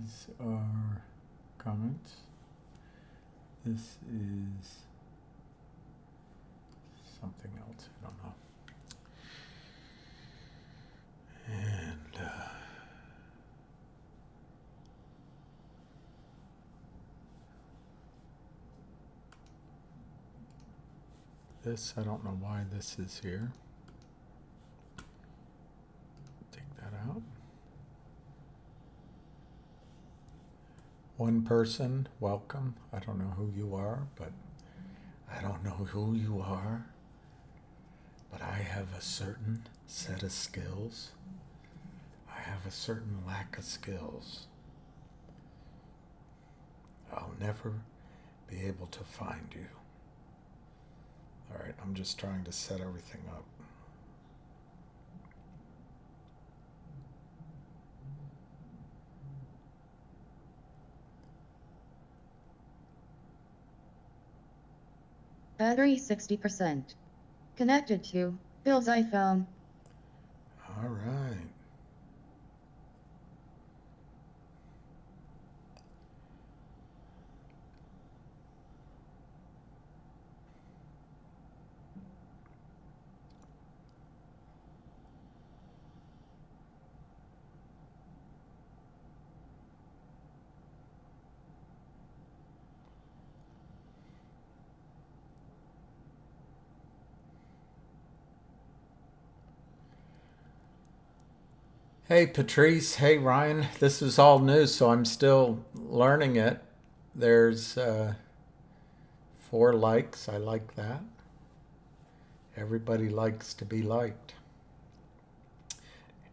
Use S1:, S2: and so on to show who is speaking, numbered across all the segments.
S1: These are comments. This is something else, I don't know. And this, I don't know why this is here. Take that out. One person, welcome. I don't know who you are, but I don't know who you are. But I have a certain set of skills. I have a certain lack of skills. I'll never be able to find you. All right, I'm just trying to set everything up.
S2: Battery 60%. Connected to Bill's iPhone.
S1: All right. Hey Patrice, hey Ryan. This is all new, so I'm still learning it. There's 4 likes. I like that. Everybody likes to be liked.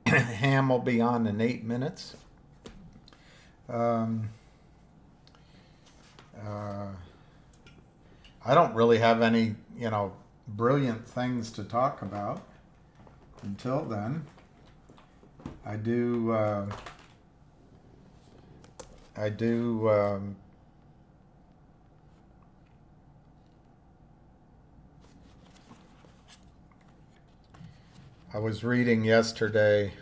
S1: Ham will be on in 8 minutes. Um, I don't really have any, brilliant things to talk about until then. I do I was reading yesterday,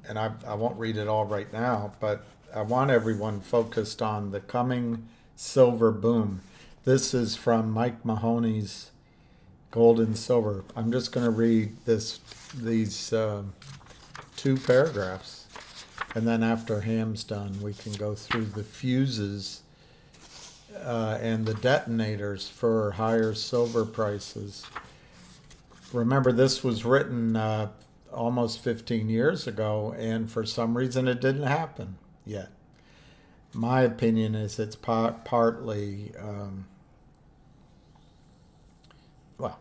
S1: and I won't read it all right now, but I want everyone focused on the coming silver boom. This is from Mike Mahoney's Gold and Silver. I'm just going to read these 2 paragraphs, and then after Ham's done, we can go through the fuses and the detonators for higher silver prices. Remember, this was written almost 15 years ago, and for some reason it didn't happen yet. My opinion is it's partly, well,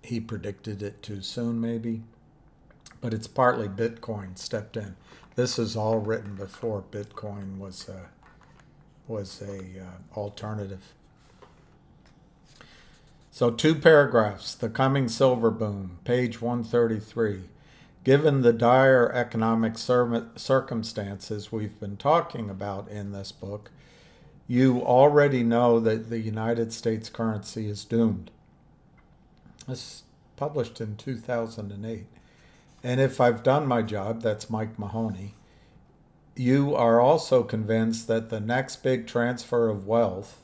S1: he predicted it too soon maybe, but it's partly Bitcoin stepped in. This is all written before Bitcoin was a alternative. So 2 paragraphs, the coming silver boom, page 133. Given the dire economic circumstances we've been talking about in this book, you already know that the United States currency is doomed. This is published in 2008. And if I've done my job, that's Mike Mahoney, you are also convinced that the next big transfer of wealth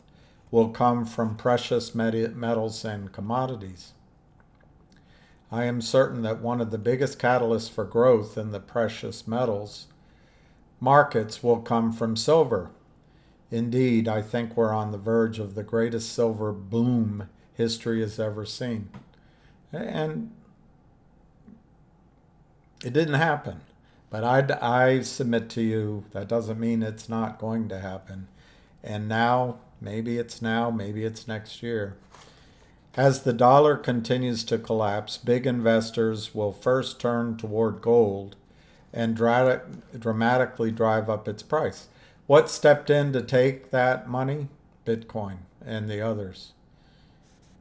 S1: will come from precious metals and commodities. I am certain that one of the biggest catalysts for growth in the precious metals markets will come from silver. Indeed, I think we're on the verge of the greatest silver boom history has ever seen. And it didn't happen. But I submit to you, that doesn't mean it's not going to happen. And now, maybe it's next year. As the dollar continues to collapse, big investors will first turn toward gold and dramatically drive up its price. What stepped in to take that money? Bitcoin and the others.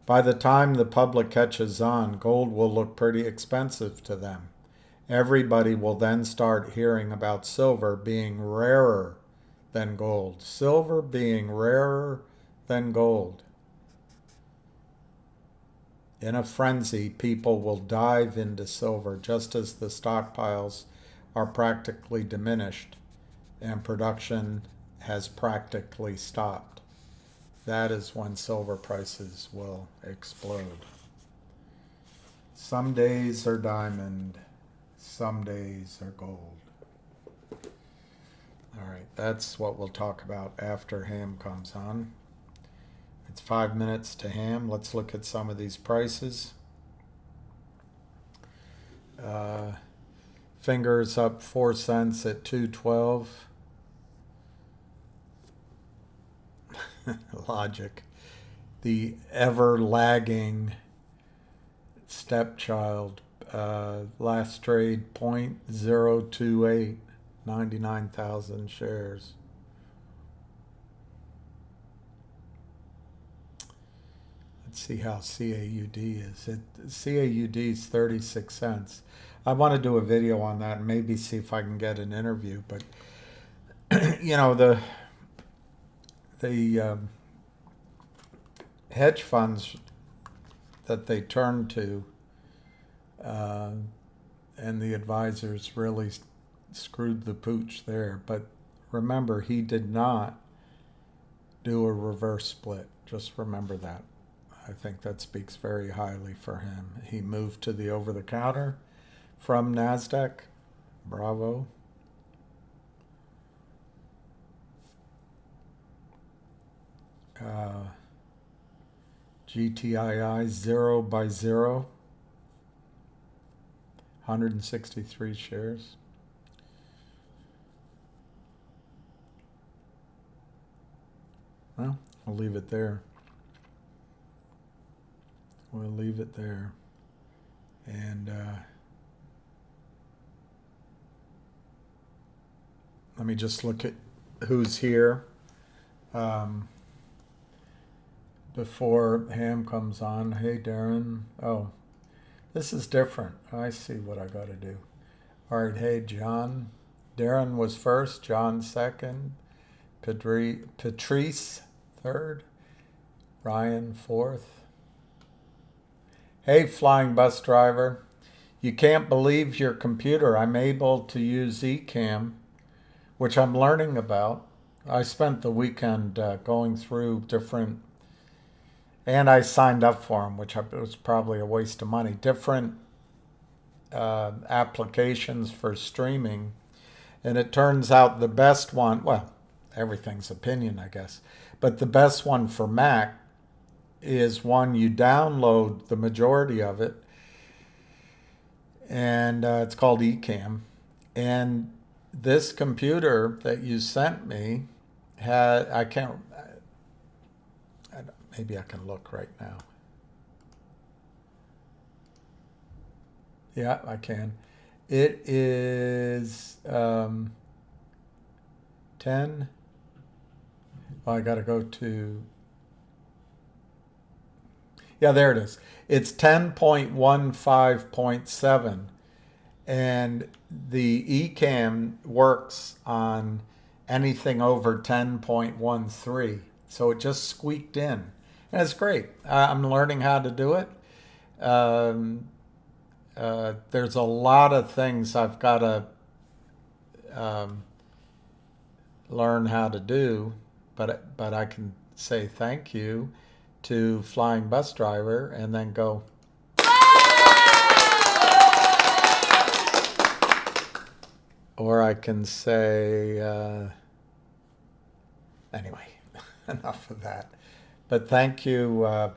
S1: By the time the public catches on, gold will look pretty expensive to them. Everybody will then start hearing about silver being rarer than gold. Silver being rarer than gold. In a frenzy, people will dive into silver just as the stockpiles are practically diminished and production has practically stopped. That is when silver prices will explode. Some days are diamond, some days are gold. All right, that's what we'll talk about after Ham comes on. It's 5 minutes to Ham. Let's look at some of these prices. Fingers up 4 cents at 212. Logic. The ever lagging stepchild, last trade 0.028, 99,000 shares. Let's see how CAUD is. CAUD is 36 cents. I want to do a video on that and maybe see if I can get an interview. But you know, the hedge funds that they turn to and the advisors really screwed the pooch there. But remember, he did not do a reverse split. Just remember that. I think that speaks very highly for him. He moved to the over-the-counter from NASDAQ. Bravo. GTII 0 by 0. 163 shares. Well, I'll leave it there. We'll leave it there. And let me just look at who's here before Ham comes on. Hey, Darren. Oh, this is different. I see what I got to do. All right. Hey, John. Darren was first. John second. Patrice third. Ryan fourth. Hey, flying bus driver. You can't believe your computer. I'm able to use eCam, which I'm learning about. I spent the weekend going through different, and I signed up for them, which was probably a waste of money, different applications for streaming. And it turns out the best one, well, everything's opinion, I guess, but the best one for Mac is one you download the majority of it, and it's called eCam. And this computer that you sent me had, maybe I can look right now. Yeah, I can. It is 10. Well, I got to go to, yeah, there it is. It's 10.15.7. And the eCam works on anything over 10.13. So it just squeaked in. And it's great. I'm learning how to do it. There's a lot of things I've got to learn how to do, but I can say thank you to flying bus driver and then go, or I can say, anyway, enough of that. But thank you,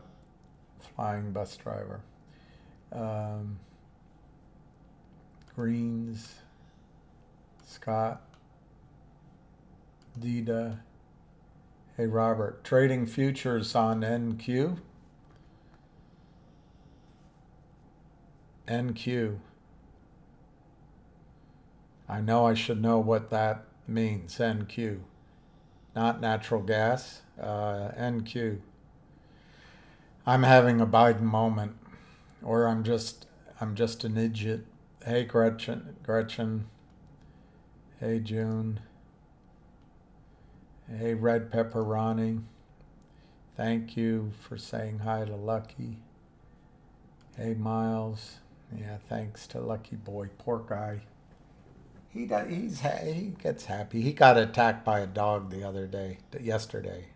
S1: flying bus driver. Greens, Scott, Dita. Hey, Robert, trading futures on NQ. NQ. I know I should know what that means, NQ. Not natural gas, NQ. I'm having a Biden moment, or I'm just an idiot. Hey, Gretchen. Hey, June. Hey, Red Pepperoni. Thank you for saying hi to Lucky. Hey, Miles. Yeah, thanks to Lucky Boy. Poor guy. he gets happy. He got attacked by a dog yesterday,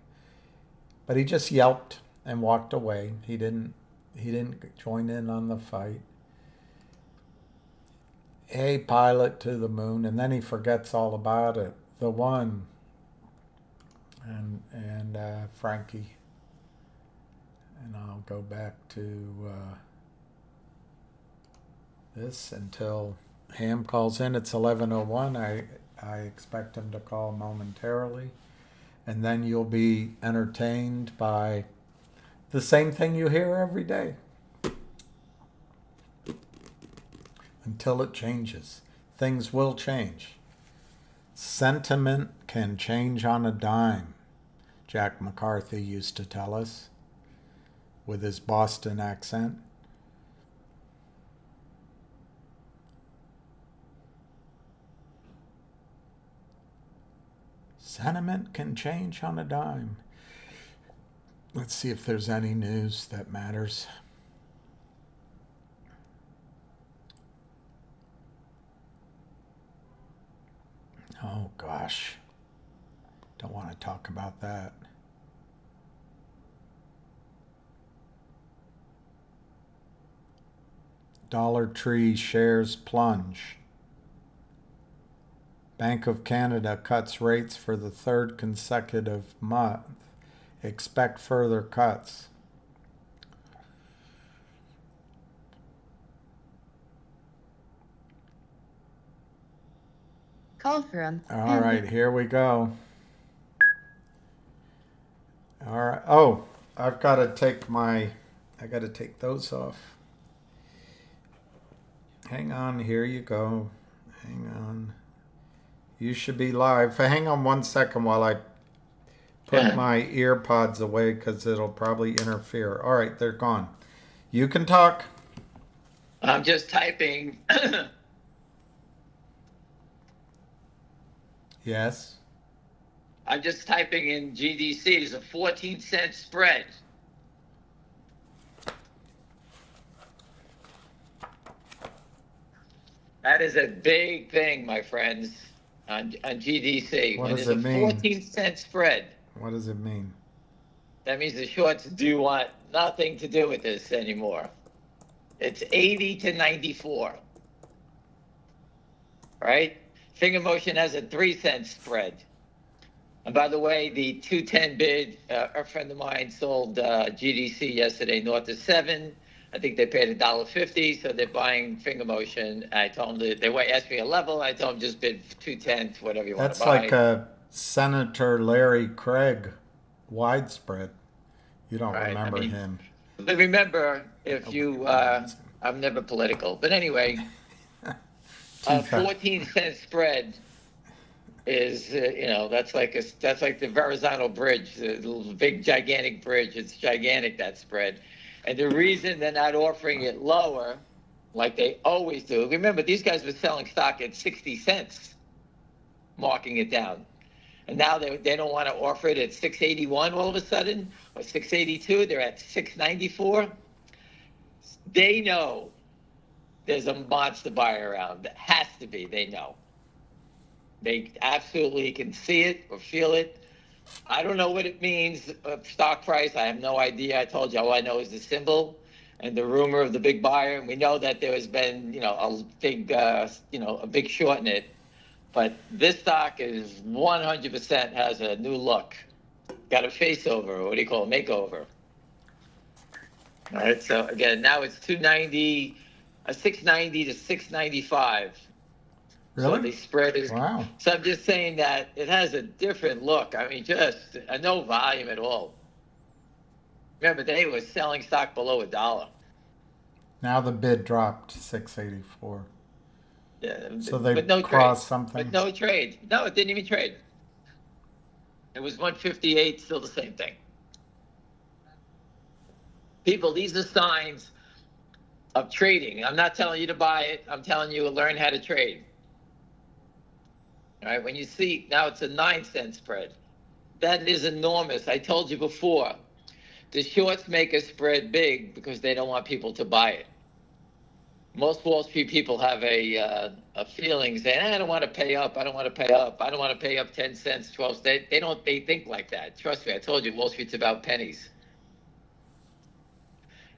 S1: but he just yelped and walked away. He didn't join in on the fight. Hey, pilot to the moon, and then he forgets all about it. The one and Frankie, and I'll go back to this until Ham calls in. It's 11:01. I expect him to call momentarily, and then you'll be entertained by the same thing you hear every day until it changes. Things will change. Sentiment can change on a dime, Jack McCarthy used to tell us with his Boston accent. Sentiment can change on a dime. Let's see if there's any news that matters. Oh gosh, don't want to talk about that. Dollar Tree shares plunge. Bank of Canada cuts rates for the third consecutive month. Expect further cuts.
S2: Call from.
S1: All right, here we go. All right. Oh, I got to take those off. Hang on, here you go. Hang on. You should be live. Hang on 1 second while I put my ear pods away because it'll probably interfere. All right, they're gone. You can talk.
S3: I'm just typing.
S1: Yes.
S3: I'm just typing in GDC. There's a 14-cent spread. That is a big thing, my friends, on GDC.
S1: What
S3: when
S1: does
S3: there's
S1: it
S3: a
S1: mean?
S3: 14-cent spread,
S1: What does it mean?
S3: that means the shorts do want nothing to do with this anymore. It's 80 to 94. Right? Finger motion has a 3-cent spread. And by the way, the 210 bid, a friend of mine sold GDC yesterday north of 7. I think they paid $1.50, so they're buying finger motion. I told them they asked me a level. I told them just bid 210, whatever you want to buy.
S1: That's like a Senator Larry Craig widespread. You don't
S3: Right,
S1: remember him.
S3: But remember, if you, I'm never political, but anyway, a 14-cent spread is, that's like the Verrazano Bridge, the big gigantic bridge. It's gigantic, that spread. And the reason they're not offering it lower, like they always do, remember, these guys were selling stock at 60 cents, marking it down. And now they don't want to offer it at 681 all of a sudden, or 682. They're at 694. They know there's a monster buy around. It has to be. They know. They absolutely can see it or feel it. I don't know what it means, stock price. I have no idea. I told you all I know is the symbol and the rumor of the big buyer. And we know that there has been, a big short in it. But this stock is 100% has a new look. Got a face over. What do you call it? Makeover. All right. So again, now it's 690 to 695.
S1: Really?
S3: So the spread is.
S1: Wow.
S3: So I'm just saying that it has a different look. I mean, just no volume at all. Remember, they were selling stock below $1.
S1: Now the bid dropped to 684.
S3: Yeah,
S1: So they
S3: but no
S1: crossed
S3: trade.
S1: something.
S3: But no trade. No, it didn't even trade. It was 158, still the same thing. People, these are signs of trading. I'm not telling you to buy it. I'm telling you to learn how to trade. All right, when you see, now it's a 9-cent spread. That is enormous. I told you before, the shorts make a spread big because they don't want people to buy it. most Wall Street people have a feeling saying, I don't want to pay up. I don't want to pay up. I don't want to pay up 10 cents, 12 cents. They think like that. Trust me. I told you, Wall Street's about pennies.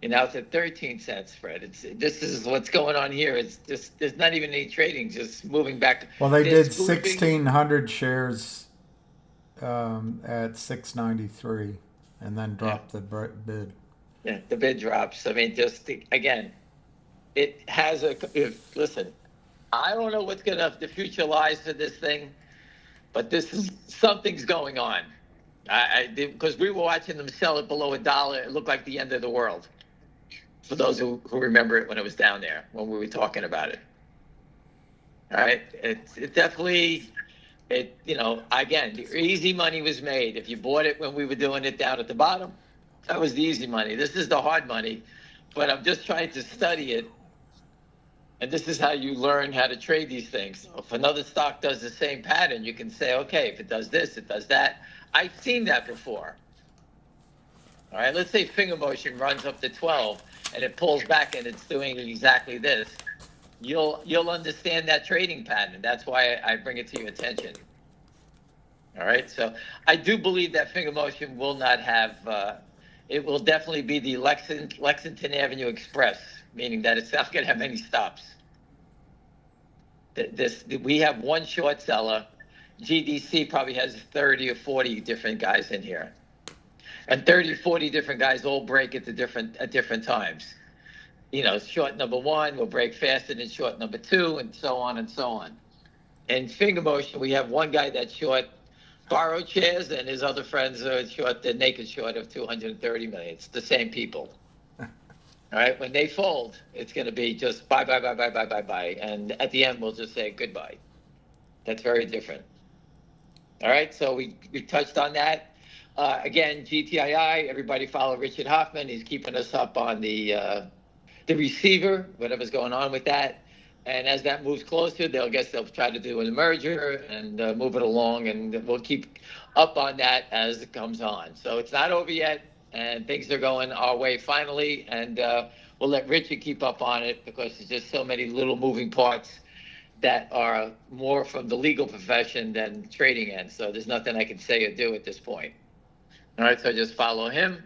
S3: And now it's at 13 cents spread. This is what's going on here. It's just, there's not even any trading, just moving back.
S1: Well, they
S3: They're
S1: did
S3: spoofing.
S1: 1,600 shares at 693, and then dropped the bid.
S3: Yeah, the bid drops. I mean, again, it has listen, I don't know what's the future lies for this thing, but something's going on. Because we were watching them sell it below $1. It looked like the end of the world. For those who remember it when it was down there, when we were talking about it. All right. It definitely, again, the easy money was made. If you bought it when we were doing it down at the bottom, that was the easy money. This is the hard money, but I'm just trying to study it. And this is how you learn how to trade these things. So if another stock does the same pattern, you can say, okay, if it does this, it does that. I've seen that before. All right, let's say finger motion runs up to 12 and it pulls back and it's doing exactly this. You'll understand that trading pattern. That's why I bring it to your attention. All right, so I do believe that finger motion will not have, it will definitely be the Lexington Avenue Express, meaning that it's not going to have any stops. We have one short seller. GDC probably has 30 or 40 different guys in here. And 30, 40 different guys all break at different times. Short number one will break faster than short number two, and so on and so on. In finger motion, we have one guy that's short borrowed shares, and his other friends are short the naked short of 230 million. It's the same people. All right, when they fold, it's going to be just buy, buy, buy, buy, buy, buy, buy. And at the end, we'll just say goodbye. That's very different. All right, so we touched on that. Again, GTII, everybody follow Richard Hoffman. He's keeping us up on the receiver, whatever's going on with that. And as that moves closer, they'll try to do a merger and move it along, and we'll keep up on that as it comes on. So it's not over yet, and things are going our way finally, and we'll let Richard keep up on it because there's just so many little moving parts that are more from the legal profession than trading end. So there's nothing I can say or do at this point. All right, so just follow him.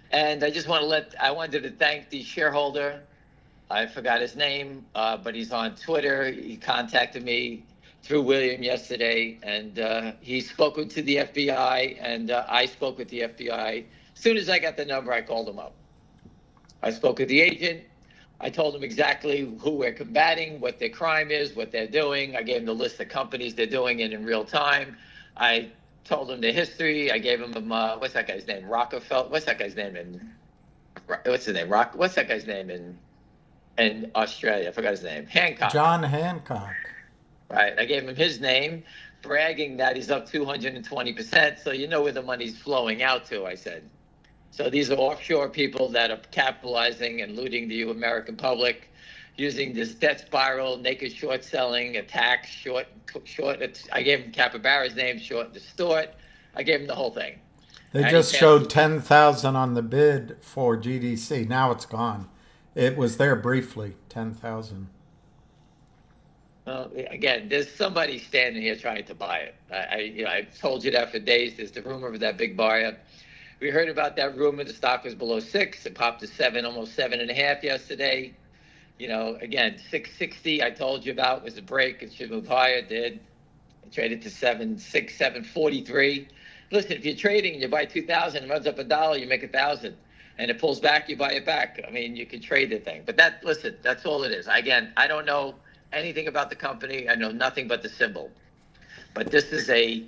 S3: And I wanted to thank the shareholder. I forgot his name, but he's on Twitter. He contacted me through William yesterday, and he's spoken to the FBI, and I spoke with the FBI. As soon as I got the number, I called him up. I spoke with the agent. I told him exactly who we're combating, what their crime is, what they're doing. I gave him the list of companies they're doing it in real time. I told him the history. I gave him, what's that guy's name? Rockefeller. What's that guy's name what's his name? What's that guy's name in Australia? I forgot his name. Hancock.
S1: John Hancock.
S3: Right. I gave him his name, bragging that he's up 220%. So you know where the money's flowing out to, I said. So these are offshore people that are capitalizing and looting the American public, using this debt spiral, naked short selling, attacks, short. I gave him Capybara's name, short and distort. I gave him the whole thing.
S1: They just showed 10,000 on the bid for GDC. Now it's gone. It was there briefly, 10,000.
S3: Well, again, there's somebody standing here trying to buy it. I've told you that for days. There's the rumor of that big buyer. We heard about that rumor. The stock was below 6. It popped to 7, almost 7.5 yesterday. Again, 660 I told you about was a break. It should move higher. It did. It traded to 743. Listen, if you're trading and you buy 2,000, it runs up $1, you make 1,000, and it pulls back, you buy it back. I mean, you can trade the thing. But that's all it is. Again, I don't know anything about the company. I know nothing but the symbol. But this is a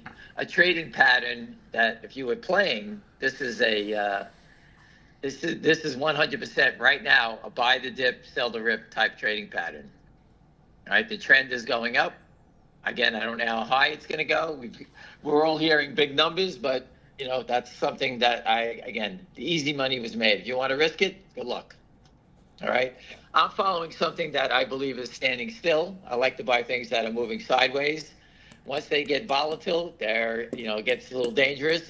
S3: trading pattern that if you were playing, this is 100% right now a buy the dip, sell the rip type trading pattern. All right, the trend is going up. Again, I don't know how high it's going to go. We're all hearing big numbers, but that's something that the easy money was made. If you want to risk it, good luck. All right, I'm following something that I believe is standing still. I like to buy things that are moving sideways. Once they get volatile, it gets a little dangerous.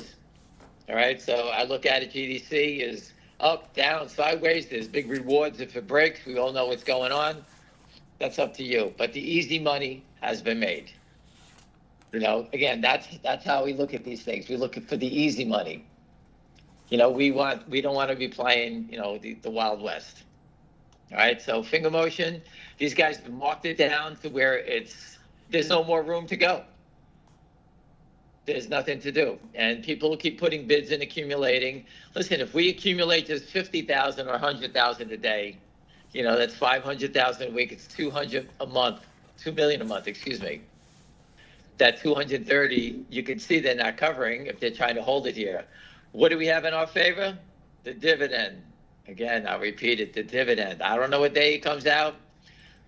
S3: All right, so I look at it, GDC is up, down, sideways. There's big rewards if it breaks. We all know what's going on. That's up to you. But the easy money has been made. Again, that's how we look at these things. We look for the easy money. We don't want to be playing, the Wild West. All right. So finger motion, these guys have marked it down to where there's no more room to go. There's nothing to do. And people keep putting bids and accumulating. Listen, if we accumulate just 50,000 or 100,000 a day, that's 500,000 a week. It's 200 a month, 2 million a month, excuse me. That 230, you can see they're not covering if they're trying to hold it here. What do we have in our favor? The dividend. Again, I'll repeat it, the dividend. I don't know what day it comes out.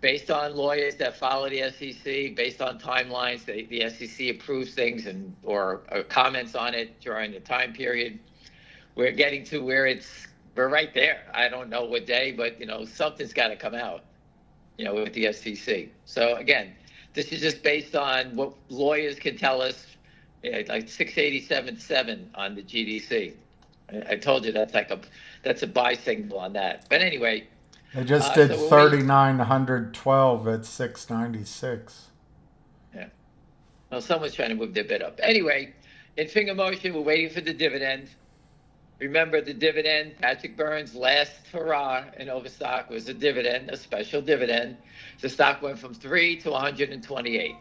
S3: Based on lawyers that follow the SEC, based on timelines, the SEC approves things or comments on it during the time period. We're getting to where we're right there. I don't know what day, but something's got to come out, with the SEC. So again, this is just based on what lawyers can tell us, like 687.7 on the GDC. I told you that's a buy signal on that. But anyway.
S1: They just did 3,912 at 696.
S3: Yeah. Well, someone's trying to move their bid up. Anyway, in finger motion, we're waiting for the dividend. Remember the dividend, Patrick Burns' last hurrah in Overstock was a dividend, a special dividend. The stock went from 3 to 128.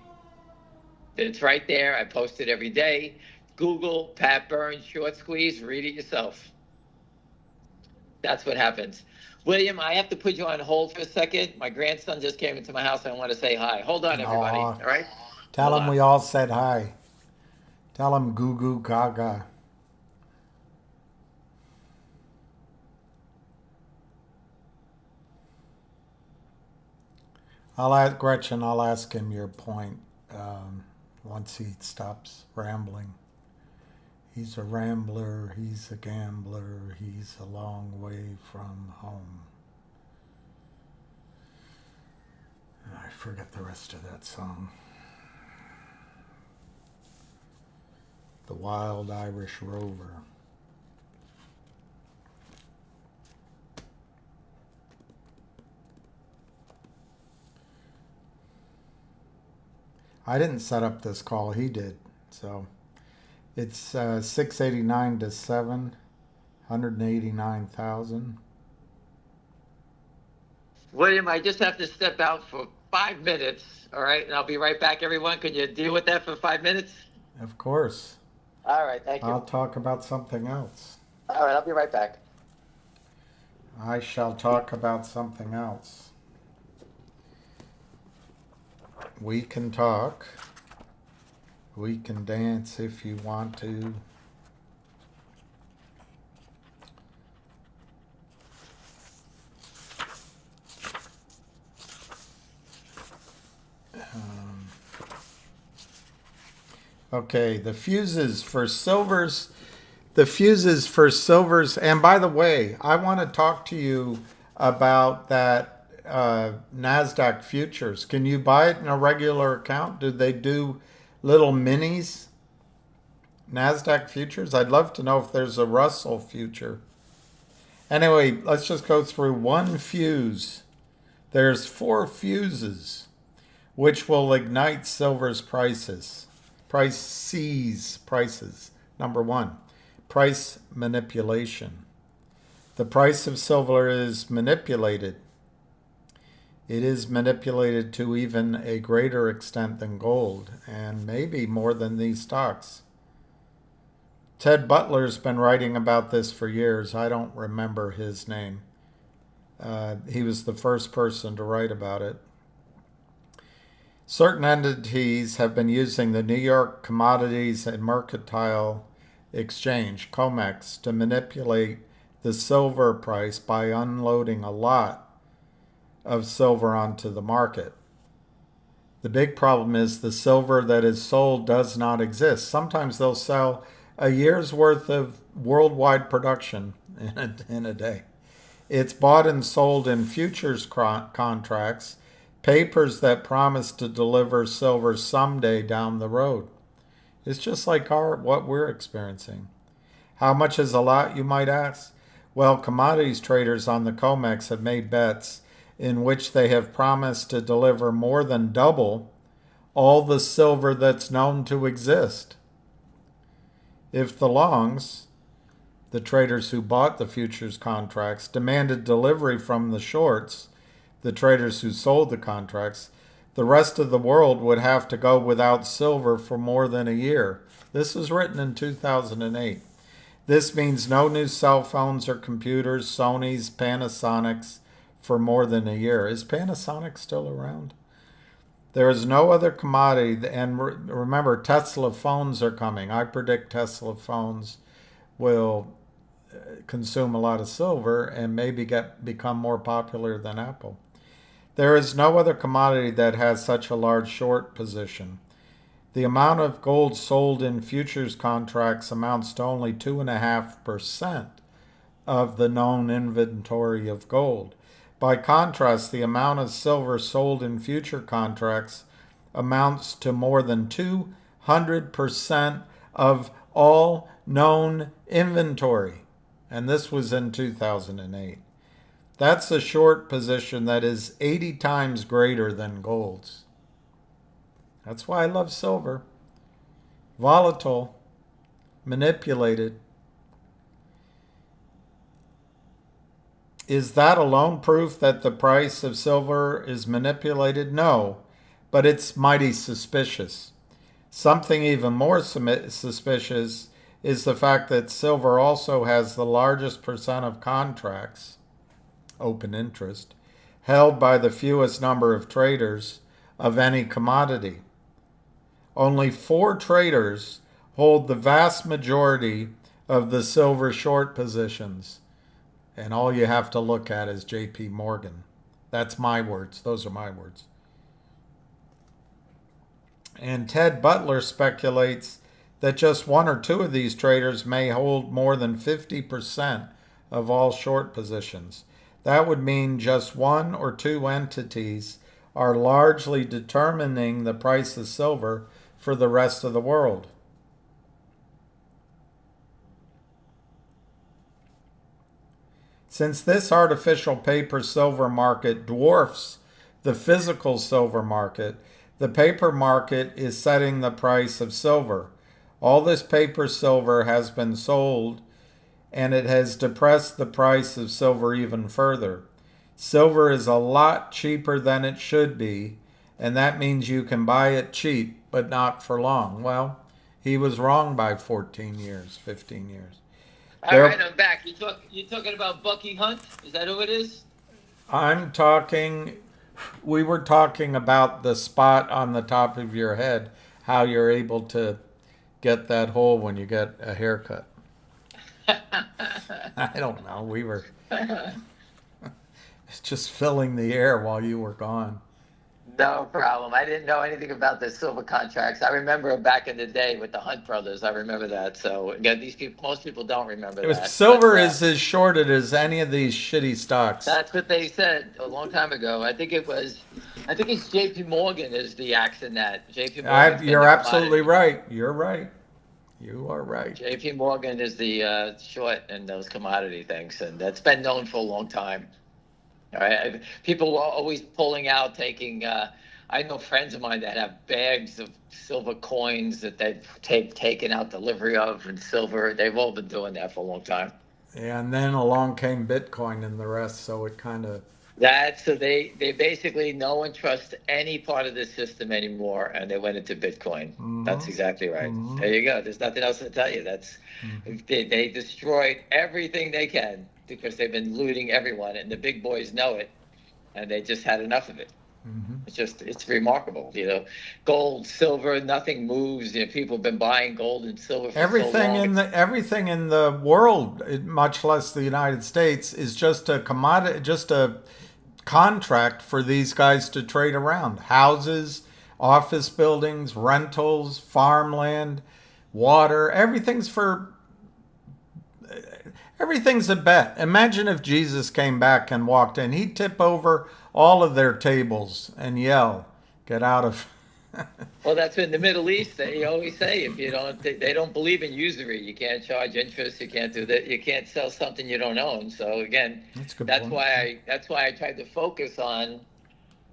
S3: It's right there. I post it every day. Google Pat Burns short squeeze, read it yourself. That's what happens. William, I have to put you on hold for a second. My grandson just came into my house. I want to say hi. Hold on, everybody. All right?
S1: Tell him we all said hi. Tell him goo goo gaga. I'll ask him your point once he stops rambling. He's a rambler, he's a gambler, he's a long way from home. I forget the rest of that song. The Wild Irish Rover. I didn't set up this call, he did, so... It's 689 to 7, 189,000.
S3: William, I just have to step out for 5 minutes, all right? And I'll be right back, everyone. Can you deal with that for 5 minutes?
S1: Of course.
S3: All right, thank you.
S1: I'll talk about something else.
S3: All right, I'll be right back.
S1: I shall talk about something else. We can talk. We can dance if you want to. Okay, the fuses for silvers. And by the way, I want to talk to you about that NASDAQ futures. Can you buy it in a regular account? Do they do little minis, NASDAQ futures? I'd love to know if there's a Russell future. Anyway, let's just go through one fuse. There's 4 fuses which will ignite silver's prices. Prices. Number 1, price manipulation. The price of silver is manipulated. It is manipulated to even a greater extent than gold, and maybe more than these stocks. Ted Butler's been writing about this for years. I don't remember his name. He was the first person to write about it. Certain entities have been using the New York Commodities and Mercantile Exchange, COMEX, to manipulate the silver price by unloading a lot of silver onto the market. The big problem is the silver that is sold does not exist. Sometimes they'll sell a year's worth of worldwide production in a day. It's bought and sold in futures contracts, papers that promise to deliver silver someday down the road. It's just like what we're experiencing. How much is a lot, you might ask? Well, commodities traders on the COMEX have made bets in which they have promised to deliver more than double all the silver that's known to exist. If the longs, the traders who bought the futures contracts, demanded delivery from the shorts, the traders who sold the contracts, the rest of the world would have to go without silver for more than a year. This was written in 2008. This means no new cell phones or computers, Sony's, Panasonic's, for more than a year. Is Panasonic still around? There is no other commodity, and remember, Tesla phones are coming. I predict Tesla phones will consume a lot of silver and maybe become more popular than Apple. There is no other commodity that has such a large short position. The amount of gold sold in futures contracts amounts to only 2.5% of the known inventory of gold. By contrast, the amount of silver sold in future contracts amounts to more than 200% of all known inventory. And this was in 2008. That's a short position that is 80 times greater than gold's. That's why I love silver. Volatile, manipulated. Is that alone proof that the price of silver is manipulated? No, but it's mighty suspicious. Something even more suspicious is the fact that silver also has the largest percent of contracts, open interest, held by the fewest number of traders of any commodity. Only 4 traders hold the vast majority of the silver short positions. And all you have to look at is JP Morgan. That's my words. Those are my words. And Ted Butler speculates that just 1 or 2 of these traders may hold more than 50% of all short positions. That would mean just 1 or 2 entities are largely determining the price of silver for the rest of the world. Since this artificial paper silver market dwarfs the physical silver market, the paper market is setting the price of silver. All this paper silver has been sold, and it has depressed the price of silver even further. Silver is a lot cheaper than it should be, and that means you can buy it cheap, but not for long. Well, he was wrong by 14 years, 15 years.
S3: All right, I'm back. You talking about Bucky Hunt? Is that who it is?
S1: We were talking about the spot on the top of your head, how you're able to get that hole when you get a haircut. I don't know. We were just filling the air while you were gone.
S3: No problem. I didn't know anything about the silver contracts. I remember back in the day with the Hunt brothers. I remember that. So again, most people don't remember that.
S1: Silver is as shorted as any of these shitty stocks.
S3: That's what they said a long time ago. I think it's J.P. Morgan is the axe in that. J.P. Morgan.
S1: You're absolutely right. You're right. You are right.
S3: J.P. Morgan is the short in those commodity things, and that's been known for a long time. All right, people are always pulling out, taking. I know friends of mine that have bags of silver coins that they've taken out delivery of and silver. They've all been doing that for a long time.
S1: Yeah, and then along came Bitcoin and the rest, so it kind of.
S3: So they basically no one trusts any part of the system anymore, and they went into Bitcoin. Mm-hmm. That's exactly right. Mm-hmm. There you go. There's nothing else to tell you. That's they destroyed everything they can because they've been looting everyone, and the big boys know it, and they just had enough of it. Mm-hmm. It's remarkable. Gold, silver, nothing moves. People have been buying gold and silver for
S1: everything
S3: so long.
S1: Everything in the world, much less the United States, is just a commodity, just a contract for these guys to trade around. Houses, office buildings, rentals, farmland, water, everything's a bet. Imagine if Jesus came back and walked in. He'd tip over all of their tables and yell, "Get out of
S3: Well, that's in the Middle East. They always say if you don't, they don't believe in usury. You can't charge interest. You can't do that. You can't sell something you don't own. So again,
S1: That's a good
S3: that's
S1: point.
S3: why I tried to focus on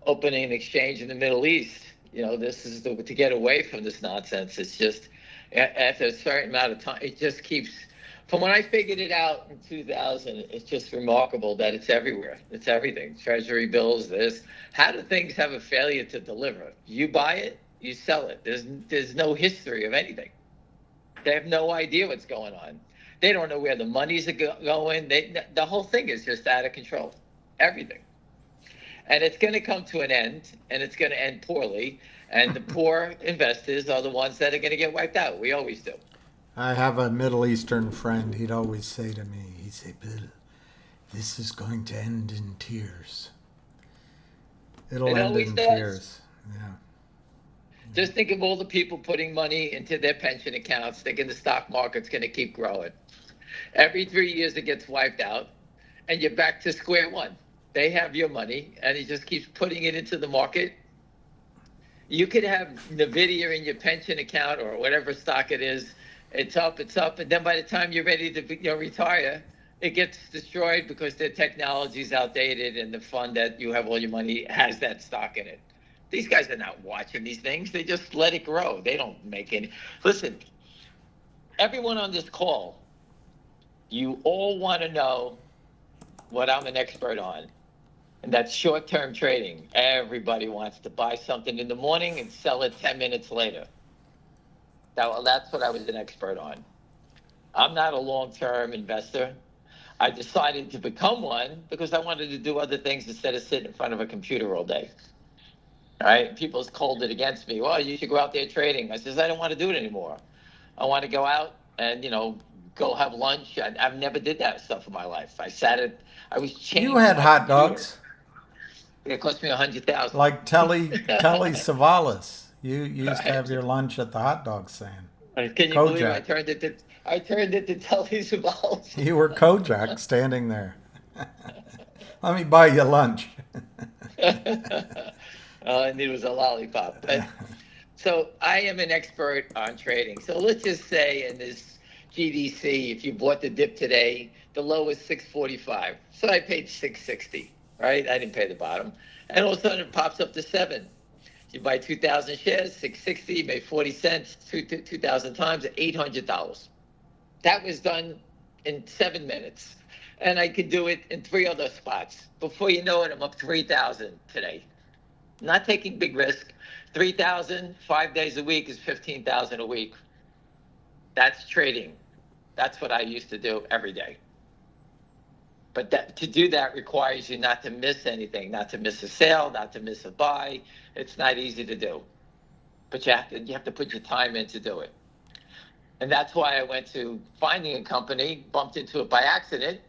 S3: opening an exchange in the Middle East. This is to get away from this nonsense. It's just after a certain amount of time, it just keeps. From when I figured it out in 2000, it's just remarkable that it's everywhere. It's everything. Treasury bills, this. How do things have a failure to deliver? You buy it, you sell it. There's no history of anything. They have no idea what's going on. They don't know where the money's going. The whole thing is just out of control. Everything. And it's going to come to an end, and it's going to end poorly. And the poor investors are the ones that are going to get wiped out. We always do.
S1: I have a Middle Eastern friend. He'd always say to me, he'd say, Bill, this is going to end in tears. It'll
S3: It
S1: end
S3: always
S1: in
S3: does.
S1: tears. Yeah.
S3: Just think of all the people putting money into their pension accounts, thinking the stock market's going to keep growing. Every 3 years it gets wiped out, and you're back to square one. They have your money, and he just keeps putting it into the market. You could have NVIDIA in your pension account or whatever stock it is. It's up, and then by the time you're ready to retire, it gets destroyed because their technology is outdated, and the fund that you have all your money has that stock in it. These guys are not watching these things. They just let it grow. They don't make any. Listen, everyone on this call, you all want to know what I'm an expert on. And that's short-term trading. Everybody wants to buy something in the morning and sell it 10 minutes later. That's what I was an expert on. I'm not a long-term investor. I decided to become one because I wanted to do other things instead of sitting in front of a computer all day. All right? People hold it against me. Well, you should go out there trading. I says, I don't want to do it anymore. I want to go out and, go have lunch. I've never did that stuff in my life. I was chained.
S1: You had hot dogs.
S3: It cost me $100,000.
S1: Like Telly Savalas. You used to have your lunch at the hot dog stand.
S3: Can you believe I turned it to Telly Savalas?
S1: You were Kojak standing there. Let me buy you lunch.
S3: And it was a lollipop. So I am an expert on trading. So let's just say in this GDC, if you bought the dip today, the low was 645. So I paid 660, right? I didn't pay the bottom. And all of a sudden it pops up to 7. You buy 2,000 shares, 660, made 40 cents, 2,000 times, $800. That was done in 7 minutes. And I could do it in 3 other spots. Before you know it, I'm up 3,000 today. Not taking big risk. 3,000, 5 days a week is 15,000 a week. That's trading. That's what I used to do every day. But to do that requires you not to miss anything, not to miss a sale, not to miss a buy. It's not easy to do. But you have to put your time in to do it. And that's why I went to finding a company, bumped into it by accident,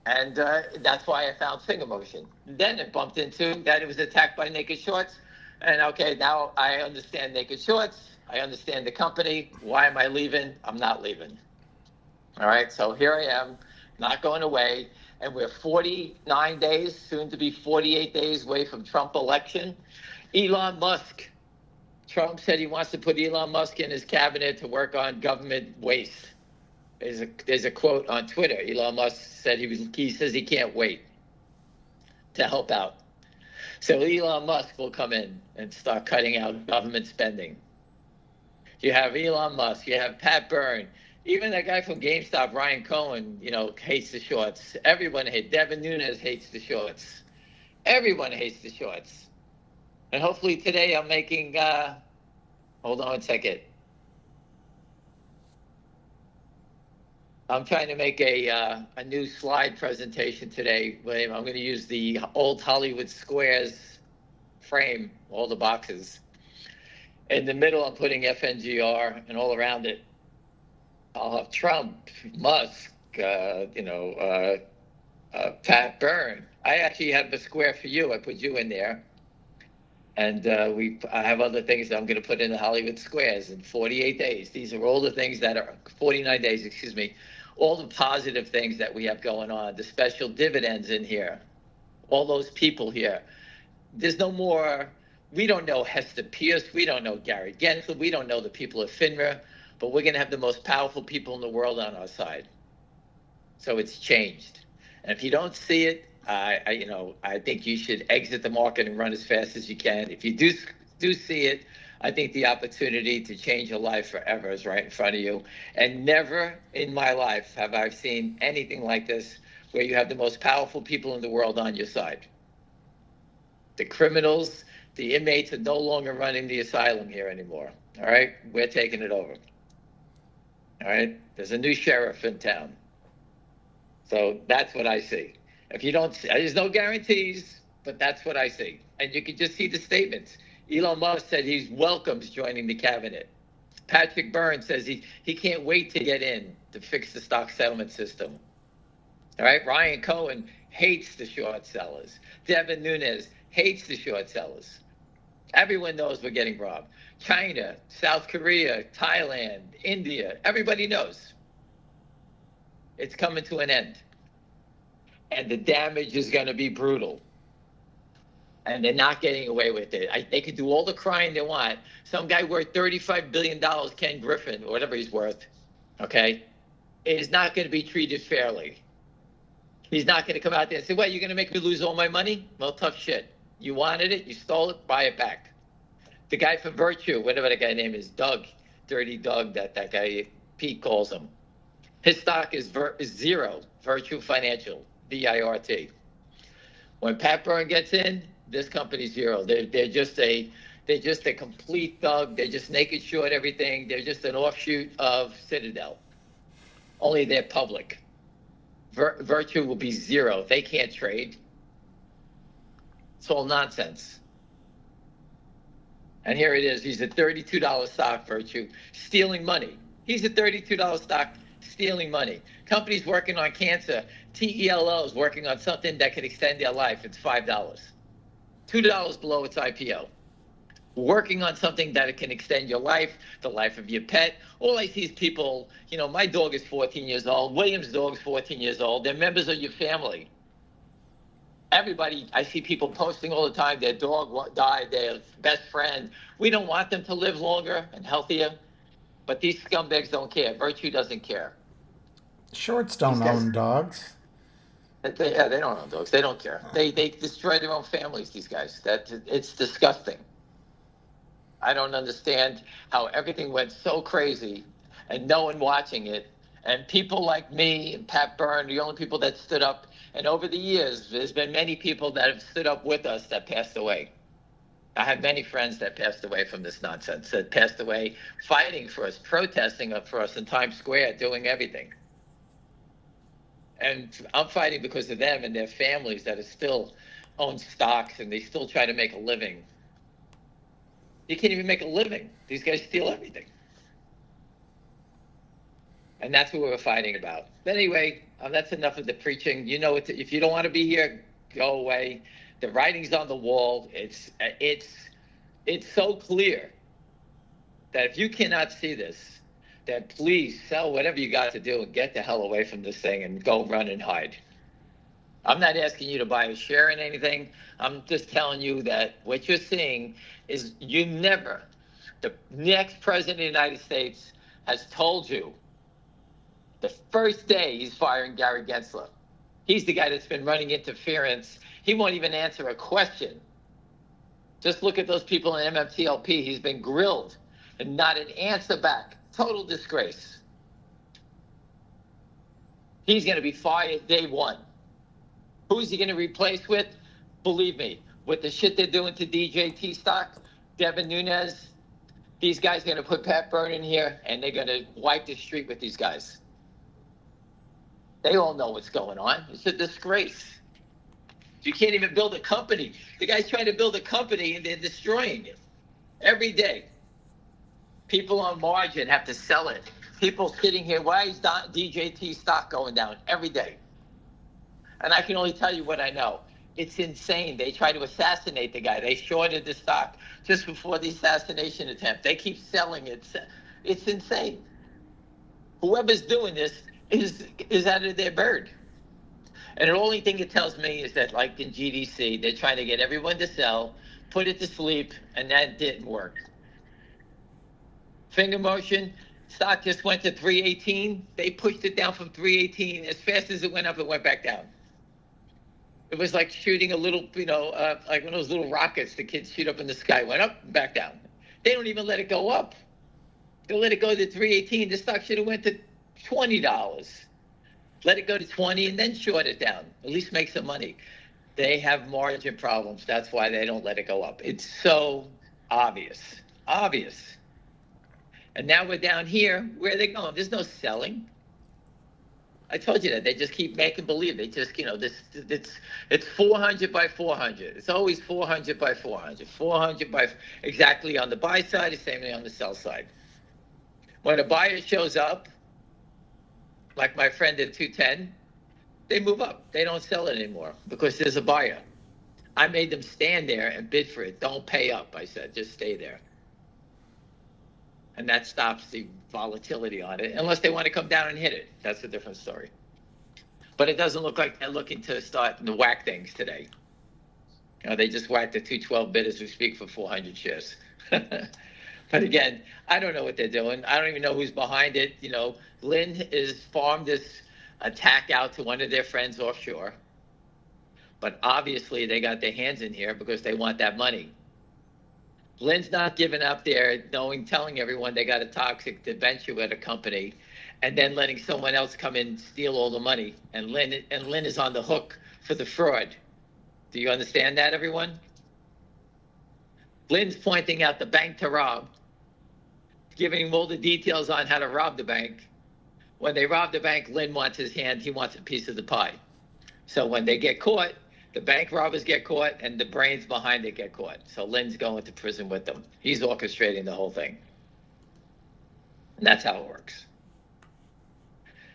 S3: and that's why I found Finger Motion. Then it bumped into that it was attacked by Naked Shorts. And okay, now I understand Naked Shorts. I understand the company. Why am I leaving? I'm not leaving. All right, so here I am, not going away. And we're 49 days, soon to be 48 days away from Trump election. Elon Musk. Trump said he wants to put Elon Musk in his cabinet to work on government waste. There's a quote on Twitter. Elon Musk said he says he can't wait to help out. So Elon Musk will come in and start cutting out government spending. You have Elon Musk, you have Pat Byrne, even that guy from GameStop, Ryan Cohen, hates the shorts. Everyone hates. Devin Nunes hates the shorts. Everyone hates the shorts. And hopefully today I'm making, hold on a second. I'm trying to make a new slide presentation today. I'm going to use the old Hollywood Squares frame, all the boxes. In the middle, I'm putting FNGR, and all around it, I'll have Trump, Musk, Pat Byrne. I actually have a square for you. I put you in there. And I have other things that I'm going to put in the Hollywood Squares in 48 days. These are all the things that are 49 days, excuse me, all the positive things that we have going on, the special dividends in here, all those people here. There's no more We don't know Hester Pierce. We don't know Gary Gensler. We don't know the people at FINRA, but we're going to have the most powerful people in the world on our side. So it's changed. And if you don't see it, I think you should exit the market and run as fast as you can. If you do see it, I think the opportunity to change your life forever is right in front of you. And never in my life have I seen anything like this, where you have the most powerful people in the world on your side. The criminals, the inmates are no longer running the asylum here anymore. All right? We're taking it over. All right? There's a new sheriff in town. So that's what I see. If you don't see, there's no guarantees, but that's what I see. And you can just see the statements. Elon Musk said he welcomes joining the cabinet. Patrick Byrne says he can't wait to get in to fix the stock settlement system. All right? Ryan Cohen hates the short sellers. Devin Nunes hates the short sellers. Everyone knows we're getting robbed. China, South Korea, Thailand, India, everybody knows. It's coming to an end. And the damage is going to be brutal. And they're not getting away with it. They can do all the crying they want. Some guy worth $35 billion, Ken Griffin, or whatever he's worth, okay, is not going to be treated fairly. He's not going to come out there and say, well, you're going to make me lose all my money? Well, tough shit. You wanted it, you stole it, buy it back. The guy from Virtue, whatever that guy's name is, Doug, Dirty Doug, that guy Pete calls him. His stock is zero, Virtue Financial, VIRT. When Pat Byrne gets in, this company's zero. They're just a complete thug. They're just naked short everything. They're just an offshoot of Citadel. Only they're public. Virtue will be zero. They can't trade. It's all nonsense. And here it is. He's a $32 stock, Virtue, stealing money. He's a $32 stock, stealing money. Companies working on cancer, TELO is working on something that can extend their life. It's $5. $2 below its IPO. Working on something that can extend your life, the life of your pet. All I see is people, my dog is 14 years old. William's dog's 14 years old. They're members of your family. Everybody, I see people posting all the time, their dog died, their best friend. We don't want them to live longer and healthier, but these scumbags don't care. Virtue doesn't care.
S1: Shorts don't own dogs.
S3: They don't own dogs. They don't care. They destroy their own families, these guys. It's disgusting. I don't understand how everything went so crazy and no one watching it. And people like me and Pat Byrne, the only people that stood up. And over the years, there's been many people that have stood up with us that passed away. I have many friends that passed away from this nonsense, that passed away fighting for us, protesting for us in Times Square, doing everything. And I'm fighting because of them and their families that still own stocks and they still try to make a living. You can't even make a living. These guys steal everything. And that's what we're fighting about. But anyway, that's enough of the preaching. If you don't want to be here, go away. The writing's on the wall. It's so clear that if you cannot see this, then please sell whatever you got to do and get the hell away from this thing and go run and hide. I'm not asking you to buy a share in anything. I'm just telling you that what you're seeing is the next president of the United States has told you the first day he's firing Gary Gensler. He's the guy that's been running interference. He won't even answer a question. Just look at those people in MMTLP. He's been grilled and not an answer back. Total disgrace. He's going to be fired day one. Who's he going to replace with? Believe me, with the shit they're doing to DJT stock, Devin Nunes, these guys are going to put Pat Byrne in here and they're going to wipe the street with these guys. They all know what's going on. It's a disgrace. You can't even build a company. The guy's trying to build a company and they're destroying it every day. People on margin have to sell it. People sitting here, why is DJT stock going down every day? And I can only tell you what I know. It's insane. They try to assassinate the guy. They shorted the stock just before the assassination attempt. They keep selling it. It's insane. Whoever's doing this is out of their bird. And the only thing it tells me is that, like in GDC, they're trying to get everyone to sell, put it to sleep, and that didn't work. Finger motion, stock just went to 318. They pushed it down from 318. As fast as it went up, it went back down. It was like shooting a little, like one of those little rockets the kids shoot up in the sky. Went up, back down. They don't even let it go up. They let it go to 318. The stock should have went to $20. Let it go to 20 and then short it down. At least make some money. They have margin problems. That's why they don't let it go up. It's so obvious. Obvious. And now we're down here. Where are they going? There's no selling. I told you that. They just keep making believe. They just, it's 400 by 400. It's always 400 by 400. 400 by, exactly on the buy side, the same thing on the sell side. When a buyer shows up, like my friend at 210, they move up. They don't sell it anymore because there's a buyer. I made them stand there and bid for it. Don't pay up, I said. Just stay there. And that stops the volatility on it, unless they want to come down and hit it. That's a different story. But it doesn't look like they're looking to start to whack things today. They just whacked the 212 bid as we speak for 400 shares. But again, I don't know what they're doing. I don't even know who's behind it. Lynn is farmed this attack out to one of their friends offshore. But obviously they got their hands in here because they want that money. Lynn's not giving up there, telling everyone they got a toxic debenture at a company, and then letting someone else come in and steal all the money. And Lynn is on the hook for the fraud. Do you understand that, everyone? Lynn's pointing out the bank to rob, giving him all the details on how to rob the bank. When they rob the bank, Lynn wants his hand. He wants a piece of the pie. So when they get caught, the bank robbers get caught, and the brains behind it get caught. So Lynn's going to prison with them. He's orchestrating the whole thing. And that's how it works.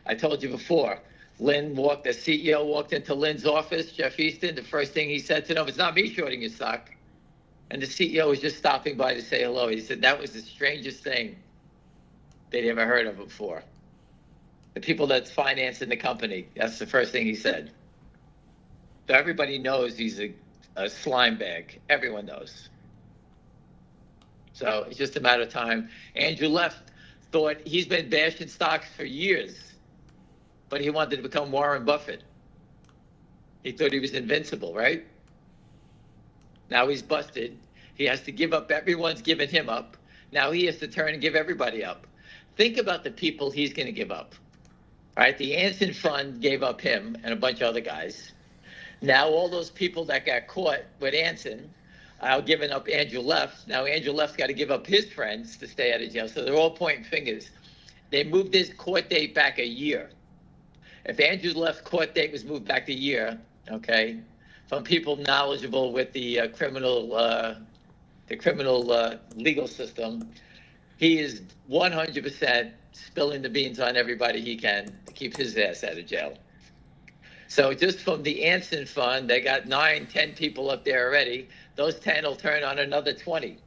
S3: I told you before, the CEO walked into Lynn's office, Jeff Easton. The first thing he said to them, "It's not me shorting your stock." And the CEO was just stopping by to say hello. He said that was the strangest thing they'd ever heard of before. The people that's financing the company, that's the first thing he said. So everybody knows he's a slime bag. Everyone knows. So it's just a matter of time. Andrew Left thought he's been bashing stocks for years, but he wanted to become Warren Buffett. He thought he was invincible, right? Now he's busted. He has to give up. Everyone's giving him up. Now he has to turn and give everybody up. Think about the people he's going to give up. All right, the Anson Fund gave up him and a bunch of other guys. Now all those people that got caught with Anson are giving up Andrew Left. Now Andrew Left's got to give up his friends to stay out of jail. So they're all pointing fingers. They moved his court date back a year. If Andrew Left's court date was moved back a year, okay, from people knowledgeable with the criminal legal system, he is 100% spilling the beans on everybody he can to keep his ass out of jail. So just from the Anson Fund, they got 9-10 people up there already. Those 10 will turn on another 20.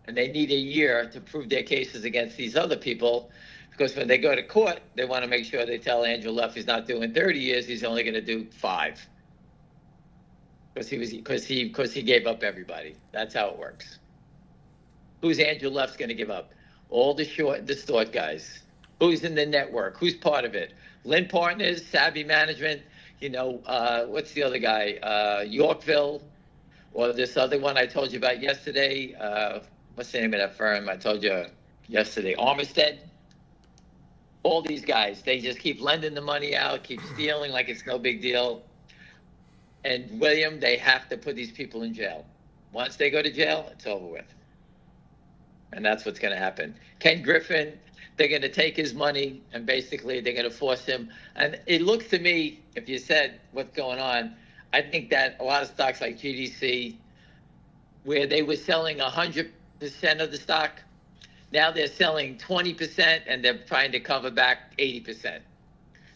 S3: And they need a year to prove their cases against these other people, because when they go to court, they want to make sure they tell Andrew Left he's not doing 30 years, he's only going to do 5. Because he gave up everybody. That's how it works. Who's Andrew Left's going to give up? All the short guys. Who's in the network? Who's part of it? Lynn Partners, Savvy Management, what's the other guy? Yorkville, or this other one I told you about yesterday. What's the name of that firm I told you yesterday? Armistead. All these guys, they just keep lending the money out, keep stealing like it's no big deal. And William, they have to put these people in jail. Once they go to jail, it's over with. And that's what's going to happen. Ken Griffin, they're going to take his money and basically they're going to force him. And it looks to me, if you said what's going on, I think that a lot of stocks like GDC, where they were selling 100% of the stock, now they're selling 20% and they're trying to cover back 80%.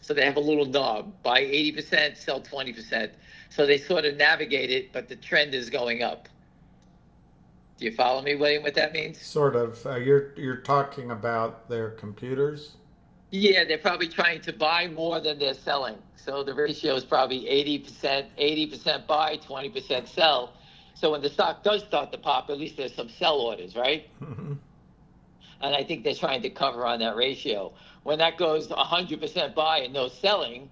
S3: So they have a little knob, buy 80%, sell 20%. So they sort of navigate it, but the trend is going up. Do you follow me, William, what that means?
S1: Sort of. You're talking about their computers?
S3: Yeah, they're probably trying to buy more than they're selling. So the ratio is probably 80% buy, 20% sell. So when the stock does start to pop, at least there's some sell orders, right? And I think they're trying to cover on that ratio. When that goes 100% buy and no selling,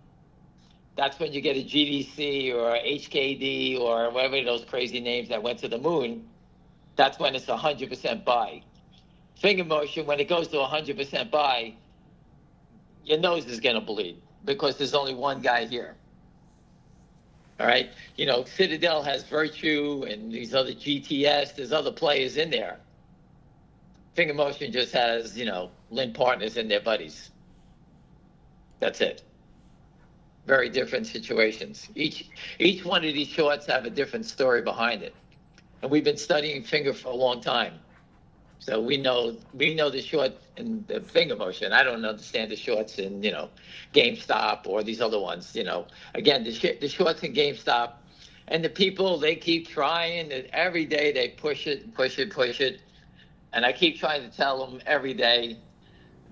S3: that's when you get a GDC or a HKD or whatever those crazy names that went to the moon. That's when it's 100% buy. Finger motion, when it goes to 100% buy, your nose is going to bleed because there's only one guy here. All right. Citadel has Virtue and these other GTS. There's other players in there. Finger Motion just has, Lynn Partners and their buddies. That's it. Very different situations. Each one of these shorts have a different story behind it. And we've been studying Finger for a long time. So we know the short and the Finger Motion. I don't understand the shorts in, GameStop or these other ones, Again, the shorts in GameStop and the people, they keep trying, and every day they push it, push it, push it. And I keep trying to tell them every day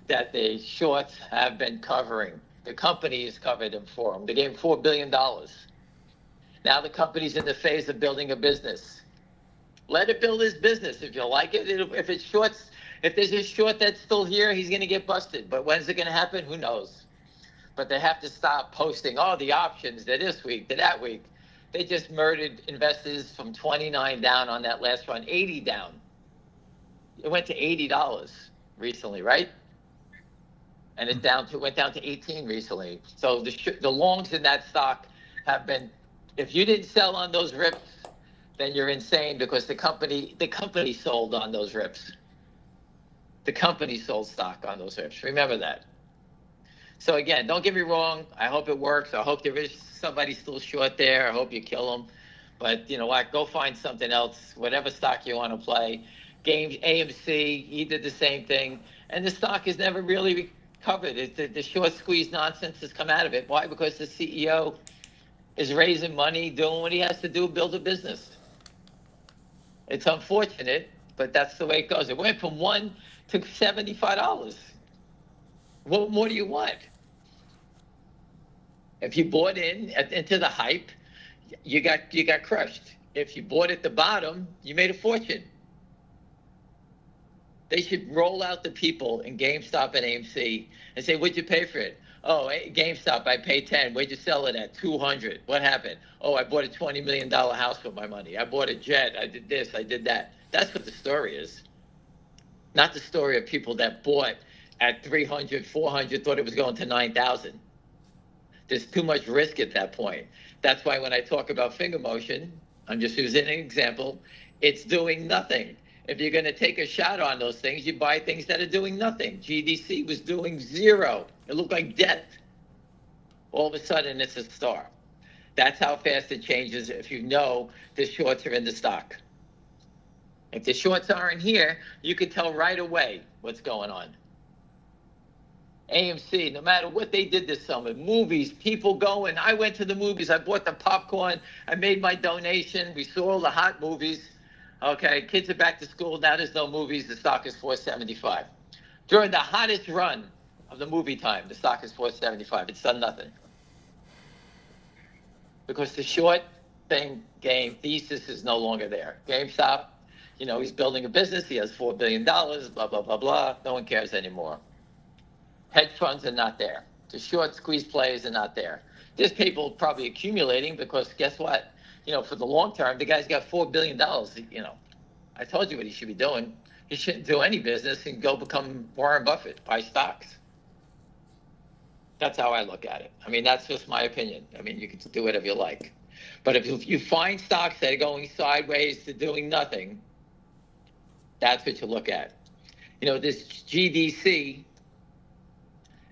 S3: that the shorts have been covering. The company has covered them for them. They gave $4 billion. Now the company's in the phase of building a business. Let it build his business. If you like it, if it's shorts, if there's a short that's still here, he's going to get busted. But when's it going to happen? Who knows? But they have to stop posting, the options, they're this week, they're that week. They just murdered investors from 29 down on that last run, 80 down. It went to $80 recently, right? And it went down to 18 recently. So the longs in that stock have been, if you didn't sell on those rips, then you're insane because the company sold on those rips. The company sold stock on those rips. Remember that. So again, don't get me wrong. I hope it works. I hope there is somebody still short there. I hope you kill them. But you know what? Go find something else, whatever stock you want to play. AMC, he did the same thing. And the stock has never really recovered. The short squeeze nonsense has come out of it. Why? Because the CEO is raising money, doing what he has to do, build a business. It's unfortunate, but that's the way it goes. It went from $1 to $75. What more do you want? If you bought into the hype, you got crushed. If you bought at the bottom, you made a fortune. They should roll out the people in GameStop and AMC and say, "What'd you pay for it?" "Oh, GameStop, I paid 10. Where'd you sell it at?" 200. "What happened?" "Oh, I bought a $20 million house with my money. I bought a jet. I did this. I did that." That's what the story is. Not the story of people that bought at 300, 400, thought it was going to 9,000. There's too much risk at that point. That's why when I talk about finger motion, I'm just using an example, it's doing nothing. If you're going to take a shot on those things, you buy things that are doing nothing. GDC was doing zero. It looked like death. All of a sudden, it's a star. That's how fast it changes if you know the shorts are in the stock. If the shorts aren't here, you can tell right away what's going on. AMC, no matter what they did this summer, movies, people going. I went to the movies. I bought the popcorn. I made my donation. We saw all the hot movies. Okay, kids are back to school. Now there's no movies. The stock is $475. During the hottest run of the movie time, the stock is $475. It's done nothing. Because the short game thesis is no longer there. GameStop, he's building a business. He has $4 billion, blah, blah, blah, blah. No one cares anymore. Hedge funds are not there. The short squeeze players are not there. There's people probably accumulating because guess what? For the long term, the guy's got $4 billion. I told you what he should be doing. He shouldn't do any business and go become Warren Buffett, buy stocks. That's how I look at it. That's just my opinion. You can do whatever you like. But if you find stocks that are going sideways to doing nothing, that's what you look at. This GDC,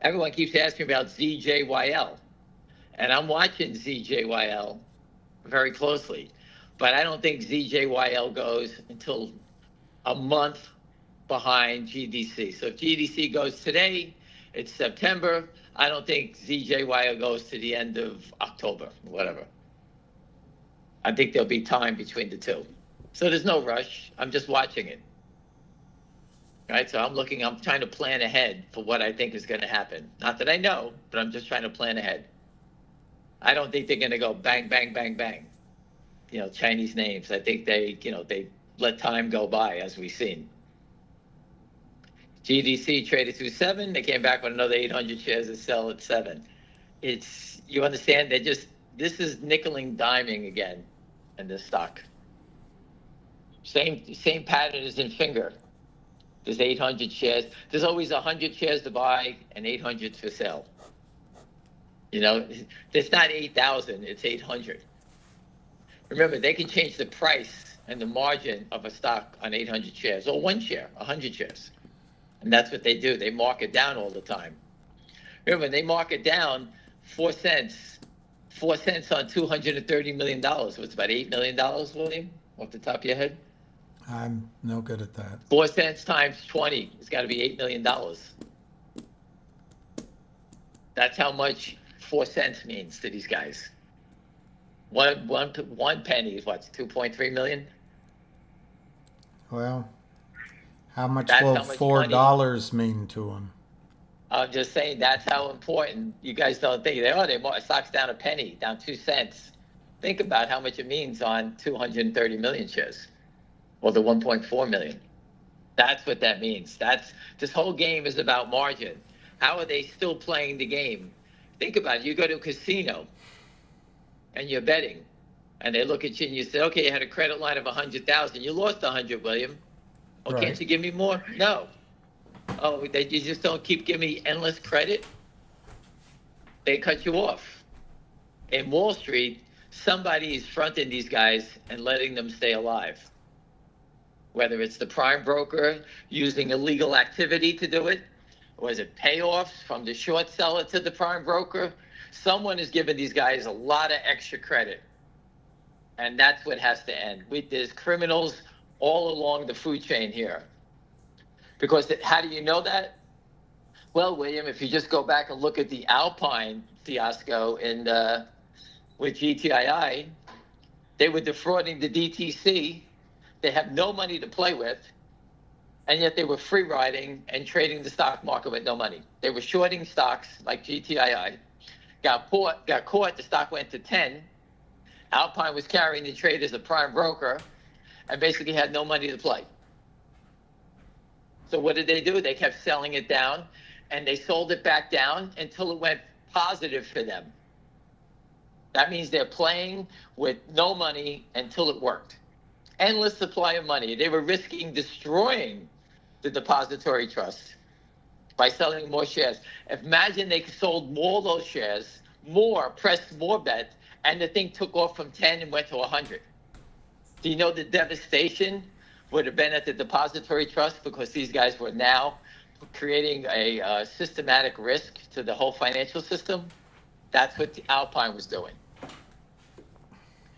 S3: everyone keeps asking about ZJYL. And I'm watching ZJYL very closely. But I don't think ZJYL goes until a month behind GDC. So if GDC goes today, it's September. I don't think ZJYL goes to the end of October, whatever. I think there'll be time between the two. So there's no rush. I'm just watching it. right? So I'm trying to plan ahead for what I think is going to happen. Not that I know, but I'm just trying to plan ahead. I don't think they're going to go bang, bang, bang, bang. Chinese names. I think they let time go by, as we've seen. GDC traded through 7. They came back with another 800 shares to sell at 7. You understand? This is nickeling, diming again in this stock. Same pattern as in Finger. There's 800 shares. There's always 100 shares to buy and 800 for sale. It's not 8,000, it's 800. Remember, they can change the price and the margin of a stock on 800 shares, or 1 share, 100 shares. And that's what they do. They mark it down all the time. Remember, they mark it down 4 cents. 4 cents on $230 million. What's about $8 million, William, off the top of your head?
S1: I'm no good at that.
S3: 4 cents times 20. It's got to be $8 million. That's how much 4 cents means to these guys. One penny is what, 2.3 million?
S1: Well, how much
S3: That's
S1: will
S3: how much
S1: $4 mean to them?
S3: I'm just saying that's how important. You guys don't think stock's down a penny, down 2 cents. Think about how much it means on 230 million shares, or the 1.4 million. That's what that means. This whole game is about margin. How are they still playing the game? Think about it. You go to a casino and you're betting, and they look at you and you say, okay, you had a credit line of 100,000. You lost 100, William. Oh,
S1: Right.
S3: Can't you give me more? No. Oh, you just don't keep giving me endless credit? They cut you off. In Wall Street, somebody is fronting these guys and letting them stay alive. Whether it's the prime broker using illegal activity to do it, or is it payoffs from the short seller to the prime broker? Someone is giving these guys a lot of extra credit. And that's what has to end. There's criminals all along the food chain here. Because how do you know that? Well, William, if you just go back and look at the Alpine fiasco with GTII, they were defrauding the DTC. They have no money to play with, and yet they were free riding and trading the stock market with no money. They were shorting stocks like GTII, got caught, the stock went to 10. Alpine was carrying the trade as a prime broker and basically had no money to play. So what did they do? They kept selling it down, and they sold it back down until it went positive for them. That means they're playing with no money until it worked. Endless supply of money. They were risking destroying the depository trust by selling more shares. Imagine they sold more of those shares, pressed more bets, and the thing took off from 10 and went to 100. Do you know the devastation would have been at the depository trust, because these guys were now creating a systematic risk to the whole financial system? That's what the Alpine was doing.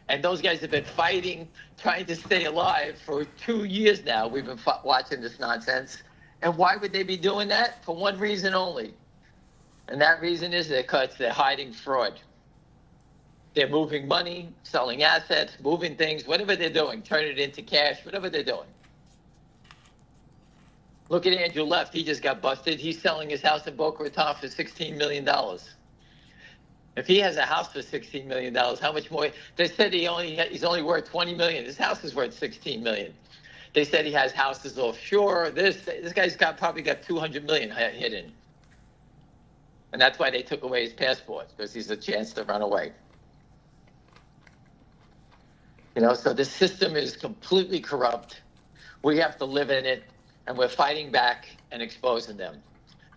S3: And those guys have been fighting, trying to stay alive for 2 years now. We've been watching this nonsense. And why would they be doing that? For one reason only. And that reason is because they're hiding fraud. They're moving money, selling assets, moving things, whatever they're doing, turn it into cash, whatever they're doing. Look at Andrew Left. He just got busted. He's selling his house in Boca Raton for $16 million. If he has a house for $16 million, how much more? They said he's only worth $20 million. His house is worth $16 million. They said he has houses offshore. This guy's probably got $200 million hidden. And that's why they took away his passport, because he's a chance to run away. So the system is completely corrupt. We have to live in it, and we're fighting back and exposing them.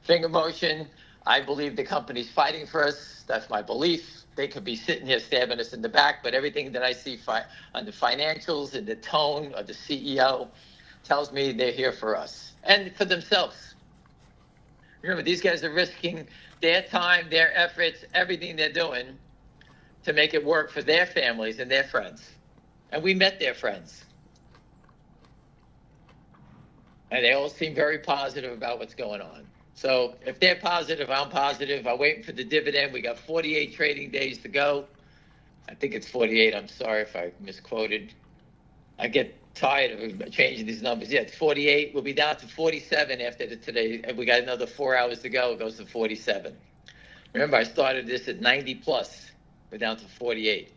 S3: Finger Motion, I believe the company's fighting for us. That's my belief. They could be sitting here stabbing us in the back, but everything that I see on the financials and the tone of the CEO tells me they're here for us and for themselves. Remember, these guys are risking their time, their efforts, everything they're doing to make it work for their families and their friends. And we met their friends. And they all seem very positive about what's going on. So if they're positive, I'm positive. I'm waiting for the dividend. We got 48 trading days to go. I think it's 48. I'm sorry if I misquoted. I get tired of changing these numbers. Yeah, it's 48. We'll be down to 47 after today. And we got another 4 hours to go. It goes to 47. Remember, I started this at 90 plus. We're down to 48.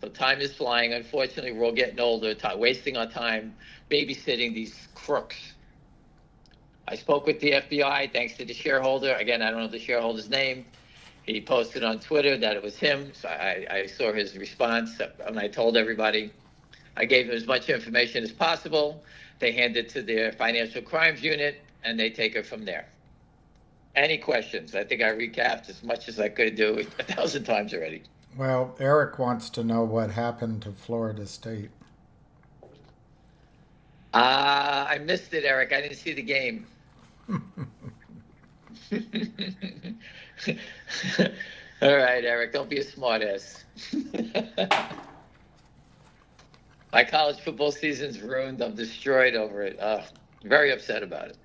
S3: So time is flying. Unfortunately, we're all getting older, wasting our time babysitting these crooks. I spoke with the FBI, thanks to the shareholder. Again, I don't know the shareholder's name. He posted on Twitter that it was him. So I saw his response, and I told everybody. I gave them as much information as possible. They hand it to their financial crimes unit, and they take it from there. Any questions? I think I recapped as much as I could do 1,000 times already.
S1: Well, Eric wants to know what happened to Florida State.
S3: I missed it, Eric. I didn't see the game. All right, Eric, don't be a smartass. My college football season's ruined. I'm destroyed over it. Very upset about it.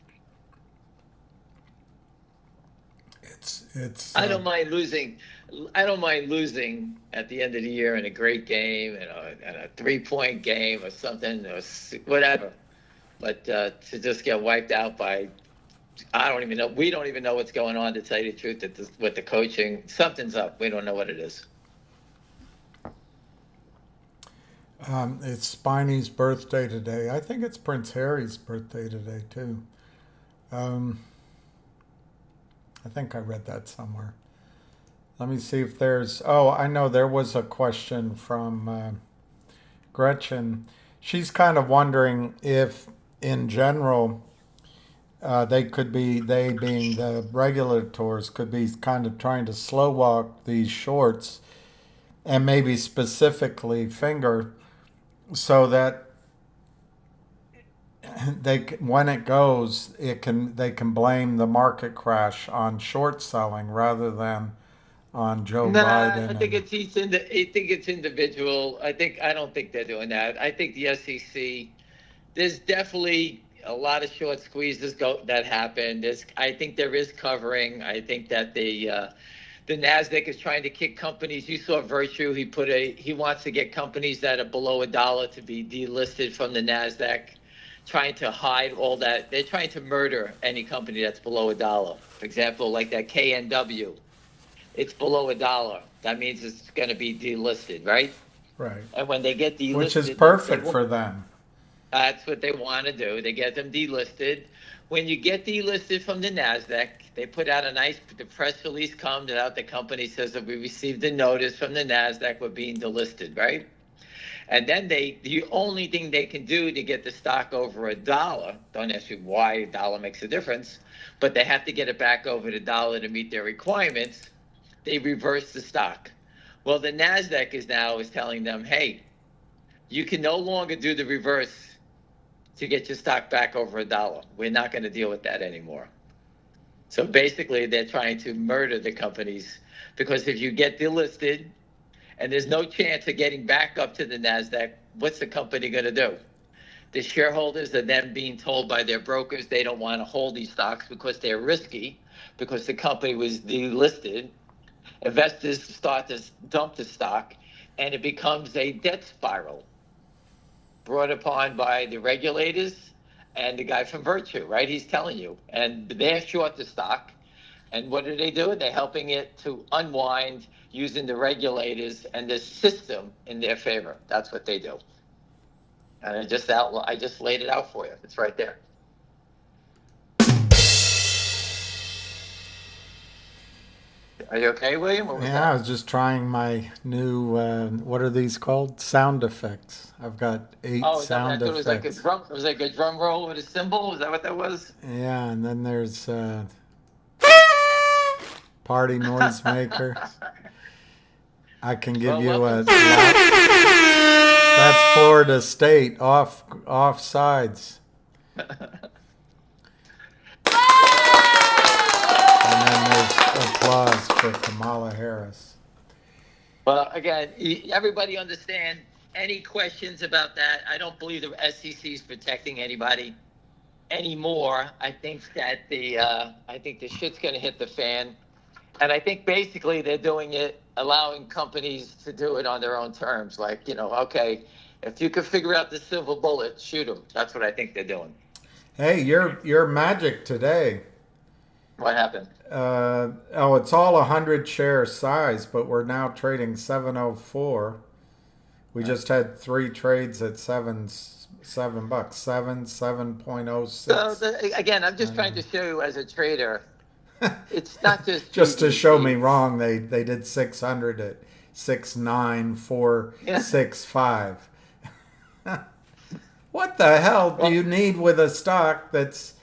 S1: It's.
S3: I don't mind losing. I don't mind losing at the end of the year in a great game and a 3-point game or something or whatever. But to just get wiped out by, I don't even know. We don't even know what's going on, to tell you the truth. With the coaching, something's up. We don't know what it is.
S1: It's Spiny's birthday today. I think it's Prince Harry's birthday today too. I think I read that somewhere. Let me see if there's. Oh, I know there was a question from Gretchen. She's kind of wondering if, in general, they being the regulators, could be kind of trying to slow walk these shorts, and maybe specifically finger, so that when it goes, they can blame the market crash on short selling rather than on Joe Biden.
S3: I think it's individual. I don't think they're doing that. I think the SEC. There's definitely a lot of short squeezes that happen. I think there is covering. I think that the Nasdaq is trying to kick companies. You saw Virtue. He wants to get companies that are below $1 to be delisted from the Nasdaq, trying to hide all that. They're trying to murder any company that's below $1. For example, like that KNW, it's below $1. That means it's going to be delisted, right?
S1: Right.
S3: And when they get delisted,
S1: which is perfect for them.
S3: That's what they want to do. They get them delisted. When you get delisted from the Nasdaq, they put out the press release comes out. The company says that we received a notice from the Nasdaq, we're being delisted, right? And then the only thing they can do to get the stock over $1, don't ask me why $1 makes a difference, but they have to get it back over $1 to meet their requirements. They reverse the stock. Well, the Nasdaq is telling them, hey, you can no longer do the reverse to get your stock back over $1. We're not going to deal with that anymore. So basically, they're trying to murder the companies, because if you get delisted and there's no chance of getting back up to the Nasdaq, what's the company going to do? The shareholders are then being told by their brokers they don't want to hold these stocks because they're risky, because the company was delisted. Investors start to dump the stock, and it becomes a debt spiral brought upon by the regulators and the guy from Virtue, right? He's telling you. And they're short the stock. And what do? They're helping it to unwind using the regulators and the system in their favor. That's what they do. And I just laid it out for you. It's right there. Are you okay, William?
S1: Yeah, I was just trying my new, what are these called? Sound effects. I've got 8 sound effects.
S3: It was like a drum roll with a cymbal? Is that what that was?
S1: Yeah, and then there's party noisemaker. I can give you a... That's Florida State, off sides. And then there's applause for Kamala Harris.
S3: Well, again, everybody understand. Any questions about that? I don't believe the SEC is protecting anybody anymore. I think that the shit's going to hit the fan, and I think basically they're doing it, allowing companies to do it on their own terms. Like, okay, If you could figure out the silver bullet, shoot them. That's what I think they're doing.
S1: Hey, you're magic today.
S3: What happened?
S1: It's all 100 share size, but we're now trading 704. We just had 3 trades at $7, 7.06.
S3: So again, I'm just trying to show you as a trader, it's not just
S1: Just to show me
S3: GBP.
S1: wrong, they did 600 at 69465. What the hell do you need with a stock that's,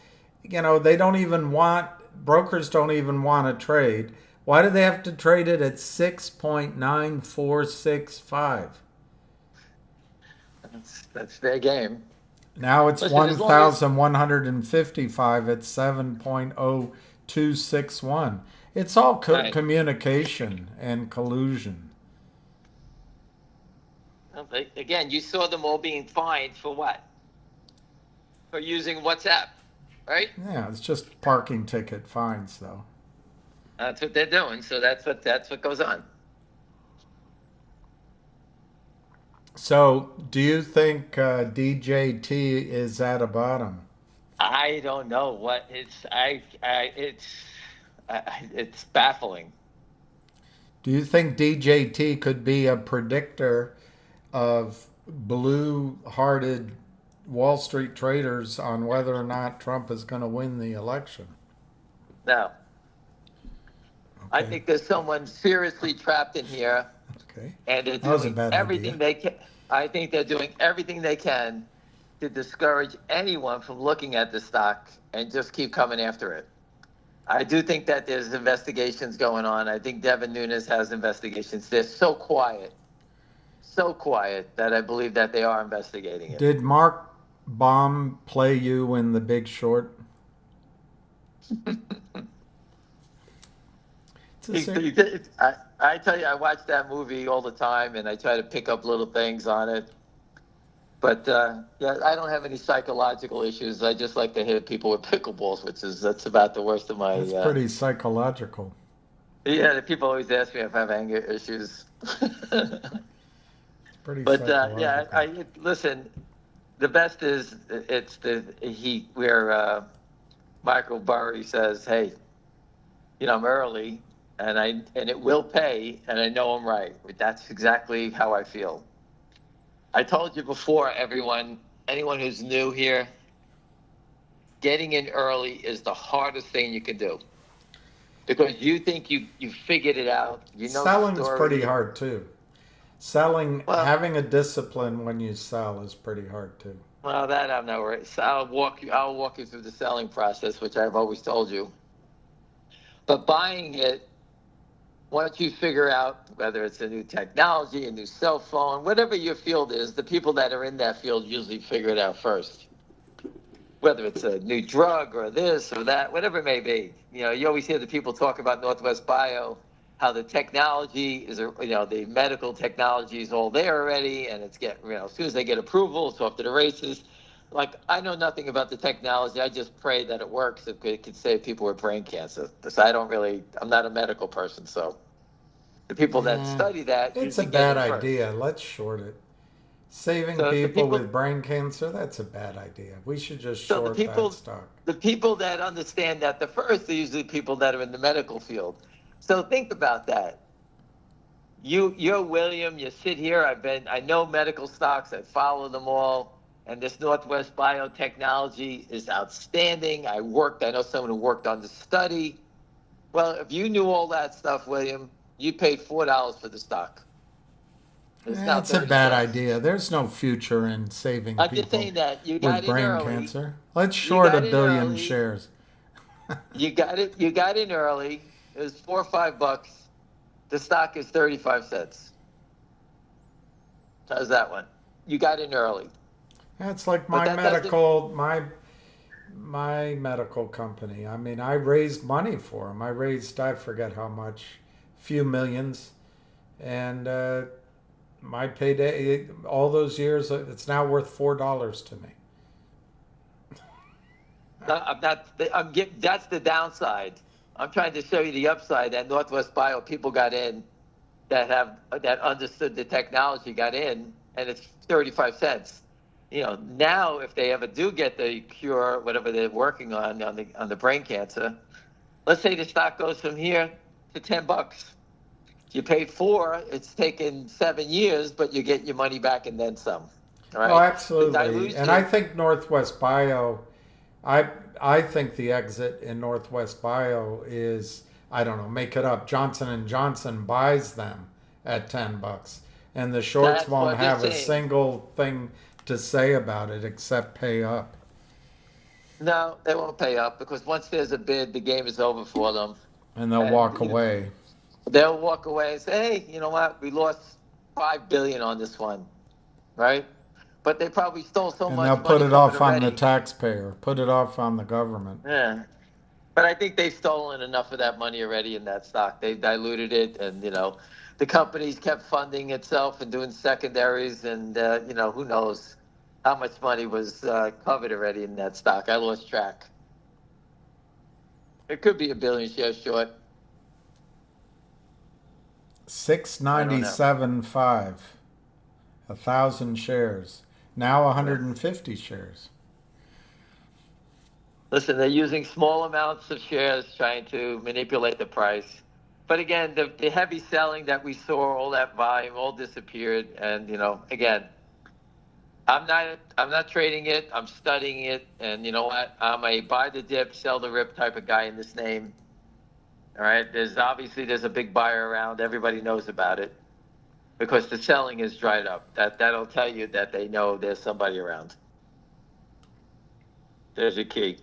S1: they don't even want, brokers don't even want to trade. Why do they have to trade it at 6.9465?
S3: That's their game.
S1: Now it's
S3: Listen, as long as
S1: 1,155 at 7.0261. It's all
S3: Right.
S1: communication and collusion.
S3: Again, you saw them all being fined for what? For using WhatsApp, right?
S1: Yeah, it's just parking ticket fines, though.
S3: That's what they're doing. So that's what goes on.
S1: So, do you think DJT is at a bottom?
S3: I don't know what it's baffling.
S1: Do you think DJT could be a predictor of blue-hearted Wall Street traders on whether or not Trump is going to win the election?
S3: No, I
S1: Okay.
S3: think there's someone seriously trapped in here,
S1: Okay.
S3: and they're
S1: That was a
S3: doing
S1: bad
S3: everything
S1: idea.
S3: they can. I think they're doing everything they can to discourage anyone from looking at the stock and just keep coming after it. I do think that there's investigations going on. I think Devin Nunes has investigations. They're so quiet that I believe that they are investigating it.
S1: Did Mark Baum play you in The Big Short? It's a
S3: I tell you, I watch that movie all the time, and I try to pick up little things on it. But yeah, I don't have any psychological issues. I just like to hit people with pickleballs, that's about the worst of my.
S1: That's pretty psychological.
S3: Yeah, the people always ask me if I have anger issues.
S1: Pretty
S3: But
S1: psychological.
S3: yeah, listen. The best is where Michael Burry says, "Hey, I'm early, and it will pay, and I know I'm right." That's exactly how I feel. I told you before, anyone who's new here, getting in early is the hardest thing you can do. Because you think you figured it out.
S1: Selling's
S3: the story.
S1: pretty hard too. Selling,
S3: Well-
S1: having a discipline when you sell is pretty hard too.
S3: Well, that I'm not worried. So I'll walk you through the selling process, which I've always told you. But buying it, once you figure out whether it's a new technology, a new cell phone, whatever your field is, the people that are in that field usually figure it out first. Whether it's a new drug or this or that, whatever it may be. You always hear the people talk about Northwest Bio, how the technology is, the medical technology is all there already, and it's as soon as they get approval, it's off to the races. Like, I know nothing about the technology. I just pray that it works. It could save people with brain cancer. So I'm not a medical person, so the people that study that.
S1: It's a
S3: usually get
S1: bad
S3: it first.
S1: idea. Let's short it. Saving
S3: So the
S1: people
S3: people-
S1: with brain cancer, that's a bad idea. We should just
S3: So the
S1: short
S3: people-
S1: that stock.
S3: The people that understand that the first are usually people that are in the medical field. So think about that. You're William. You sit here. I know medical stocks. I follow them all. And this Northwest Biotechnology is outstanding. I know someone who worked on the study. Well, if you knew all that stuff, William, you paid $4 for the stock. It's now
S1: That's a bad
S3: 30 cents.
S1: idea. There's no future in saving
S3: I'm just
S1: people
S3: saying that you got
S1: with
S3: in
S1: brain
S3: early.
S1: cancer. Let's short
S3: got
S1: a
S3: in
S1: billion
S3: early.
S1: shares.
S3: You got in early. It was $4 or $5. The stock is 35 cents. How's that one? You got in early.
S1: That's like
S3: But
S1: my
S3: that doesn't-
S1: my medical company. I mean, I raised money for them. I forget how much, few millions, and my payday all those years, it's now worth $4 to me.
S3: That's the downside. I'm trying to show you the upside. That Northwest Bio people got in that understood the technology, got in, and it's 35 cents. Now if they ever do get the cure, whatever they're working on the brain cancer, let's say the stock goes from here to $10. You paid 4, it's taken 7 years, but you get your money back and then some. All
S1: Oh,
S3: right. The
S1: absolutely. And I
S3: dilution,
S1: think Northwest Bio, I I think the exit in Northwest Bio is, I don't know, make it up. Johnson and Johnson buys them at $10, and the shorts
S3: that's
S1: won't
S3: what they're
S1: have a
S3: saying.
S1: single thing to say about it except pay up.
S3: No, they won't pay up because once there's a bid, the game is over for them.
S1: And they'll
S3: And
S1: walk away.
S3: they'll walk away and say, hey, you know what? We lost 5 billion on this one, right? But they probably stole so
S1: And they'll
S3: much
S1: put
S3: money
S1: it
S3: from it
S1: off on the
S3: already.
S1: taxpayer, put it off on the government.
S3: Yeah. But I think they've stolen enough of that money already in that stock. They've diluted it, and the company's kept funding itself and doing secondaries, and who knows how much money was covered already in that stock. I lost track. It could be a billion shares short. I don't know.
S1: 697.5, 1,000 shares. Now 150 shares.
S3: Listen, they're using small amounts of shares trying to manipulate the price. But again, the heavy selling that we saw, all that volume, all disappeared. And again, I'm not trading it. I'm studying it. And you know what? I'm a buy the dip, sell the rip type of guy in this name. All right. There's a big buyer around. Everybody knows about it because the selling is dried up. That'll tell you that they know there's somebody around. There's a key.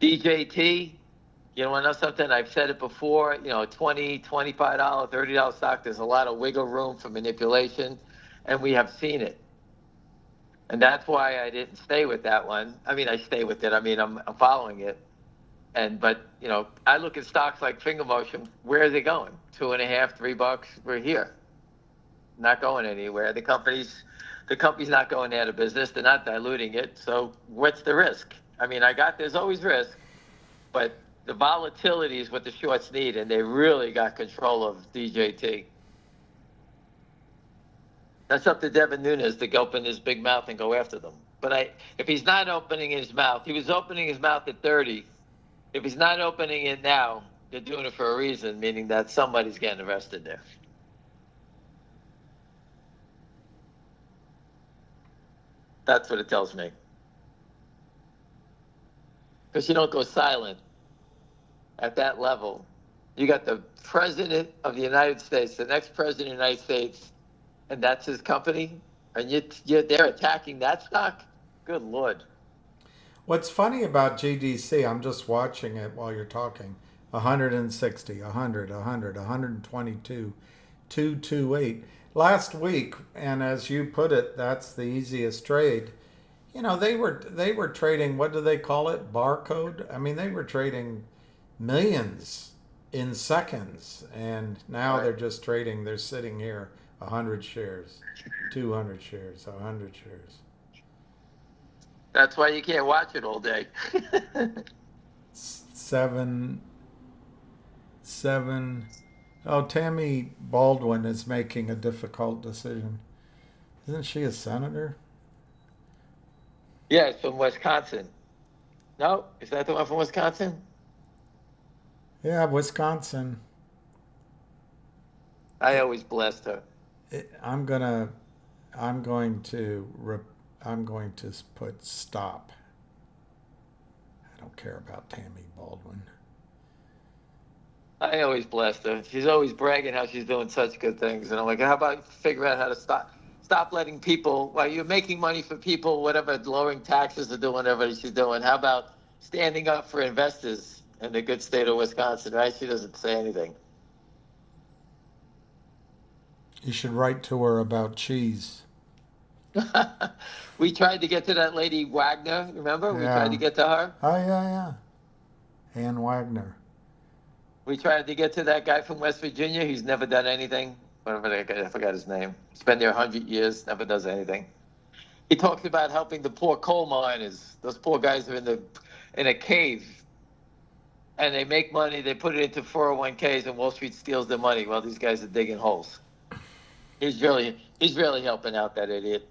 S3: DJT, you want to know something? I've said it before, $20, $25, $30 stock, there's a lot of wiggle room for manipulation, and we have seen it. And that's why I didn't stay with that one. I mean, I stay with it. I mean, I'm following it. But I look at stocks like Finger Motion. Where are they going? $2.50, $3. We're here. Not going anywhere. The company's not going out of business. They're not diluting it. So what's the risk? I mean, there's always risk, but the volatility is what the shorts need, and they really got control of DJT. That's up to Devin Nunes to open his big mouth and go after them. But if he's not opening his mouth, he was opening his mouth at 30. If he's not opening it now, they're doing it for a reason, meaning that somebody's getting arrested there. That's what it tells me. Because you don't go silent at that level. You got the president of the United States, the next president of the United States, and that's his company, and they're attacking that stock? Good Lord.
S1: What's funny about GDC, I'm just watching it while you're talking, 160, 100, 100, 122, 228. Last week, and as you put it, that's the easiest trade. They were trading, what do they call it? Barcode? I mean, they were trading millions in seconds, and now
S3: Right.
S1: they're sitting here 100 shares, 200 shares, 100 shares.
S3: That's why you can't watch it all day.
S1: Seven. Oh, Tammy Baldwin is making a difficult decision. Isn't she a senator?
S3: Yeah, it's from Wisconsin. No, is that the one from Wisconsin?
S1: Yeah, Wisconsin.
S3: I always blessed her.
S1: I'm gonna. I'm going to. I'm going to put stop. I don't care about Tammy Baldwin.
S3: I always blessed her. She's always bragging how she's doing such good things, and I'm like, how about figure out how to stop letting people, while you're making money for people, whatever, lowering taxes or doing whatever she's doing. How about standing up for investors in the good state of Wisconsin? Right? She doesn't say anything.
S1: You should write to her about cheese.
S3: We tried to get to that lady Wagner. Remember? We tried
S1: Yeah.
S3: to get to her.
S1: Oh yeah. Ann Wagner.
S3: We tried to get to that guy from West Virginia. He's never done anything. Whatever that guy, I forgot his name. He's been there 100 years, never does anything. He talks about helping the poor coal miners. Those poor guys are in a cave, and they make money. They put it into 401ks, and Wall Street steals their money while these guys are digging holes. He's really helping out that idiot.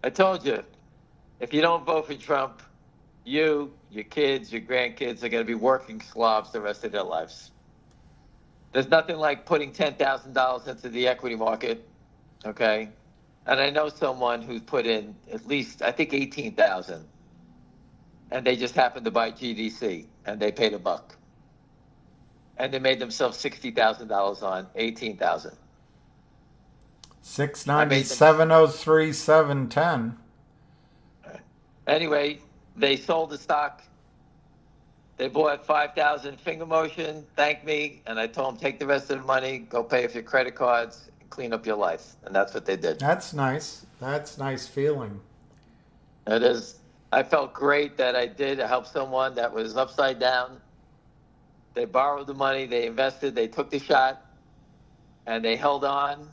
S3: I told you, if you don't vote for Trump, you, your kids, your grandkids are going to be working slobs the rest of their lives. There's nothing like putting $10,000 into the equity market, okay? And I know someone who's put in at least, I think, 18,000, and they just happened to buy GDC, and they paid $1, and they made themselves $60,000 on 18,000.
S1: 697.03.710.
S3: Anyway, they sold the stock. They bought 5,000 finger motion, thanked me, and I told them, take the rest of the money, go pay off your credit cards, and clean up your life. And that's what they did.
S1: That's nice. That's nice feeling.
S3: It is. I felt great that I did help someone that was upside down. They borrowed the money, they invested, they took the shot, and they held on,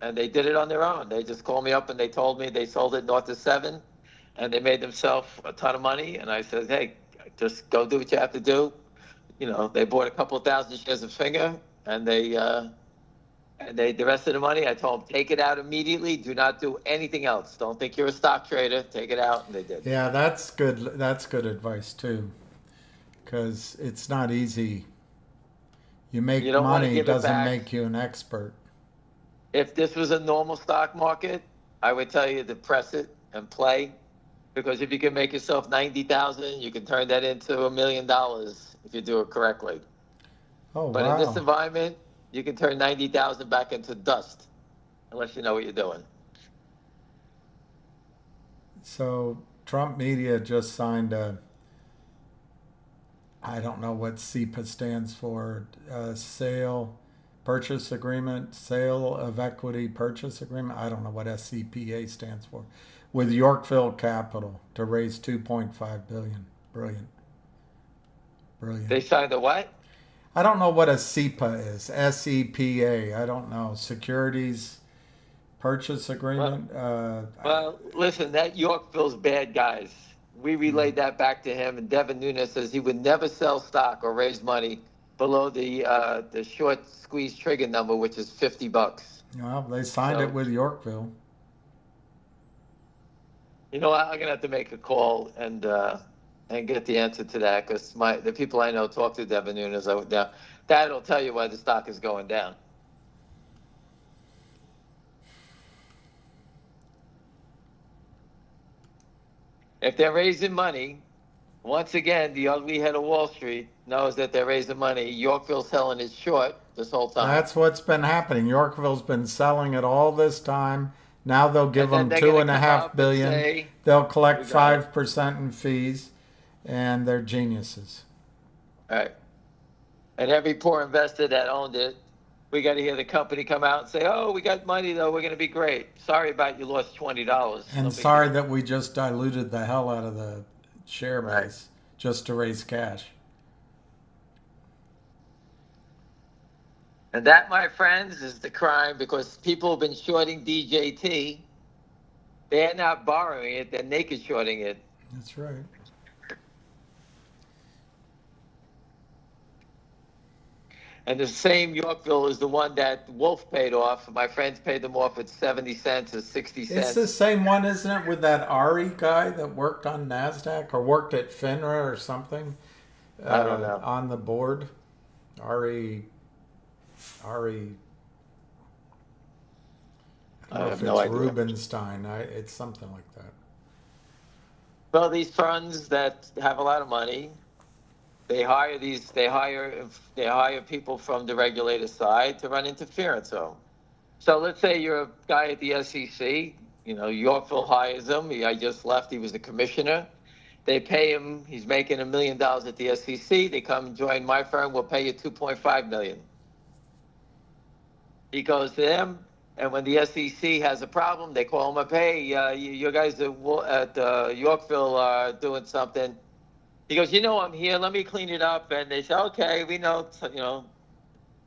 S3: and they did it on their own. They just called me up and they told me they sold it north of 7, and they made themselves a ton of money. And I said, hey, just go do what you have to do. You know, they bought a couple of thousand shares of Finger, and they the rest of the money, I told them, take it out immediately. Do not do anything else. Don't think you're a stock trader. Take it out, and they did.
S1: Yeah, that's good. That's good advice too, because it's not easy. You make
S3: You don't wanna
S1: money
S3: give it
S1: doesn't
S3: back.
S1: make you an expert.
S3: If this was a normal stock market, I would tell you to press it and play, because if you can make yourself 90,000, you can turn that into $1 million if you do it correctly.
S1: Oh,
S3: But in this
S1: wow.
S3: environment, you can turn 90,000 back into dust, unless you know what you're doing.
S1: So Trump media just signed a, I don't know what SEPA stands for, purchase agreement, sale of equity purchase agreement. I don't know what SCPA stands for, with Yorkville Capital to raise 2.5 billion. Brilliant. Brilliant.
S3: They signed a what?
S1: I don't know what a SEPA is. SEPA. I don't know. Securities purchase agreement.
S3: Well, listen, that Yorkville's bad guys. We relayed that back to him, and Devin Nunes says he would never sell stock or raise money below the short squeeze trigger number, which is $50.
S1: Well, they signed it with Yorkville.
S3: You know what? I'm gonna have to make a call and get the answer to that, because the people I know talk to Devin Nunes. That'll tell you why the stock is going down. If they're raising money, once again, the ugly head of Wall Street knows that they're raising money. Yorkville's selling it short this whole time.
S1: That's what's been happening. Yorkville's been selling it all this time. Now they'll give
S3: And then
S1: them
S3: they're
S1: two
S3: gonna
S1: and a
S3: come
S1: half
S3: up and
S1: billion.
S3: say,
S1: They'll collect
S3: "We got it."
S1: 5% in fees, and they're geniuses.
S3: All right. And every poor investor that owned it, we got to hear the company come out and say, "Oh, we got money though. We're going to be great. Sorry about you lost $20."
S1: And sorry that we just diluted the hell out of the share base just to raise cash.
S3: And that, my friends, is the crime, because people have been shorting DJT. They're not borrowing it; they're naked shorting it.
S1: That's right.
S3: And the same Yorkville is the one that Wolf paid off. My friends paid them off at 70 cents or 60 cents.
S1: It's the same one, isn't it, with that Ari guy that worked on NASDAQ or worked at FINRA or something?
S3: I don't know.
S1: On the board. Ari. I don't know if
S3: no
S1: it's
S3: idea.
S1: Rubenstein. It's something like that.
S3: Well, these funds that have a lot of money, they hire people from the regulator side to run interference on. So let's say you're a guy at the SEC. You know, Yorkville hires him. I just left. He was a commissioner. They pay him. He's making $1 million at the SEC. They come and join my firm. We'll pay you $2.5 million. He goes to them, and when the SEC has a problem, they call him up. Hey, you guys at Yorkville are doing something. He goes, I'm here. Let me clean it up. And they say, okay, we know,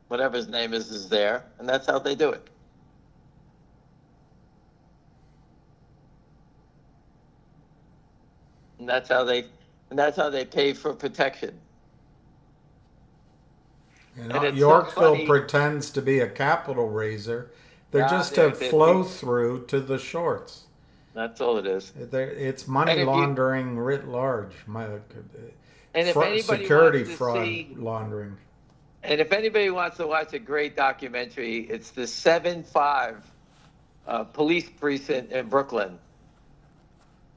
S3: whatever his name is there, and that's how they do it. And that's how they pay for protection. And
S1: Yorkville
S3: so
S1: pretends to be a capital raiser. They're just a
S3: they're
S1: flow through to the shorts.
S3: That's all it is.
S1: It's money
S3: And if you
S1: laundering writ large.
S3: and if anybody wants
S1: Security
S3: to
S1: fraud
S3: see
S1: laundering.
S3: and if anybody wants to watch a great documentary, it's the 7-5 police precinct in Brooklyn.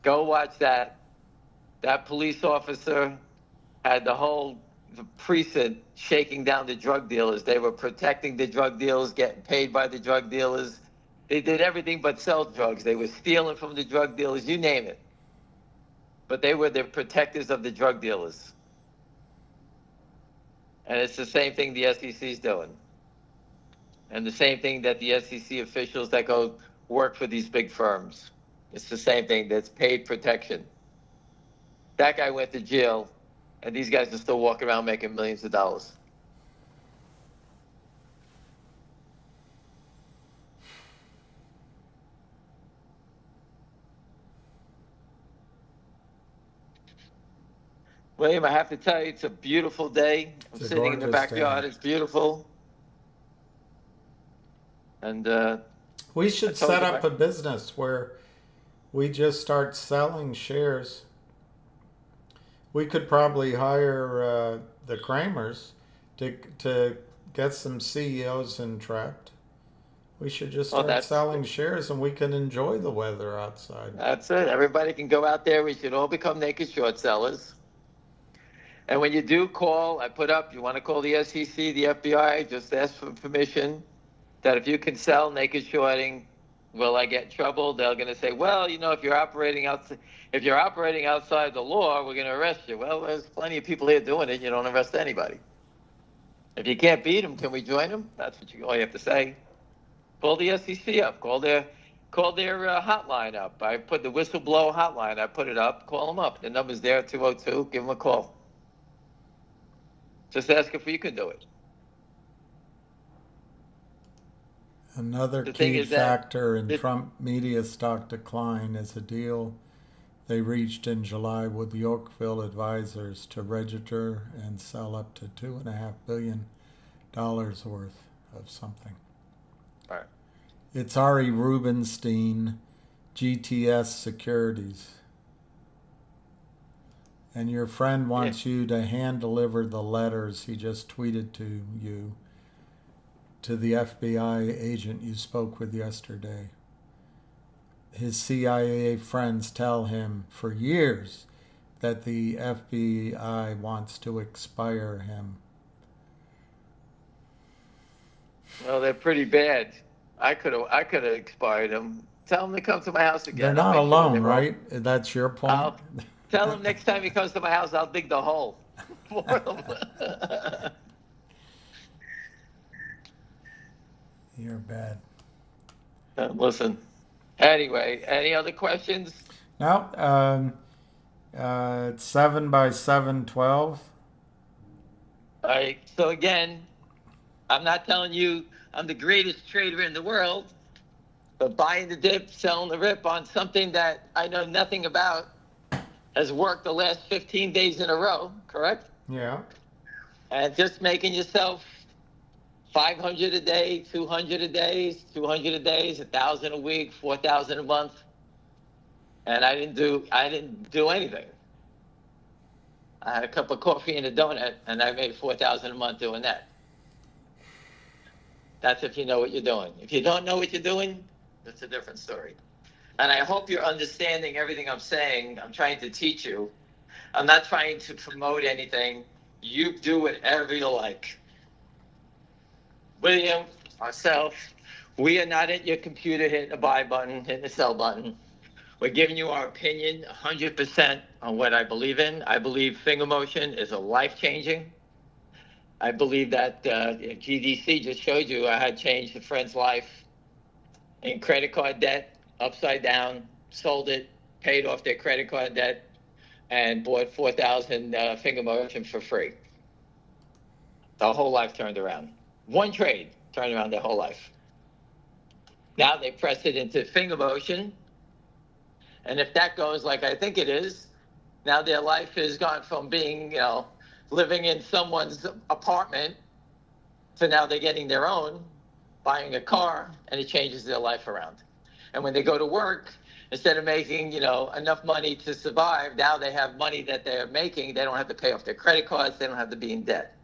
S3: Go watch that. That police officer had the precinct shaking down the drug dealers. They were protecting the drug dealers, getting paid by the drug dealers. They did everything but sell drugs. They were stealing from the drug dealers, you name it. But they were the protectors of the drug dealers. And it's the same thing the SEC is doing. And the same thing that the SEC officials that go work for these big firms. It's the same thing. That's paid protection. That guy went to jail, and these guys are still walking around making millions of dollars. William, I have to tell you, it's a beautiful day. I'm
S1: It's a
S3: sitting in the
S1: gorgeous
S3: backyard.
S1: day.
S3: It's beautiful. And
S1: We
S3: I
S1: should
S3: told
S1: set
S3: you,
S1: up a business where we just start selling shares. We could probably hire the Kramers to get some CEOs entrapped. We should just
S3: well,
S1: start selling shares and we can enjoy the weather outside.
S3: that's it. Everybody can go out there. We should all become naked short sellers. And when you do call, I put up, you want to call the SEC, the FBI, just ask for permission that if you can sell naked shorting, will I get in trouble? They're going to say, well, if you're operating outside the law, we're going to arrest you. Well, there's plenty of people here doing it. You don't arrest anybody. If you can't beat them, can we join them? That's all you have to say. Call the SEC up. Call their hotline up. I put the whistleblower hotline. I put it up. Call them up. The number's there, 202. Give them a call. Just ask if you can do it.
S1: Another
S3: The thing
S1: key
S3: is that
S1: factor in
S3: it,
S1: Trump media stock decline is a deal they reached in July with Yorkville Advisors to register and sell up to $2.5 billion worth of something.
S3: all right.
S1: It's Ari Rubenstein, GTS Securities. And your friend
S3: Yeah.
S1: wants you to hand deliver the letters he just tweeted to you to the FBI agent you spoke with yesterday. His CIA friends tell him for years that the FBI wants to expire him.
S3: Well, they're pretty bad. I could have expired them. Tell them to come to my house
S1: They're
S3: again. I'll
S1: not
S3: make sure
S1: alone,
S3: they're all.
S1: right? That's your point?
S3: I'll tell him next time he comes to my house, I'll dig the hole for him.
S1: You're bad.
S3: Listen. Anyway, any other questions?
S1: No, it's 7 by 712.
S3: All right. So again, I'm not telling you I'm the greatest trader in the world, but buying the dip, selling the rip on something that I know nothing about has worked the last 15 days in a row, correct?
S1: Yeah.
S3: And just making yourself 500 a day, 200 a day, 200 a day, 1,000 a week, 4,000 a month. And I didn't do anything. I had a cup of coffee and a donut, and I made 4,000 a month doing that. That's if you know what you're doing. If you don't know what you're doing, that's a different story. And I hope you're understanding everything I'm saying. I'm trying to teach you. I'm not trying to promote anything. You do whatever you like. William, myself, we are not at your computer hitting the buy button, hitting the sell button. We're giving you our opinion 100% on what I believe in. I believe finger motion is a life-changing. I believe that GDC just showed you I had changed a friend's life in credit card debt, upside down, sold it, paid off their credit card debt, and bought 4,000 finger motion for free. The whole life turned around. One trade turned around their whole life. Now they press it into finger motion. And if that goes like I think it is, now their life has gone from being, living in someone's apartment to now they're getting their own, buying a car, and it changes their life around. And when they go to work, Instead of making, enough money to survive, now they have money that they're making. They don't have to pay off their credit cards. They don't have to be in debt.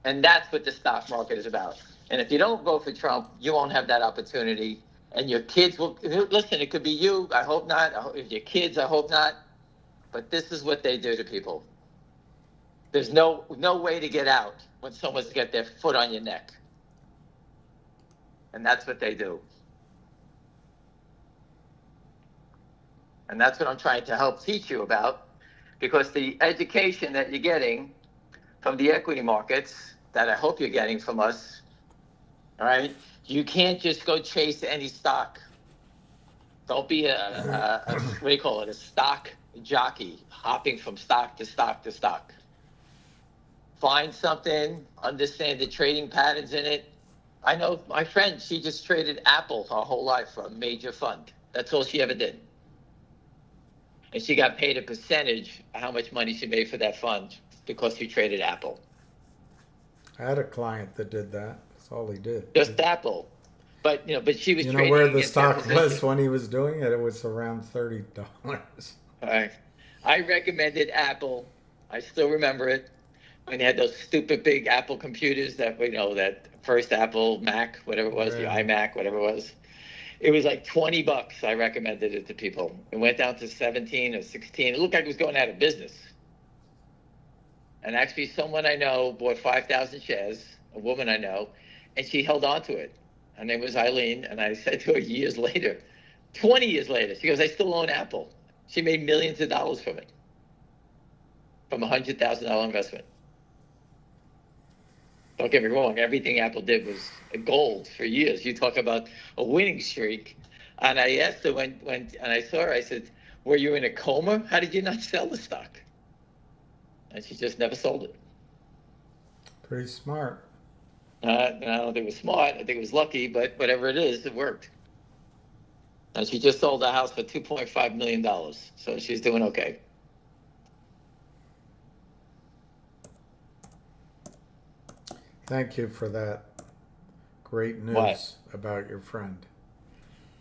S3: And that's what the stock market is about. And if you don't vote for Trump, you won't have that opportunity. And your kids will, listen, it could be you. I hope not. If your kids, I hope not. But this is what they do to people. There's no way to get out when someone's got their foot on your neck. And that's what they do. And that's what I'm trying to help teach you about, because the education that you're getting from the equity markets, that I hope you're getting from us, all right, you can't just go chase any stock. Don't be a what do you call it, a stock jockey, hopping from stock to stock to stock. Find something, understand the trading patterns in it. I know my friend, she just traded Apple her whole life for a major fund. That's all she ever did. And she got paid a percentage of how much money she made for that fund because she traded Apple.
S1: I had a client that did that. That's all he did.
S3: Just Apple. But she was trading.
S1: Where the stock was when he was doing it? It was around $30.
S3: Right. I recommended Apple. I still remember it when they had those stupid big Apple computers that that first Apple Mac, whatever it was, the iMac, whatever it was. It was like $20. I recommended it to people. It went down to 17 or 16. It looked like it was going out of business. And actually, someone I know bought 5,000 shares, a woman I know, and she held on to it. Her name was Eileen, and I said to her years later, 20 years later, she goes, I still own Apple. She made millions of dollars from it, from a $100,000 investment. Don't get me wrong, everything Apple did was gold for years. You talk about a winning streak. And I asked her when I saw her, I said, were you in a coma? How did you not sell the stock? And she just never sold it.
S1: Pretty smart.
S3: I don't think it was smart. I think it was lucky, but whatever it is, it worked. And she just sold the house for $2.5 million. So she's doing okay.
S1: Thank you for that great news about your friend.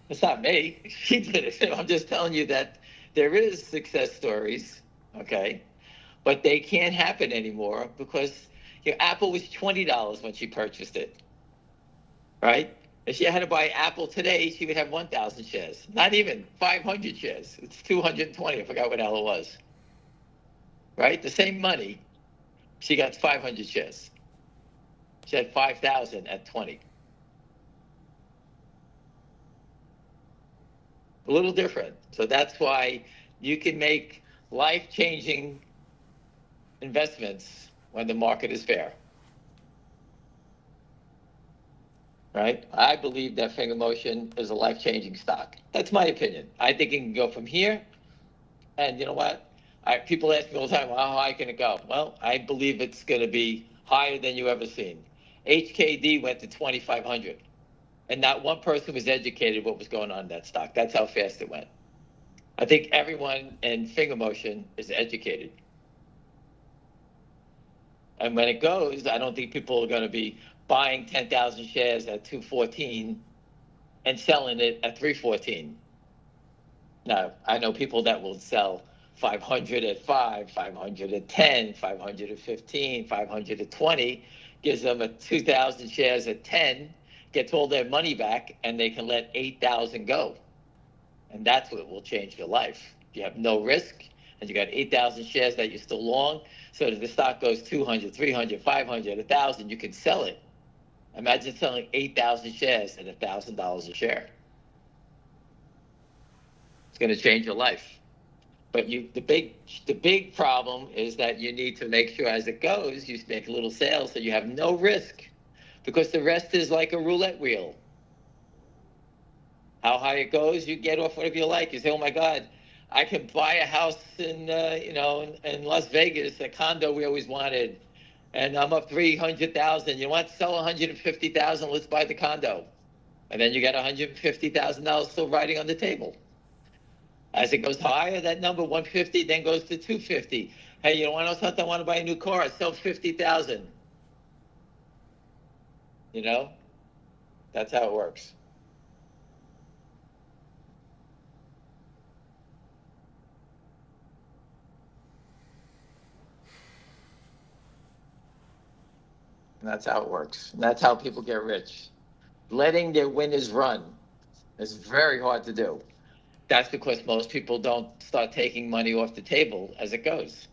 S3: It's not me. She did it. I'm just telling you that there is success stories, okay? But they can't happen anymore because Apple was $20 when she purchased it, right? If she had to buy Apple today, she would have 1,000 shares. Not even 500 shares. It's 220. I forgot what the hell it was, right? The same money, she got 500 shares. She had 5,000 at 20. A little different. So that's why you can make life-changing investments when the market is fair. Right? I believe that Finger Motion is a life-changing stock. That's my opinion. I think it can go from here. And you know what? People ask me all the time, well, how high can it go? Well, I believe it's going to be higher than you ever seen. HKD went to 2,500. And not one person was educated what was going on in that stock. That's how fast it went. I think everyone in Finger Motion is educated. And when it goes, I don't think people are going to be buying 10,000 shares at 214 and selling it at 314. Now, I know people that will sell 500 at 5, 500 at 10, 500 at 15, 500 at 20, gives them a 2,000 shares at 10, gets all their money back, and they can let 8,000 go. And that's what will change your life. You have no risk, and you got 8,000 shares that you're still long. So if the stock goes 200, 300, 500, 1,000, you can sell it. Imagine selling 8,000 shares at $1,000 a share. It's going to change your life. But the big problem is that you need to make sure as it goes, you make little sales so you have no risk, because the rest is like a roulette wheel. How high it goes, you get off whatever you like. You say, oh my God, I can buy a house in Las Vegas, a condo we always wanted, and I'm up 300,000. You want to sell 150,000? Let's buy the condo, and then you got $150,000 still riding on the table. As it goes higher, that number 150 then goes to 250. Hey, you want to know something? I want to buy a new car. Sell 50,000. That's how it works. And that's how it works. And that's how people get rich. Letting their winners run is very hard to do. That's because most people don't start taking money off the table as it goes.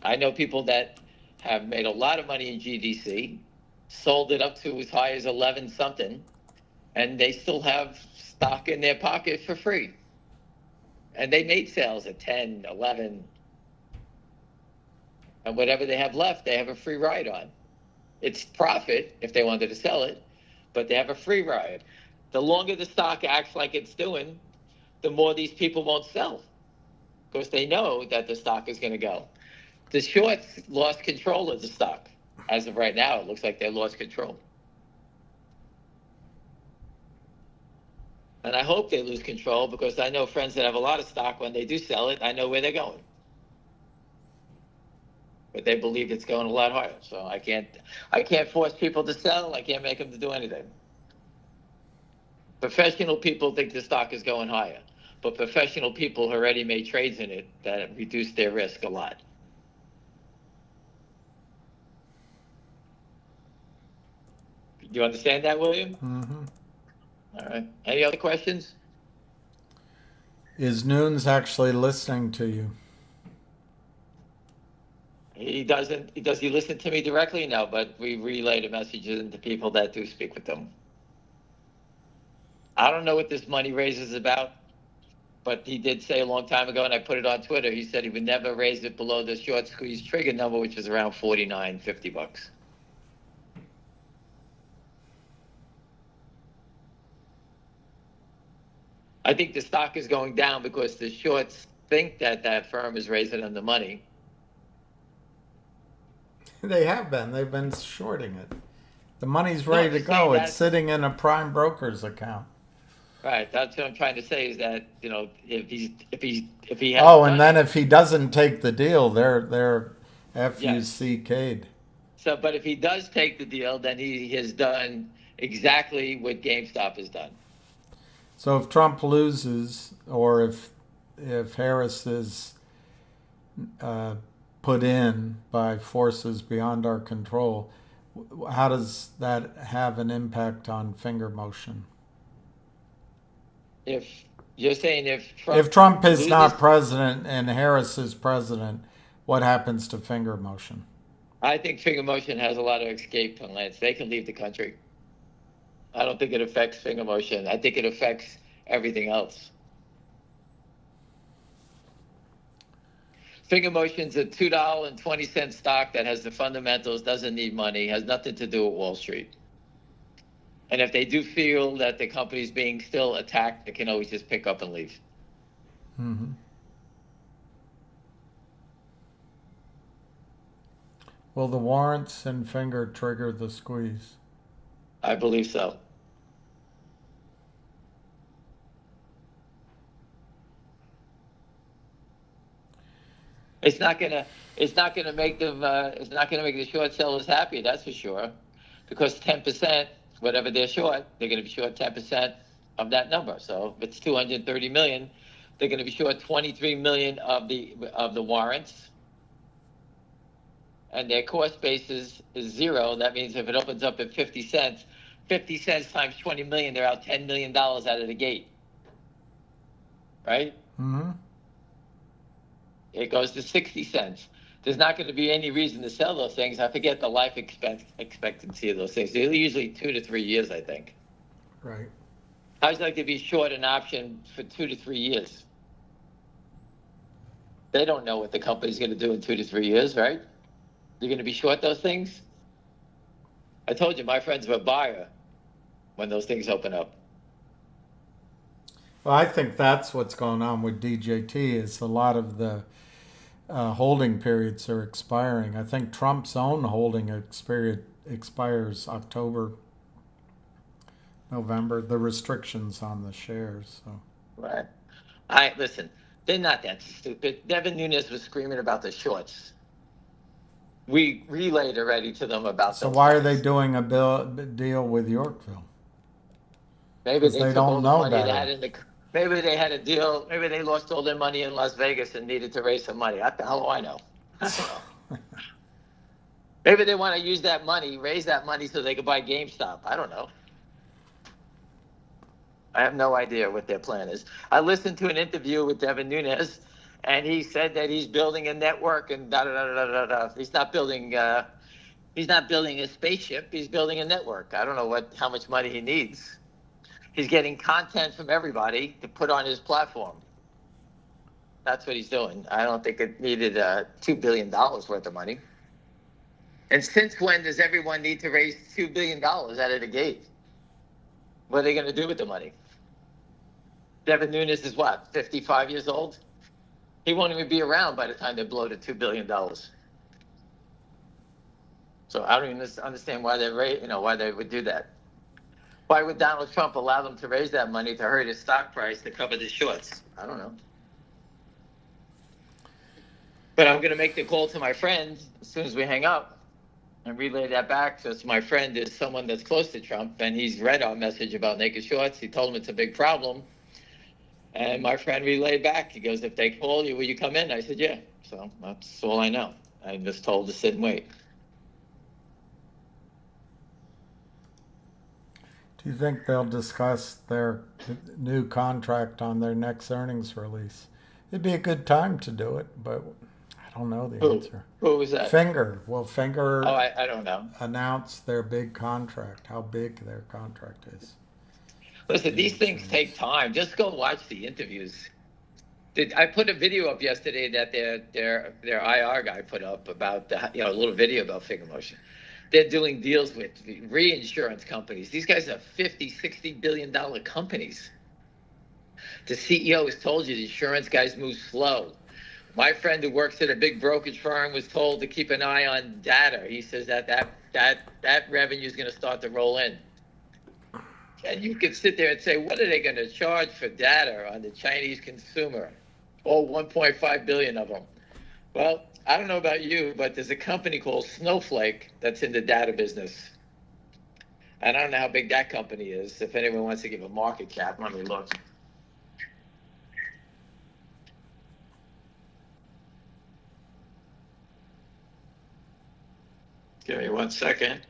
S3: I know people that have made a lot of money in GDC, sold it up to as high as 11 something, and they still have stock in their pocket for free. And they made sales at 10, 11, and whatever they have left, they have a free ride on. It's profit if they wanted to sell it, but they have a free ride. The longer the stock acts like it's doing, the more these people won't sell because they know that the stock is going to go. The shorts lost control of the stock. As of right now, it looks like they lost control. And I hope they lose control because I know friends that have a lot of stock. When they do sell it, I know where they're going. But they believe it's going a lot higher. So I can't force people to sell. I can't make them to do anything. Professional people think the stock is going higher, but professional people already made trades in it that reduce their risk a lot. Do you understand that, William?
S1: Mm-hmm.
S3: All right. Any other questions?
S1: Is Nunes actually listening to you?
S3: He doesn't. Does he listen to me directly? No, but we relay the messages to people that do speak with them. I don't know what this money raise is about, but he did say a long time ago, and I put it on Twitter, he said he would never raise it below the short squeeze trigger number, which is around $49, $50. I think the stock is going down because the shorts think that that firm is raising them the money.
S1: They have been. They've been shorting it. The money's ready to go. It's sitting in a prime broker's account.
S3: Right. That's what I'm trying to say is that, if he has.
S1: Oh, and then if he doesn't take the deal, they're FUCK'd.
S3: So, but if he does take the deal, then he has done exactly what GameStop has done.
S1: So if Trump loses, or if Harris is put in by forces beyond our control, how does that have an impact on finger motion?
S3: If you're saying if
S1: Trump is not president and Harris is president, what happens to finger motion?
S3: I think finger motion has a lot of escape plans. They can leave the country. I don't think it affects finger motion. I think it affects everything else. Finger motion's a $2.20 stock that has the fundamentals, doesn't need money, has nothing to do with Wall Street. And if they do feel that the company's being still attacked, they can always just pick up and leave.
S1: Mm-hmm. Will the warrants and finger trigger the squeeze?
S3: I believe so. It's not gonna make them. It's not gonna make the short sellers happy. That's for sure, because 10%, whatever they're short, they're gonna be short 10% of that number. So if it's 230 million, they're gonna be short 23 million of the warrants, and their cost basis is zero. That means if it opens up at 50 cents, 50 cents times 20 million, they're out $10 million out of the gate, right?
S1: Mm-hmm.
S3: It goes to 60 cents. There's not going to be any reason to sell those things. I forget the life expectancy of those things. They're usually 2 to 3 years, I think.
S1: Right.
S3: How'd you like to be short an option for 2 to 3 years? They don't know what the company's going to do in 2 to 3 years, right? You're going to be short those things? I told you, my friends were a buyer when those things open up.
S1: Well, I think that's what's going on with DJT is a lot of the holding periods are expiring. I think Trump's own holding expires October, November, the restrictions on the shares. So.
S3: Right. Listen, they're not that stupid. Devin Nunes was screaming about the shorts. We relayed already to them about
S1: so why are they doing a deal with Yorkville?
S3: Maybe they took all the
S1: know
S3: money
S1: better.
S3: They had in the. Maybe they had a deal. Maybe they lost all their money in Las Vegas and needed to raise some money. What the hell do I know? I don't know. Maybe they want to use that money, raise that money so they can buy GameStop. I don't know. I have no idea what their plan is. I listened to an interview with Devin Nunes, and he said that he's building a network and da da da da da da. He's not building. He's not building a spaceship. He's building a network. I don't know how much money he needs. He's getting content from everybody to put on his platform. That's what he's doing. I don't think it needed $2 billion worth of money. And since when does everyone need to raise $2 billion out of the gate? What are they going to do with the money? Devin Nunes is what, 55 years old? He won't even be around by the time they blow the $2 billion. So I don't even understand why why they would do that. Why would Donald Trump allow them to raise that money to hurt his stock price to cover the shorts? I don't know. But I'm going to make the call to my friend as soon as we hang up and relay that back. So my friend is someone that's close to Trump, and he's read our message about naked shorts. He told him it's a big problem. And my friend relayed back. He goes, if they call you, will you come in? I said, yeah. So that's all I know. I'm just told to sit and wait.
S1: Do you think they'll discuss their new contract on their next earnings release? It'd be a good time to do it, but I don't know the answer.
S3: Who was that?
S1: Finger. Will Finger
S3: I don't know.
S1: announce their big contract, how big their contract is?
S3: Listen, these things take time. Just go watch the interviews. I put a video up yesterday that their IR guy put up about a little video about finger motion. They're doing deals with reinsurance companies. These guys are $50-60 billion companies. The CEO has told you the insurance guys move slow. My friend who works at a big brokerage firm was told to keep an eye on data. He says that revenue is going to start to roll in. And you could sit there and say, what are they going to charge for data on the Chinese consumer? All 1.5 billion of them. Well, I don't know about you, but there's a company called Snowflake that's in the data business. And I don't know how big that company is. If anyone wants to give a market cap, let me look. Give me 1 second.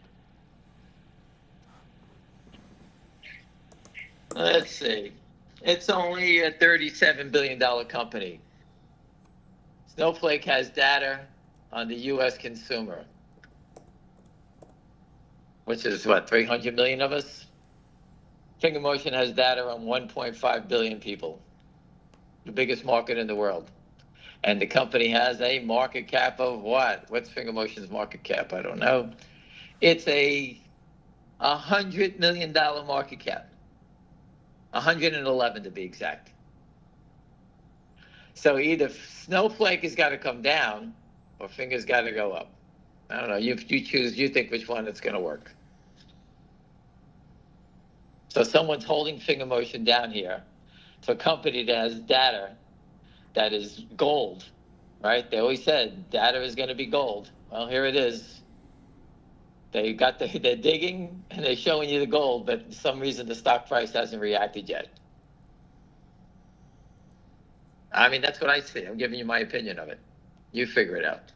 S3: Let's see. It's only a $37 billion company. Snowflake has data on the U.S. consumer, which is what, 300 million of us? Finger Motion has data on 1.5 billion people, the biggest market in the world. And the company has a market cap of what? What's Finger Motion's market cap? I don't know. It's a $100 million market cap. 111 to be exact. So either Snowflake has got to come down or Finger's got to go up. I don't know. You choose. You think which one it's going to work. So someone's holding Finger Motion down here to a company that has data that is gold, right? They always said data is going to be gold. Well, here it is. They're digging and they're showing you the gold, but for some reason the stock price hasn't reacted yet. I mean, that's what I see. I'm giving you my opinion of it. You figure it out.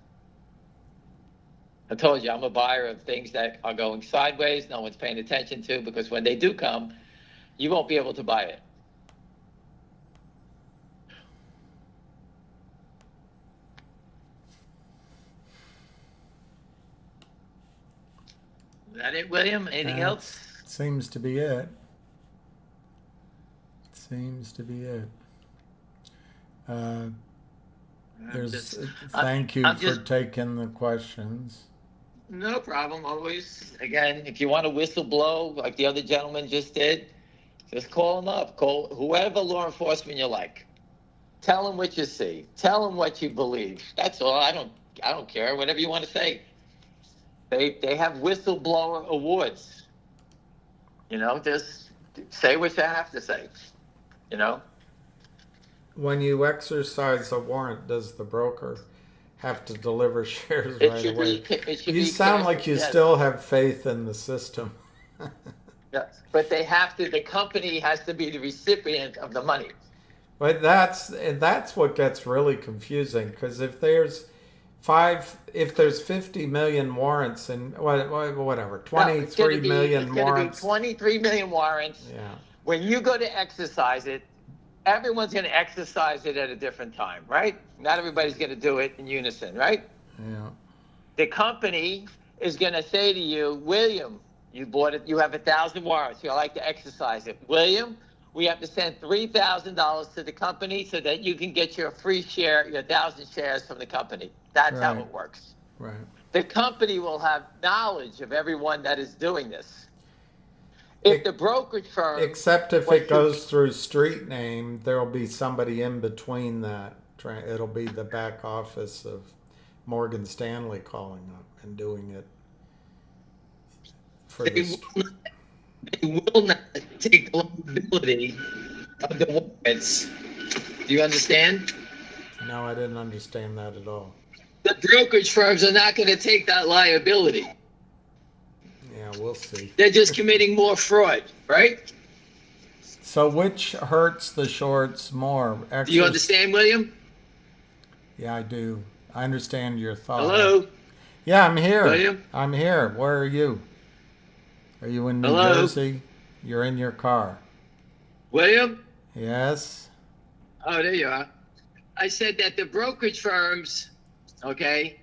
S3: I told you I'm a buyer of things that are going sideways, no one's paying attention to, because when they do come, you won't be able to buy it. Is that it, William? Anything else?
S1: Seems to be it. Seems to be it. Thank you for taking the questions.
S3: No problem. Always. Again, if you want to whistle blow like the other gentleman just did, just call them up. Call whoever law enforcement you like. Tell them what you see. Tell them what you believe. That's all. I don't care. Whatever you want to say. They have whistleblower awards. Just say what you have to say.
S1: When you exercise a warrant, does the broker have to deliver shares right away? You sound like you still have faith in the system.
S3: Yes, but they have to. The company has to be the recipient of the money.
S1: But that's what gets really confusing, because if there's if there's 50 million warrants and whatever,
S3: No, it's going to
S1: 23
S3: be
S1: million warrants.
S3: 23 million warrants.
S1: Yeah.
S3: When you go to exercise it, everyone's going to exercise it at a different time, right? Not everybody's going to do it in unison, right?
S1: Yeah.
S3: The company is going to say to you, William, you bought it, you have 1,000 warrants. You like to exercise it. William, we have to send $3,000 to the company so that you can get your free share, your 1,000 shares from the company. That's how
S1: Right.
S3: it works.
S1: Right.
S3: The company will have knowledge of everyone that is doing this. If the brokerage firm,
S1: Except if
S3: was
S1: it goes through street name, there'll be somebody in between that. It'll be the back office of Morgan Stanley calling up and doing it for
S3: they will not take the liability of the warrants. Do you understand?
S1: No, I didn't understand that at all.
S3: The brokerage firms are not going to take that liability.
S1: Yeah, we'll see.
S3: They're just committing more fraud, right?
S1: So which hurts the shorts more?
S3: Do you understand, William?
S1: Yeah, I do. I understand your thought.
S3: Hello?
S1: Yeah, I'm here.
S3: William?
S1: I'm here. Where are you? Are you in New
S3: Hello?
S1: Jersey? You're in your car.
S3: William?
S1: Yes.
S3: Oh, there you are. I said that the brokerage firms, okay,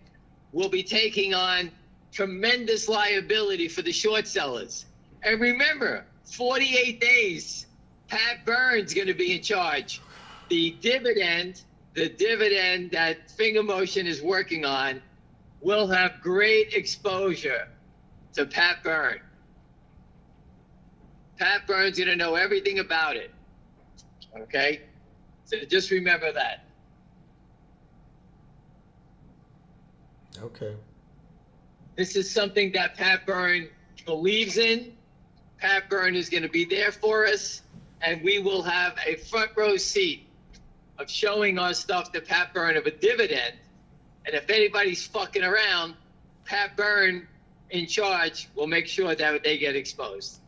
S3: will be taking on tremendous liability for the short sellers. And remember, 48 days, Pat Burns going to be in charge. The dividend that Finger Motion is working on will have great exposure to Pat Burns. Pat Burns going to know everything about it. Okay? So just remember that.
S1: Okay.
S3: This is something that Pat Byrne believes in. Pat Byrne is going to be there for us, and we will have a front row seat of showing our stuff to Pat Byrne of a dividend. And if anybody's fucking around, Pat Byrne in charge will make sure that they get exposed.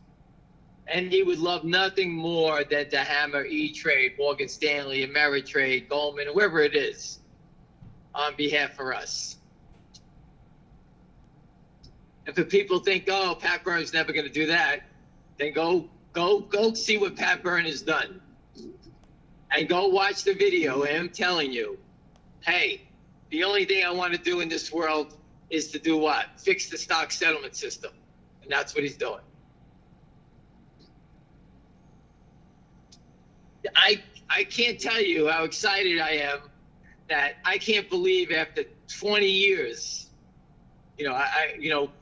S3: And he would love nothing more than to hammer E-Trade, Morgan Stanley, Ameritrade, Goldman, whoever it is, on behalf of us. If the people think, oh, Pat Byrne's never going to do that, then go see what Pat Byrne has done. And go watch the video of him telling you, hey, the only thing I want to do in this world is to do what? Fix the stock settlement system. And that's what he's doing. I can't tell you how excited I am that I can't believe after 20 years,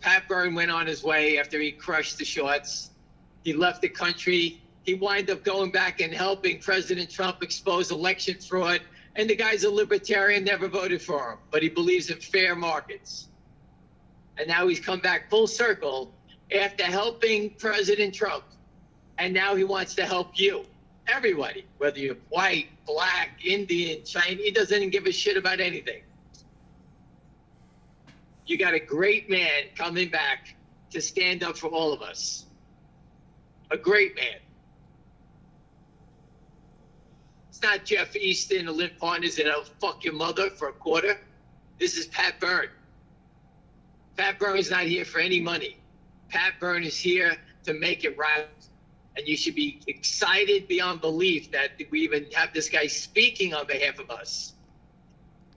S3: Pat Byrne went on his way after he crushed the shorts. He left the country. He wound up going back and helping President Trump expose election fraud. And the guy's a libertarian, never voted for him, but he believes in fair markets. And now he's come back full circle after helping President Trump. And now he wants to help you, everybody, whether you're white, black, Indian, Chinese, he doesn't even give a shit about anything. You got a great man coming back to stand up for all of us. A great man. It's not Jeff Easton, the Lynn Partners, that'll fuck your mother for a quarter. This is Pat Byrne. Pat Byrne is not here for any money. Pat Byrne is here to make it right. And you should be excited beyond belief that we even have this guy speaking on behalf of us.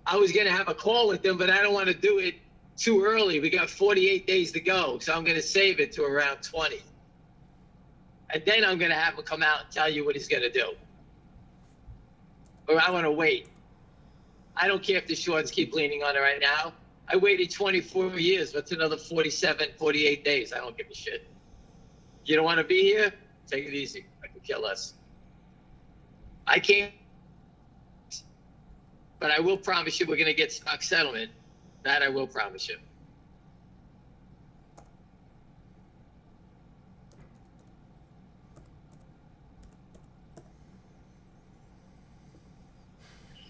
S3: I was going to have a call with him, but I don't want to do it too early. We got 48 days to go, so I'm going to save it to around 20. And then I'm going to have him come out and tell you what he's going to do. Or I want to wait. I don't care if the shorts keep leaning on it right now. I waited 24 years. What's another 47, 48 days? I don't give a shit. You don't want to be here? Take it easy. I can care less. I can't. But I will promise you we're going to get stock settlement. That I will promise you.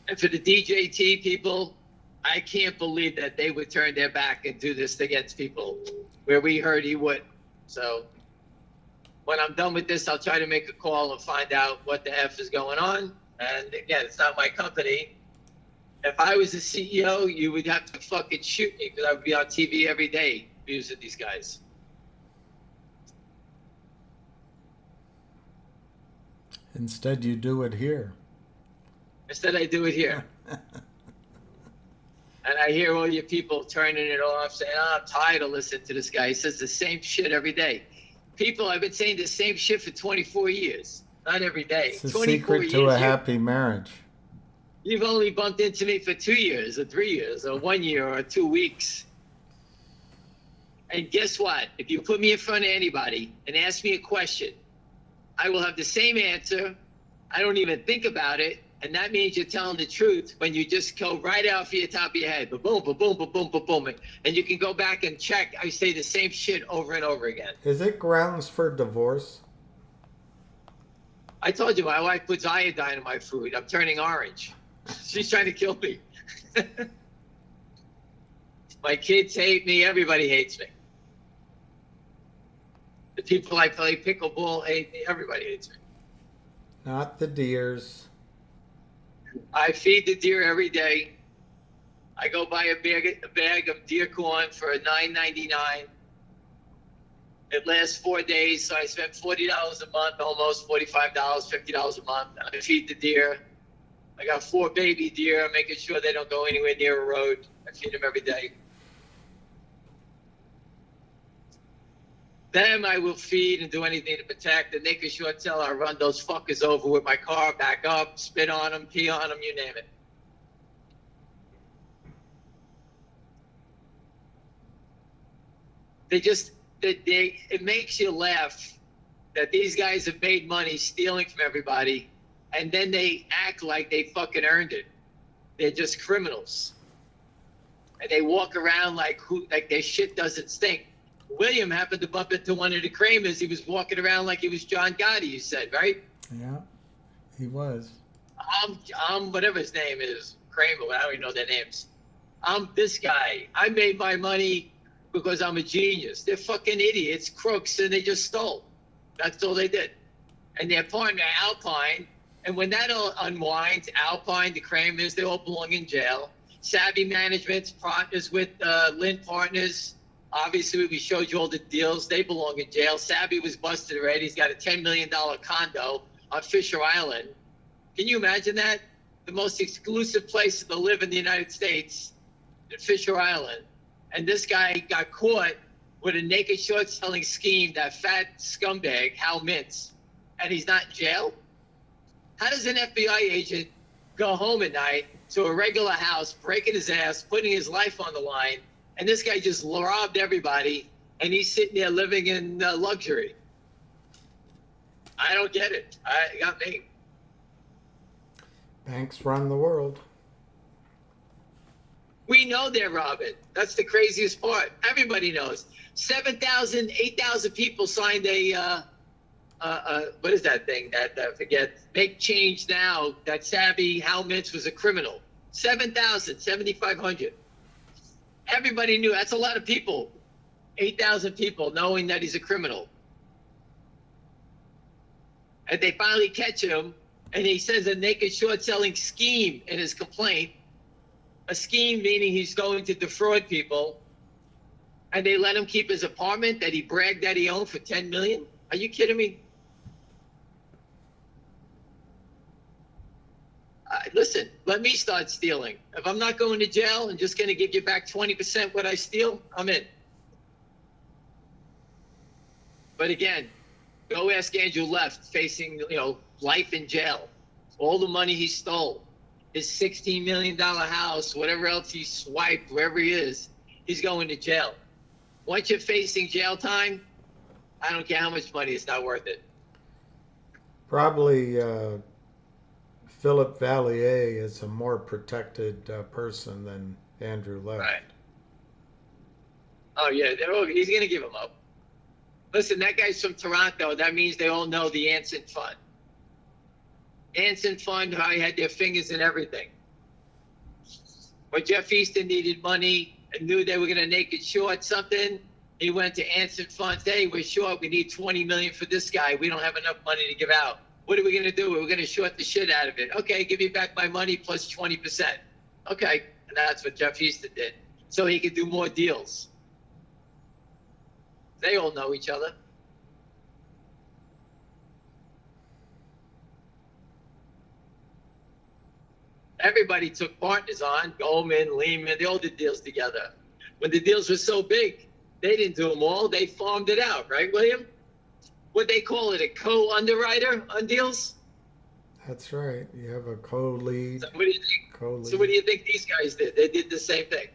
S3: And for the DJT people, I can't believe that they would turn their back and do this against people where we heard he would. So when I'm done with this, I'll try to make a call and find out what the F is going on. And again, it's not my company. If I was the CEO, you would have to fucking shoot me because I would be on TV every day abusing these guys.
S1: Instead, you do it here.
S3: Instead, I do it here. And I hear all your people turning it off, saying, oh, I'm tired of listening to this guy. He says the same shit every day. People, I've been saying the same shit for 24 years. Not every day.
S1: It's a
S3: 24
S1: secret
S3: years.
S1: to a happy marriage.
S3: You've only bumped into me for 2 years or 3 years or 1 year or 2 weeks. And guess what? If you put me in front of anybody and ask me a question, I will have the same answer. I don't even think about it. And that means you're telling the truth when you just go right out for your top of your head. Ba-boom, ba-boom, ba-boom, ba-boom. And you can go back and check. I say the same shit over and over again.
S1: Is it grounds for divorce?
S3: I told you my wife puts iodine in my food. I'm turning orange. She's trying to kill me. My kids hate me. Everybody hates me. The people I play pickleball hate me. Everybody hates me.
S1: Not the deers.
S3: I feed the deer every day. I go buy a bag of deer corn for $9.99. It lasts 4 days, so I spend $40 a month, almost $45, $50 a month. I feed the deer. I got 4 baby deer. I'm making sure they don't go anywhere near a road. I feed them every day. Them I will feed and do anything to protect. The naked short tail, I run those fuckers over with my car, back up, spit on them, pee on them, you name it. It makes you laugh that these guys have made money stealing from everybody, and then they act like they fucking earned it. They're just criminals. And they walk around like their shit doesn't stink. William happened to bump into one of the Kramers. He was walking around like he was John Gotti, you said, right?
S1: Yeah, he was.
S3: I'm whatever his name is, Kramer, I don't even know their names. I'm this guy. I made my money because I'm a genius. They're fucking idiots, crooks, and they just stole. That's all they did. And their partner, Alpine, and when that all unwinds, Alpine, the Kramers, they all belong in jail. Savvy Management's partners with Lynn Partners. Obviously, we showed you all the deals. They belong in jail. Savvy was busted already. He's got a $10 million condo on Fisher Island. Can you imagine that? The most exclusive place to live in the United States, in Fisher Island. And this guy got caught with a naked short selling scheme, that fat scumbag, Hal Mintz, and he's not in jail? How does an FBI agent go home at night to a regular house, breaking his ass, putting his life on the line, and this guy just robbed everybody, and he's sitting there living in luxury? I don't get it. I got me.
S1: Banks run the world.
S3: We know they're robbing. That's the craziest part. Everybody knows. 7,000, 8,000 people signed a what is that thing that I forget? Make Change Now. That Savvy Hal Mintz was a criminal. 7,000, 7,500. Everybody knew. That's a lot of people. 8,000 people knowing that he's a criminal. And they finally catch him, and he says a naked short selling scheme in his complaint. A scheme meaning he's going to defraud people. And they let him keep his apartment that he bragged that he owned for $10 million? Are you kidding me? Listen, let me start stealing. If I'm not going to jail and just going to give you back 20% what I steal, I'm in. But again, go ask Andrew Left, facing life in jail. All the money he stole, his $16 million house, whatever else he swiped, wherever he is, he's going to jail. Once you're facing jail time, I don't care how much money, it's not worth it.
S1: Probably Philip Vallier is a more protected person than Andrew Left.
S3: Right. Oh, yeah, he's going to give him up. Listen, that guy's from Toronto. That means they all know the Anson Fund. Anson Fund, how he had their fingers in everything. When Jeff Easton needed money and knew they were going to naked short something, he went to Anson Fund. Hey, we're short. We need $20 million for this guy. We don't have enough money to give out. What are we going to do? We're going to short the shit out of it. Okay, give me back my money plus 20%.
S4: Okay, and that's what Jeff Houston did, so he could do more deals. They all know each other. Everybody took partners on, Goldman, Lehman, they all did deals together. When the deals were so big, they didn't do them all, they farmed it out, right, William? What they call it, a co-underwriter on deals?
S1: That's right. You have a co-lead.
S4: So what do you think?
S1: Co-lead.
S4: So what do you think these guys did? They did the same thing.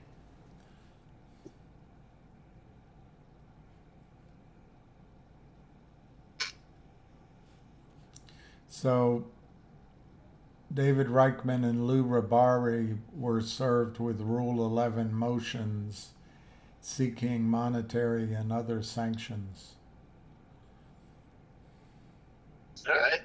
S1: So David Reichman and Lou Rabari were served with Rule 11 motions seeking monetary and other sanctions.
S4: All right.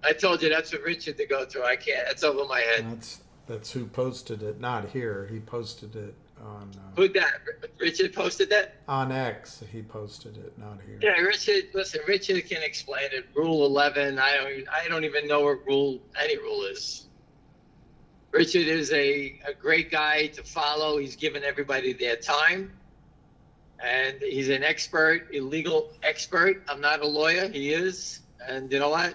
S4: I told you that's what Richard to go through. I can't. That's over my head.
S1: That's who posted it. Not here. He posted it on.
S4: Who'd that? Richard posted that?
S1: On X. He posted it. Not here.
S4: Yeah, Richard. Listen, Richard can explain it. Rule 11. I don't even know what any rule is. Richard is a great guy to follow. He's given everybody their time, and he's an expert, a legal expert. I'm not a lawyer. He is, and you know what?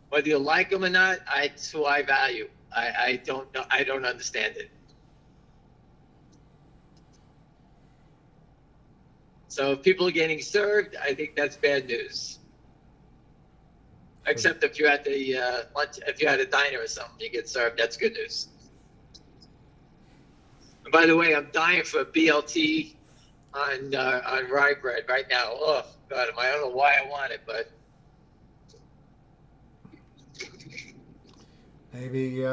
S4: Whether you like him or not, it's who I value. I don't know. I don't understand it. So if people are getting served, I think that's bad news. Except if you're at the lunch, if you're at a diner or something, you get served. That's good news. And by the way, I'm dying for a BLT on rye bread right now. Oh God, I don't know why I want it, but
S1: Maybe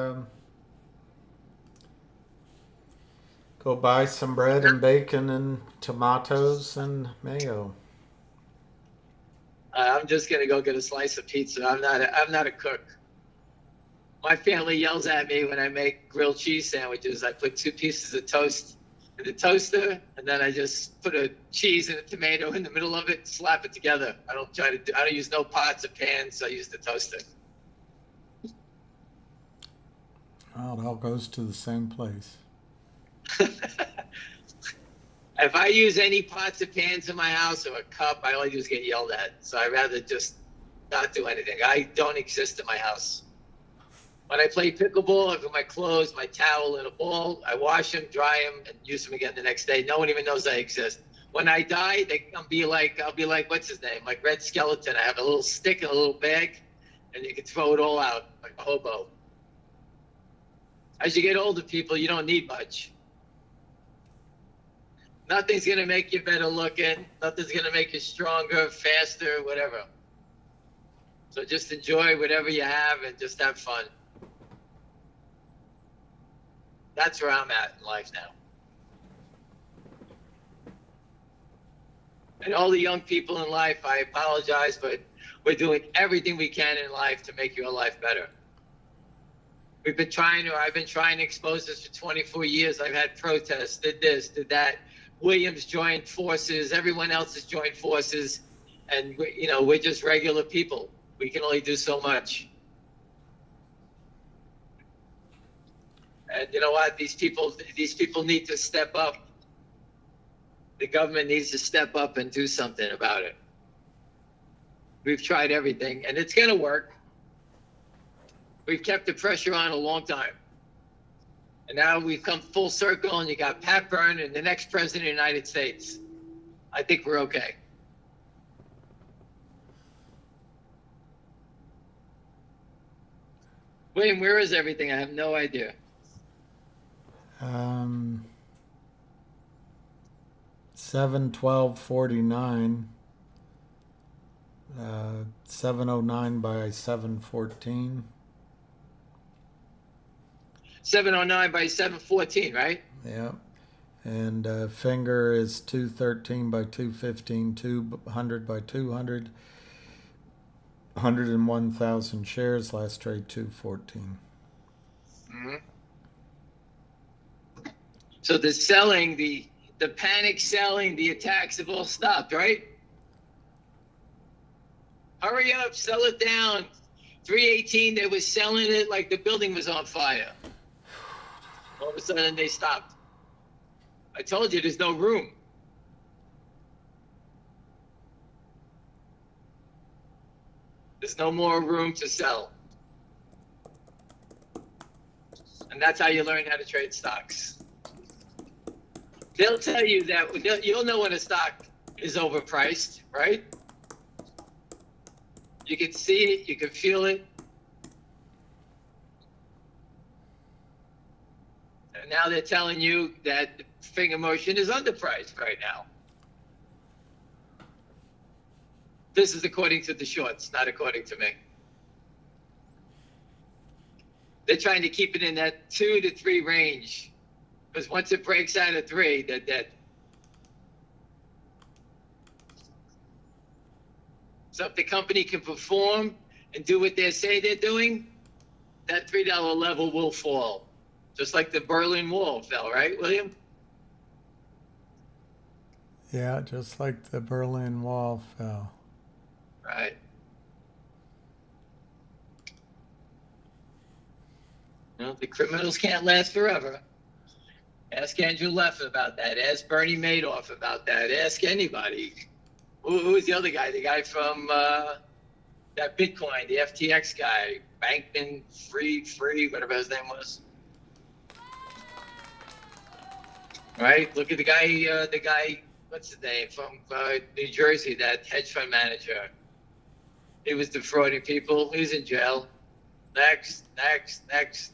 S1: go buy some bread and bacon and tomatoes and mayo.
S4: I'm just gonna go get a slice of pizza. I'm not a cook. My family yells at me when I make grilled cheese sandwiches. I put 2 pieces of toast in the toaster, and then I just put a cheese and a tomato in the middle of it, slap it together. I don't use no pots or pans. I use the toaster.
S1: Well, it all goes to the same place.
S4: If I use any pots or pans in my house or a cup, I only just get yelled at. So I'd rather just not do anything. I don't exist in my house. When I play pickleball, I put my clothes, my towel in a ball. I wash them, dry them, and use them again the next day. No one even knows I exist. When I die, I'll be like, what's his name? Like Red Skeleton. I have a little stick in a little bag, and you can throw it all out like a hobo. As you get older, people, you don't need much. Nothing's going to make you better looking. Nothing's going to make you stronger, faster, whatever. So just enjoy whatever you have and just have fun. That's where I'm at in life now. And all the young people in life, I apologize, but we're doing everything we can in life to make your life better. I've been trying to expose this for 24 years. I've had protests, did this, did that. Williams joined forces. Everyone else has joined forces. And, we're just regular people. We can only do so much. And you know what? These people need to step up. The government needs to step up and do something about it. We've tried everything, and it's going to work. We've kept the pressure on a long time. And now we've come full circle, and you got Pat Byrne and the next president of the United States. I think we're okay. William, where is everything? I have no idea.
S1: 7/12/49. 709 by 714.
S4: 709 by 714, right?
S1: Yeah. And finger is 213 by 215, 200 by 200, 101,000 shares. Last trade 214.
S4: Mm-hmm. So the selling, the panic selling, the attacks have all stopped, right? Hurry up, sell it down. 318, they were selling it like the building was on fire. All of a sudden they stopped. I told you there's no room. There's no more room to sell. And that's how you learn how to trade stocks. They'll tell you that you'll know when a stock is overpriced, right? You can see it, you can feel it. And now they're telling you that the finger motion is underpriced right now. This is according to the shorts, not according to me. They're trying to keep it in that 2 to 3 range. Because once it breaks out of 3, they're dead. So if the company can perform and do what they say they're doing, that $3 level will fall. Just like the Berlin Wall fell, right, William?
S1: Yeah, just like the Berlin Wall fell.
S4: Right. You know, the criminals can't last forever. Ask Andrew Leff about that. Ask Bernie Madoff about that. Ask anybody. Who was the other guy? The guy from that Bitcoin, the FTX guy, Bankman Free, whatever his name was. Right? Look at the guy, what's his name, from New Jersey, that hedge fund manager. He was defrauding people. He's in jail. Next.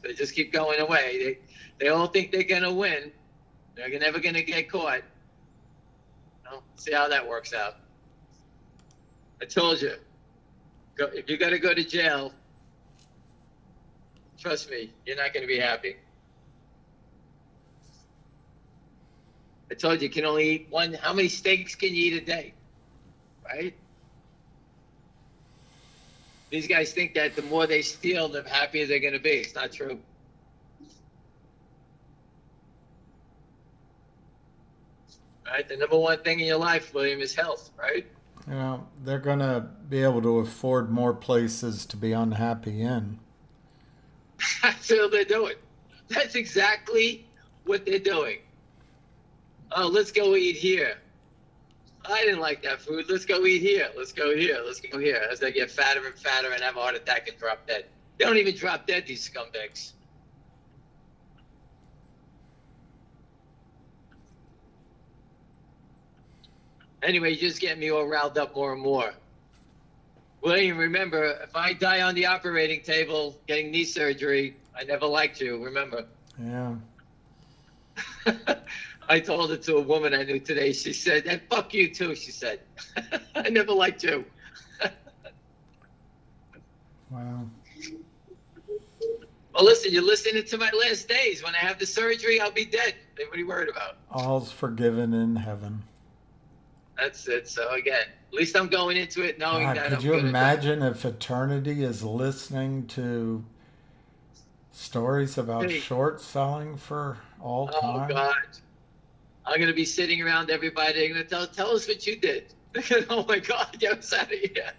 S4: They just keep going away. They all think they're going to win. They're never going to get caught. Well, see how that works out. I told you, if you got to go to jail, trust me, you're not going to be happy. I told you can only eat one. How many steaks can you eat a day? Right? These guys think that the more they steal, the happier they're going to be. It's not true. Right? The number one thing in your life, William, is health, right?
S1: You know, they're going to be able to afford more places to be unhappy in.
S4: That's what they're doing. That's exactly what they're doing. Oh, let's go eat here. I didn't like that food. Let's go eat here. Let's go here. Let's go here. As they get fatter and fatter and have a heart attack and drop dead. They don't even drop dead, these scumbags. Anyway, you just get me all riled up more and more. William, remember, if I die on the operating table getting knee surgery, I never liked you, remember?
S1: Yeah.
S4: I told it to a woman I knew today. She said, and fuck you too, she said. I never liked you.
S1: Wow.
S4: Well, listen, you're listening to my last days. When I have the surgery, I'll be dead. What are you worried about?
S1: All's forgiven in heaven.
S4: That's it. So again, at least I'm going into it knowing
S1: God,
S4: that
S1: could
S4: I'm
S1: you
S4: gonna
S1: imagine if eternity is listening to stories about
S4: Hey.
S1: short selling for all
S4: Oh
S1: time?
S4: God, I'm gonna be sitting around everybody. I'm gonna tell us what you did. Oh my God, get us out of here.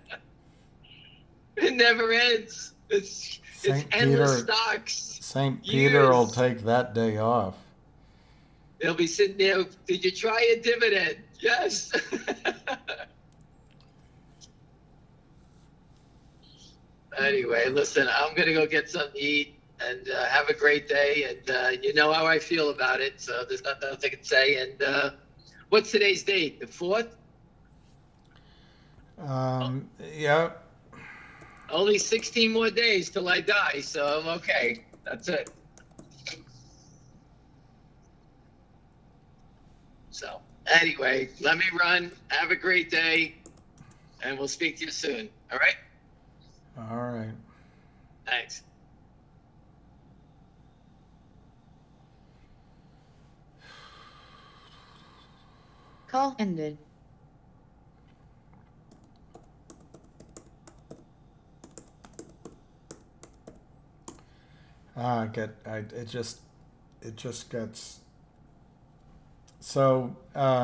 S4: It never ends. It's
S1: Saint
S4: endless
S1: Peter-
S4: stocks.
S1: St. Peter will
S4: Years.
S1: take that day off.
S4: They'll be sitting there. Did you try a dividend? Yes. Anyway, listen, I'm going to go get something to eat and have a great day. And you know how I feel about it. So there's nothing else I can say. And what's today's date? The 4th?
S1: Yeah.
S4: Only 16 more days till I die. So I'm okay. That's it. So anyway, let me run. Have a great day. And we'll speak to you soon. All right?
S1: All right.
S4: Thanks.
S2: Call ended.
S1: It just gets so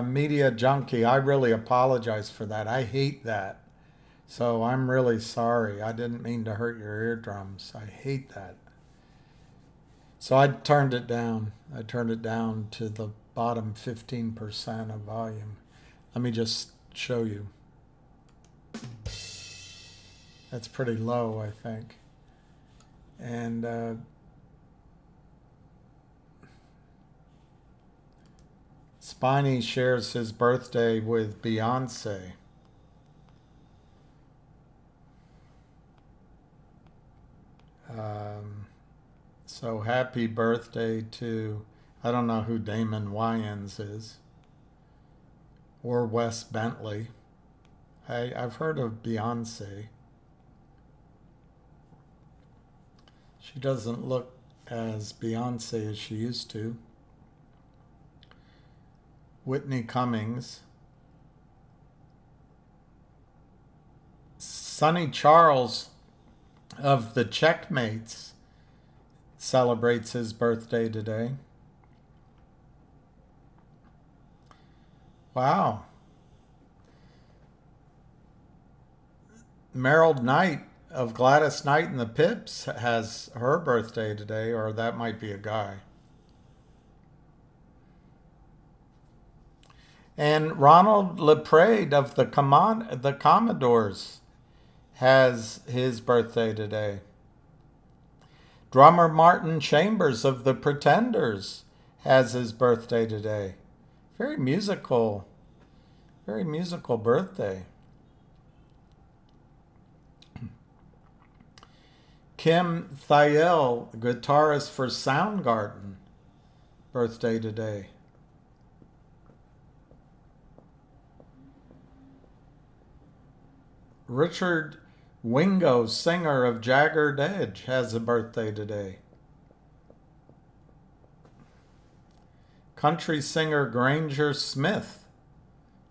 S1: media junkie. I really apologize for that. I hate that. So I'm really sorry. I didn't mean to hurt your eardrums. I hate that. So I turned it down. I turned it down to the bottom 15% of volume. Let me just show you. That's pretty low, I think. And Spiny shares his birthday with Beyonce. So happy birthday to, I don't know who Damon Wayans is, or Wes Bentley. I've heard of Beyonce. She doesn't look as Beyonce as she used to. Whitney Cummings. Sonny Charles of the Checkmates celebrates his birthday today. Wow. Meryl Knight of Gladys Knight and the Pips has her birthday today, or that might be a guy. And Ronald LePrade of the Commodores has his birthday today. Drummer Martin Chambers of the Pretenders has his birthday today. Very musical birthday. Kim Thiel, guitarist for Soundgarden, birthday today. Richard Wingo, singer of Jagged Edge, has a birthday today. Country singer Granger Smith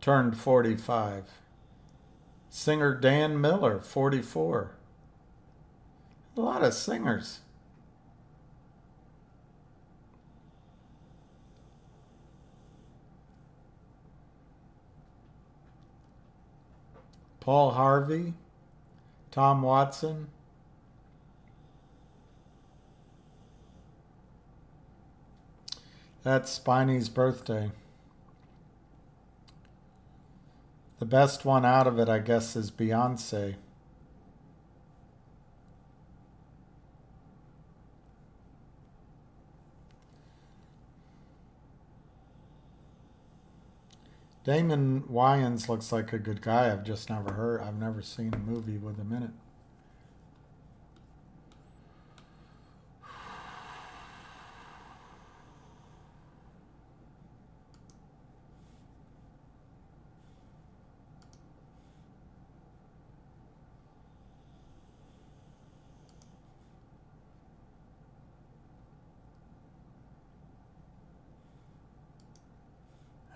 S1: turned 45. Singer Dan Miller, 44. A lot of singers. Paul Harvey, Tom Watson. That's Spiny's birthday. The best one out of it, I guess, is Beyonce. Damon Wayans looks like a good guy. I've never seen a movie with him in it.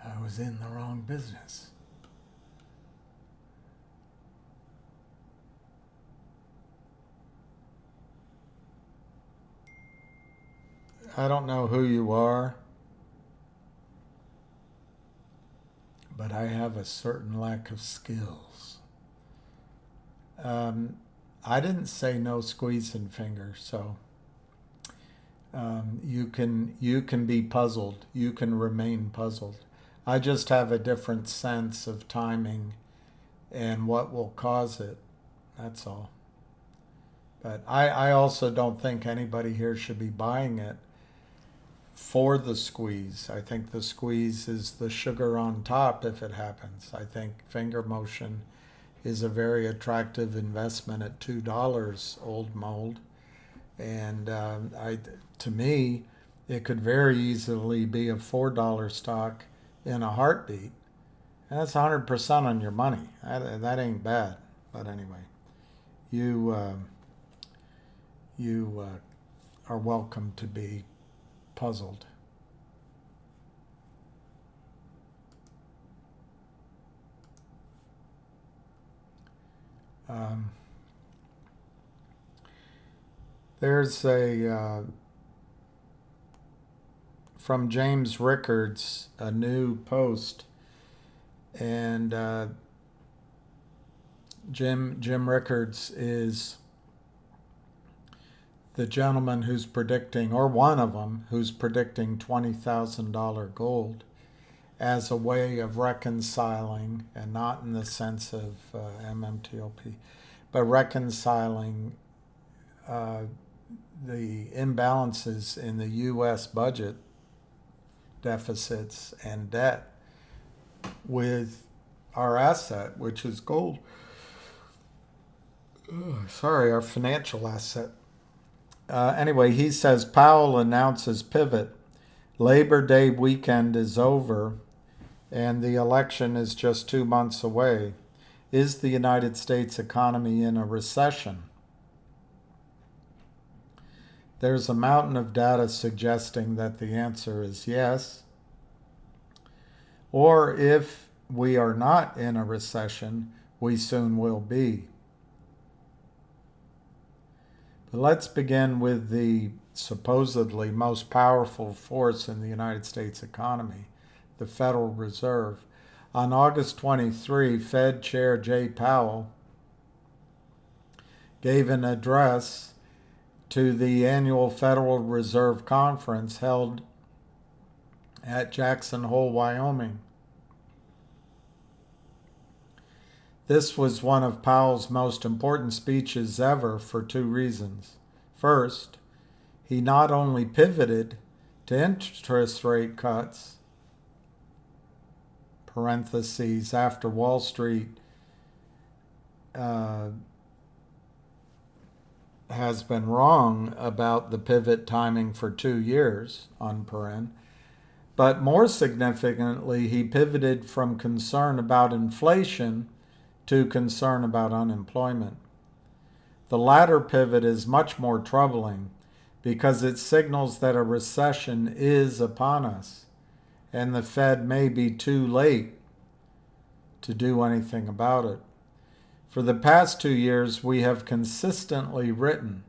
S1: I was in the wrong business. I don't know who you are, but I have a certain lack of skills. I didn't say no squeezing fingers, so you can be puzzled. You can remain puzzled. I just have a different sense of timing and what will cause it. That's all. But I also don't think anybody here should be buying it for the squeeze. I think the squeeze is the sugar on top if it happens. I think finger motion is a very attractive investment at $2 old mold. And to me, it could very easily be a $4 stock in a heartbeat. And that's 100% on your money. That ain't bad. But anyway, you are welcome to be puzzled. There's a from James Rickards, a new post, and Jim Rickards is the gentleman who's predicting, or one of them, who's predicting $20,000 gold as a way of reconciling, and not in the sense of MMTLP, but reconciling the imbalances in the U.S. budget deficits and debt with our asset, which is gold. Sorry, our financial asset. Anyway, he says Powell announces pivot. Labor Day weekend is over, and the election is just 2 months away. Is the United States economy in a recession? There's a mountain of data suggesting that the answer is yes. Or if we are not in a recession, we soon will be. But let's begin with the supposedly most powerful force in the United States economy, the Federal Reserve. On August 23, Fed Chair Jay Powell gave an address to the annual Federal Reserve Conference held at Jackson Hole, Wyoming. This was one of Powell's most important speeches ever for 2 reasons. First, he not only pivoted to interest rate cuts, parentheses, after Wall Street has been wrong about the pivot timing for 2 years, unparen, but more significantly, he pivoted from concern about inflation to concern about unemployment. The latter pivot is much more troubling because it signals that a recession is upon us, and the Fed may be too late to do anything about it. For the past 2 years, we have consistently written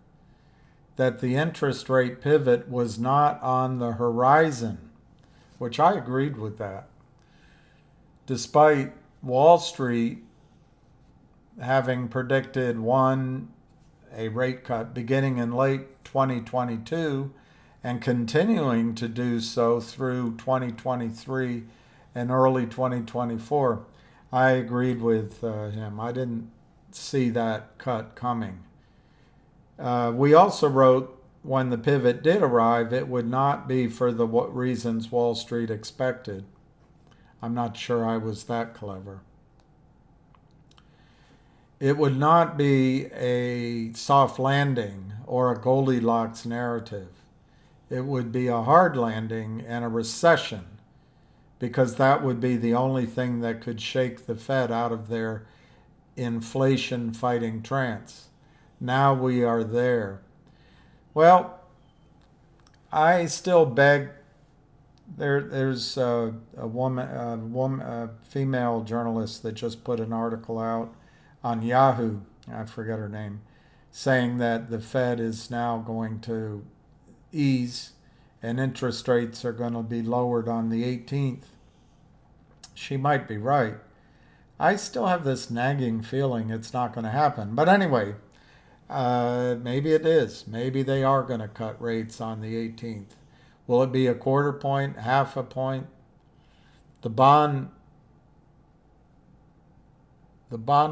S1: that the interest rate pivot was not on the horizon, which I agreed with that, despite Wall Street having predicted a rate cut beginning in late 2022 and continuing to do so through 2023 and early 2024. I agreed with him. I didn't see that cut coming. We also wrote when the pivot did arrive, it would not be for the reasons Wall Street expected. I'm not sure I was that clever. It would not be a soft landing or a Goldilocks narrative. It would be a hard landing and a recession, because that would be the only thing that could shake the Fed out of their inflation-fighting trance. Now we are there. Well, I still beg. There's a female journalist that just put an article out on Yahoo, I forget her name, saying that the Fed is now going to ease and interest rates are going to be lowered on the 18th. She might be right. I still have this nagging feeling it's not going to happen. But anyway, maybe it is. Maybe they are going to cut rates on the 18th. Will it be a quarter point, half a point? The bond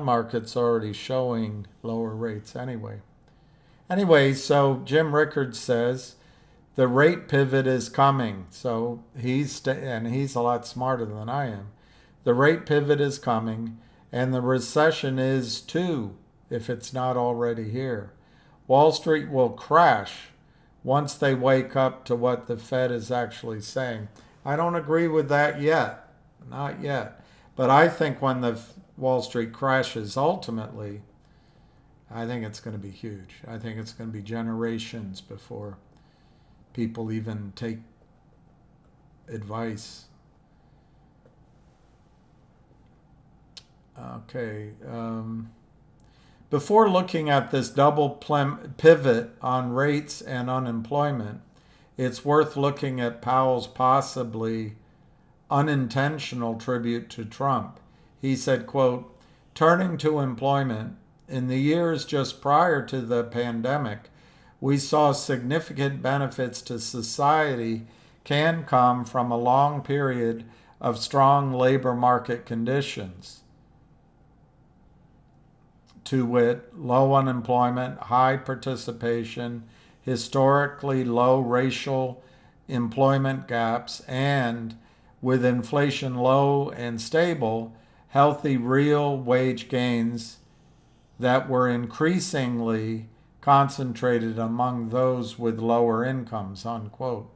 S1: market's already showing lower rates anyway. Anyway, so Jim Rickards says the rate pivot is coming. So he's a lot smarter than I am. The rate pivot is coming, and the recession is too, if it's not already here. Wall Street will crash once they wake up to what the Fed is actually saying. I don't agree with that yet. Not yet. But I think when the Wall Street crashes ultimately, I think it's going to be huge. I think it's going to be generations before people even take advice. Okay. Before looking at this double pivot on rates and unemployment, it's worth looking at Powell's possibly unintentional tribute to Trump. He said, quote, "Turning to employment, in the years just prior to the pandemic, we saw significant benefits to society can come from a long period of strong labor market conditions, to wit, low unemployment, high participation, historically low racial employment gaps, and, with inflation low and stable, healthy real wage gains that were increasingly concentrated among those with lower incomes, unquote.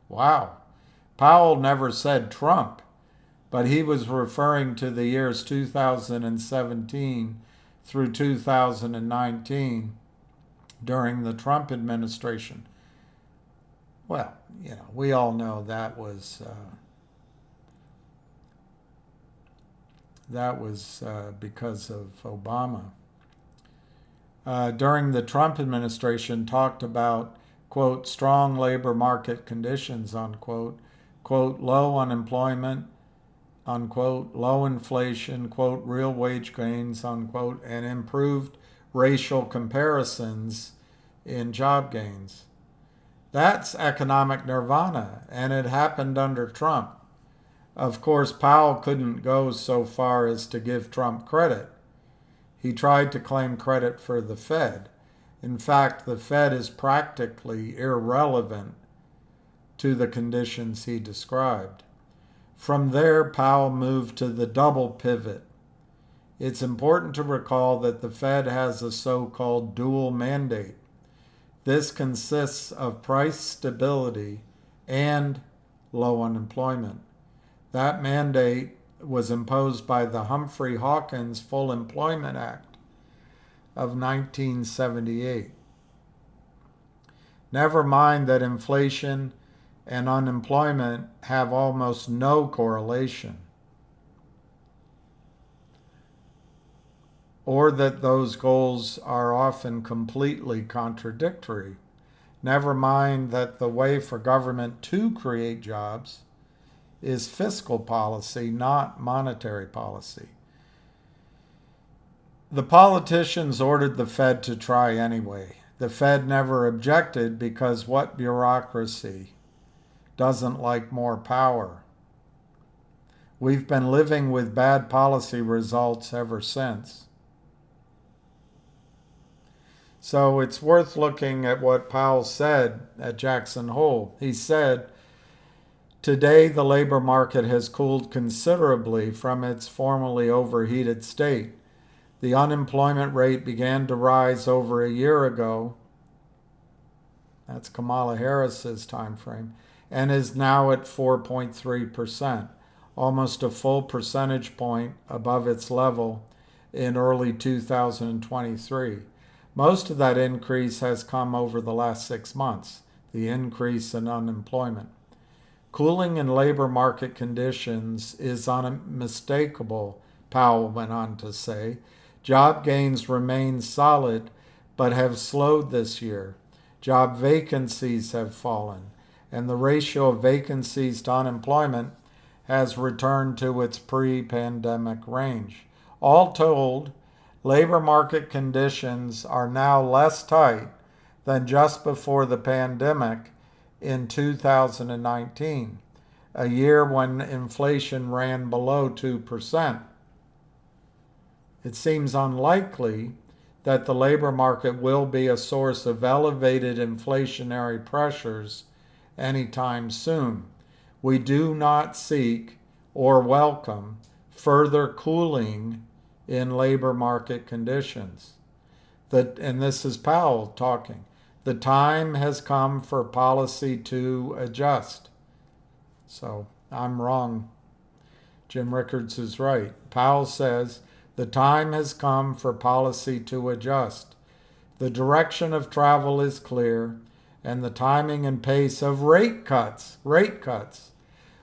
S1: Wow. Powell never said Trump, but he was referring to the years 2017 through 2019 during the Trump administration. Well, we all know that was because of Obama. During the Trump administration, talked about, quote, strong labor market conditions, unquote, quote, low unemployment, unquote, low inflation, quote, real wage gains, unquote, and improved racial comparisons in job gains. That's economic nirvana, and it happened under Trump. Of course, Powell couldn't go so far as to give Trump credit. He tried to claim credit for the Fed. In fact, the Fed is practically irrelevant to the conditions he described. From there, Powell moved to the double pivot. It's important to recall that the Fed has a so-called dual mandate. This consists of price stability and low unemployment. That mandate was imposed by the Humphrey-Hawkins Full Employment Act of 1978. Never mind that inflation and unemployment have almost no correlation, or that those goals are often completely contradictory. Never mind that the way for government to create jobs is fiscal policy, not monetary policy. The politicians ordered the Fed to try anyway. The Fed never objected because what bureaucracy doesn't like more power? We've been living with bad policy results ever since. So it's worth looking at what Powell said at Jackson Hole. He said, today, the labor market has cooled considerably from its formerly overheated state. The unemployment rate began to rise over a year ago. That's Kamala Harris's time frame, and is now at 4.3%, almost a full percentage point above its level in early 2023. Most of that increase has come over the last 6 months, the increase in unemployment. Cooling in labor market conditions is unmistakable, Powell went on to say. Job gains remain solid, but have slowed this year. Job vacancies have fallen, and the ratio of vacancies to unemployment has returned to its pre-pandemic range. All told, labor market conditions are now less tight than just before the pandemic in 2019, a year when inflation ran below 2%. It seems unlikely that the labor market will be a source of elevated inflationary pressures anytime soon. We do not seek or welcome further cooling in labor market conditions. And this is Powell talking. The time has come for policy to adjust. So I'm wrong. Jim Rickards is right. Powell says the time has come for policy to adjust. The direction of travel is clear, and the timing and pace of rate cuts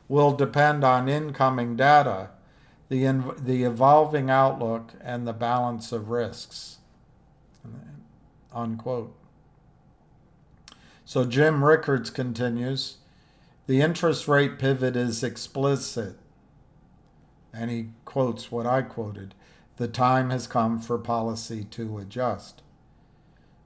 S1: will depend on incoming data, the evolving outlook, and the balance of risks. Unquote. So Jim Rickards continues, the interest rate pivot is explicit. And he quotes what I quoted, the time has come for policy to adjust.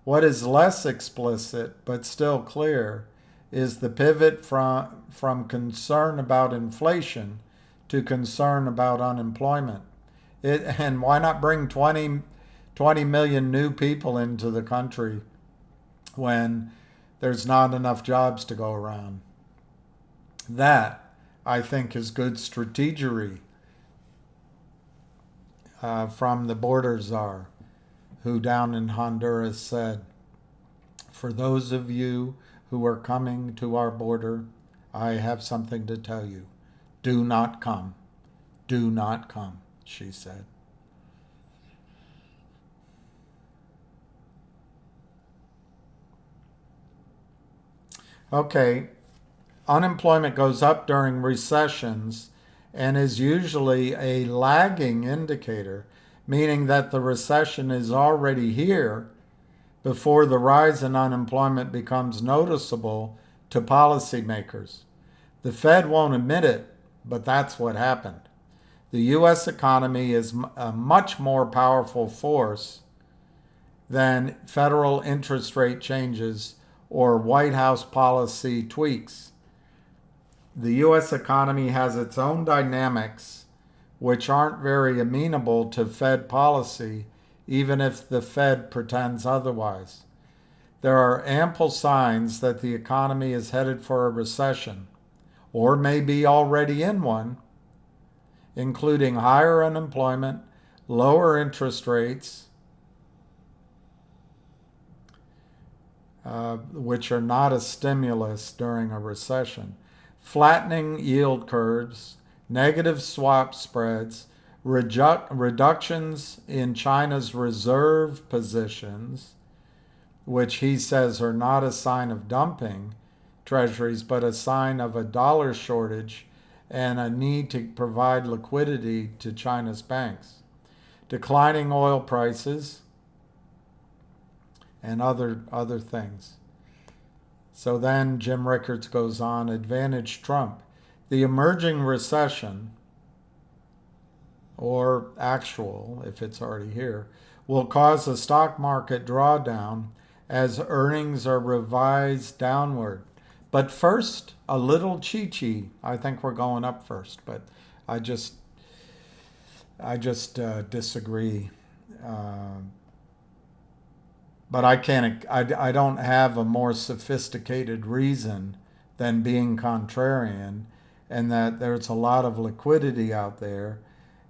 S1: What is less explicit, but still clear, is the pivot from concern about inflation to concern about unemployment. And why not bring 20 million new people into the country when there's not enough jobs to go around? That, I think, is good strategery from the border czar, who down in Honduras said, "For those of you who are coming to our border, I have something to tell you. Do not come. Do not come," she said. Okay, unemployment goes up during recessions and is usually a lagging indicator, meaning that the recession is already here before the rise in unemployment becomes noticeable to policymakers. The Fed won't admit it, but that's what happened. The U.S. economy is a much more powerful force than federal interest rate changes or White House policy tweaks. The U.S. economy has its own dynamics, which aren't very amenable to Fed policy, even if the Fed pretends otherwise. There are ample signs that the economy is headed for a recession, or may be already in one, including higher unemployment, lower interest rates, which are not a stimulus during a recession, flattening yield curves, negative swap spreads, reductions in China's reserve positions, which he says are not a sign of dumping treasuries, but a sign of a dollar shortage and a need to provide liquidity to China's banks, declining oil prices, and other things. So then Jim Rickards goes on, advantage Trump. The emerging recession, or actual, if it's already here, will cause a stock market drawdown as earnings are revised downward. But first, a little chi-chi. I think we're going up first, but I just disagree. But I don't have a more sophisticated reason than being contrarian, and that there's a lot of liquidity out there,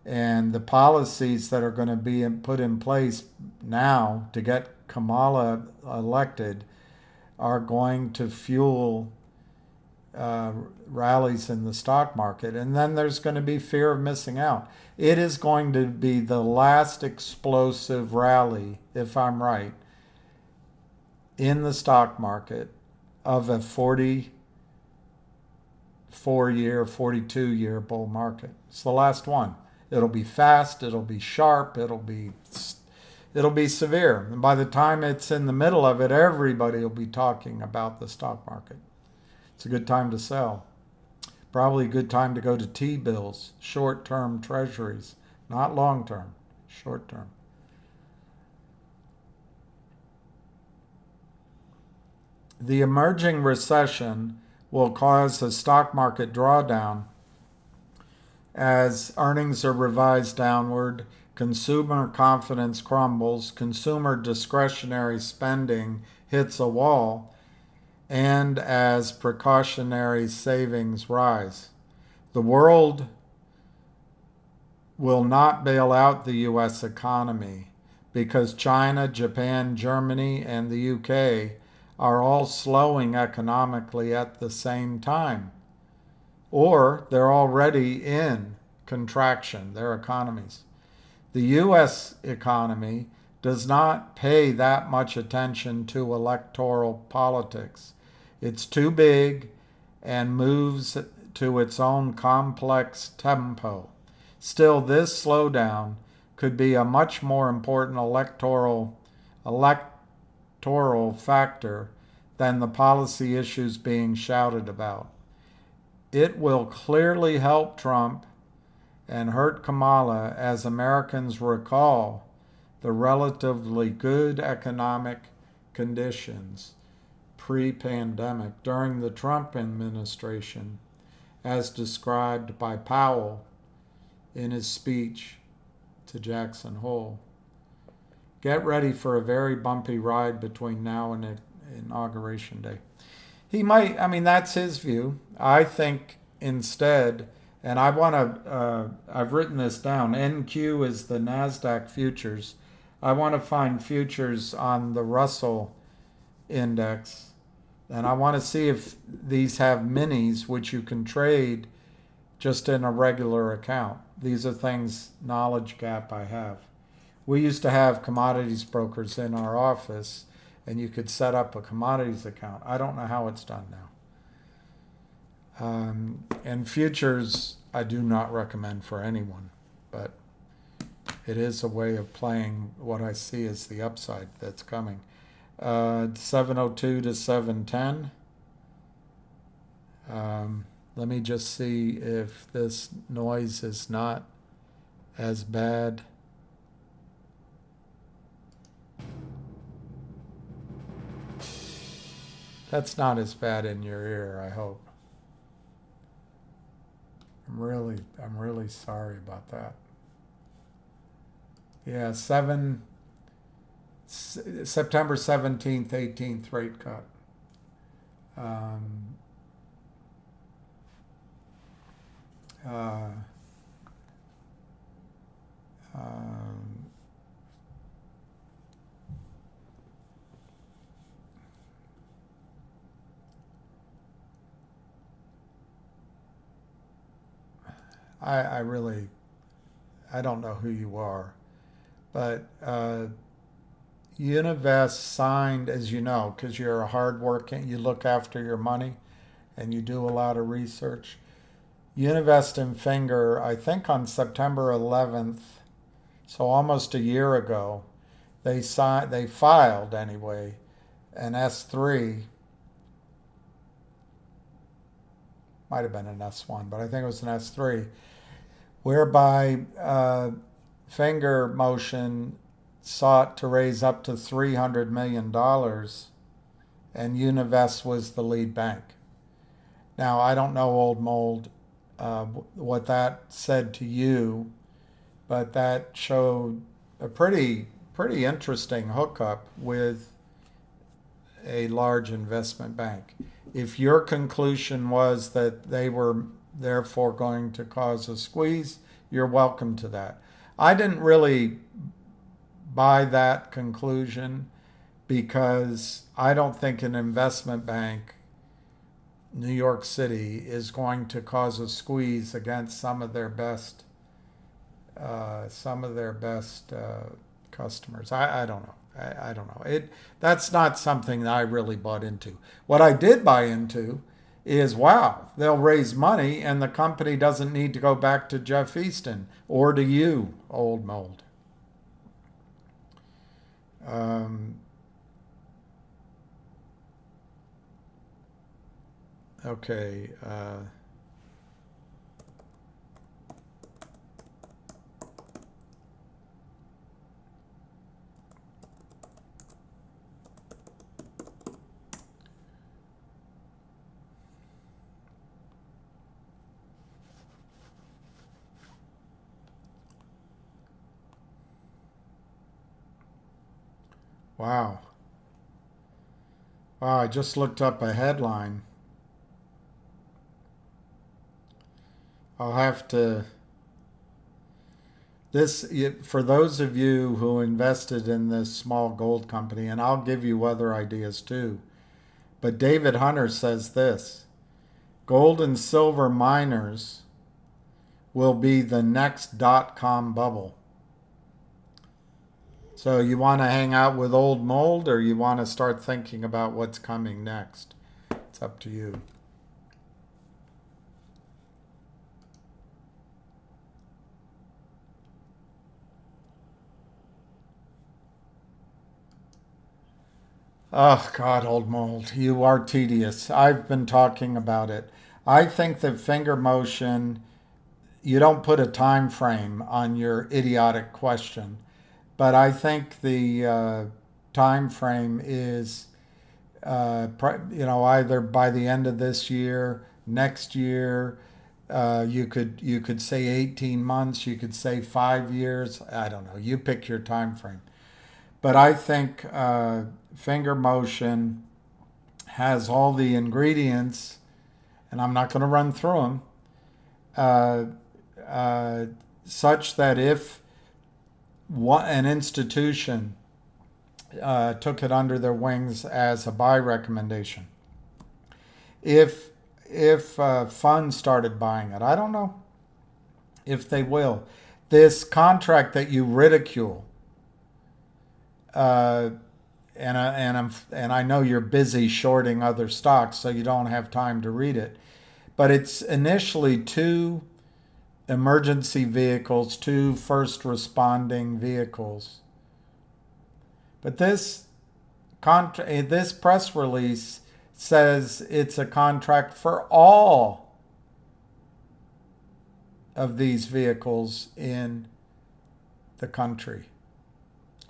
S1: and the policies that are going to be put in place now to get Kamala elected are going to fuel rallies in the stock market. And then there's going to be fear of missing out. It is going to be the last explosive rally, if I'm right, in the stock market of a 44-year, 42-year bull market. It's the last one. It'll be fast, it'll be sharp, it'll be severe. And by the time it's in the middle of it, everybody will be talking about the stock market. It's a good time to sell. Probably a good time to go to T-bills, short-term treasuries, not long-term, short-term. The emerging recession will cause a stock market drawdown as earnings are revised downward, consumer confidence crumbles, consumer discretionary spending hits a wall, and as precautionary savings rise. The world will not bail out the U.S. economy because China, Japan, Germany, and the UK are all slowing economically at the same time. Or they're already in contraction, their economies. The U.S. economy does not pay that much attention to electoral politics. It's too big and moves to its own complex tempo. Still, this slowdown could be a much more important electoral factor than the policy issues being shouted about. It will clearly help Trump and hurt Kamala as Americans recall the relatively good economic conditions pre-pandemic during the Trump administration, as described by Powell in his speech to Jackson Hole. Get ready for a very bumpy ride between now and Inauguration Day. He might, I mean, that's his view. I think instead, and I want to, I've written this down. NQ is the NASDAQ futures. I want to find futures on the Russell index, and I want to see if these have minis, which you can trade just in a regular account. These are things, knowledge gap I have. We used to have commodities brokers in our office, and you could set up a commodities account. I don't know how it's done now. And futures, I do not recommend for anyone, but it is a way of playing what I see as the upside that's coming. 702 to 710. Let me just see if this noise is not as bad. That's not as bad in your ear, I hope. I'm really sorry about that. Yeah, September 17th, 18th rate cut. I don't know who you are, but Univest signed, as you know, because you're a hardworking, you look after your money, and you do a lot of research. Univest and FNGR, I think on September 11th, so almost a year ago, they filed anyway, an S3. Might have been an S1, but I think it was an S3, whereby FNGR Motion sought to raise up to $300 million, and Univest was the lead bank. Now, I don't know, Old Mold, what that said to you, but that showed a pretty interesting hookup with a large investment bank. If your conclusion was that they were therefore going to cause a squeeze, you're welcome to that. I didn't really buy that conclusion because I don't think an investment bank, New York City, is going to cause a squeeze against some of their best customers. I don't know. I don't know. That's not something that I really bought into. What I did buy into is, wow, they'll raise money and the company doesn't need to go back to Jeff Easton or to you, Old Mold. Okay. Wow. Wow, I just looked up a headline. I'll have to, for those of you who invested in this small gold company, and I'll give you other ideas too, but David Hunter says this: gold and silver miners will be the next .com bubble. So you want to hang out with Old Mold, or you want to start thinking about what's coming next? It's up to you. Oh, God, Old Mold, you are tedious. I've been talking about it. I think that FNGR Motion, you don't put a time frame on your idiotic question, but I think the time frame is, either by the end of this year, next year. You could say 18 months. You could say 5 years. I don't know. You pick your time frame. But I think finger motion has all the ingredients, and I'm not going to run through them, such that if an institution took it under their wings as a buy recommendation, if funds started buying it, I don't know if they will. This contract that you ridicule, and I know you're busy shorting other stocks, so you don't have time to read it. But it's initially 2 emergency vehicles, 2 first responding vehicles. But this press release says it's a contract for all of these vehicles in the country.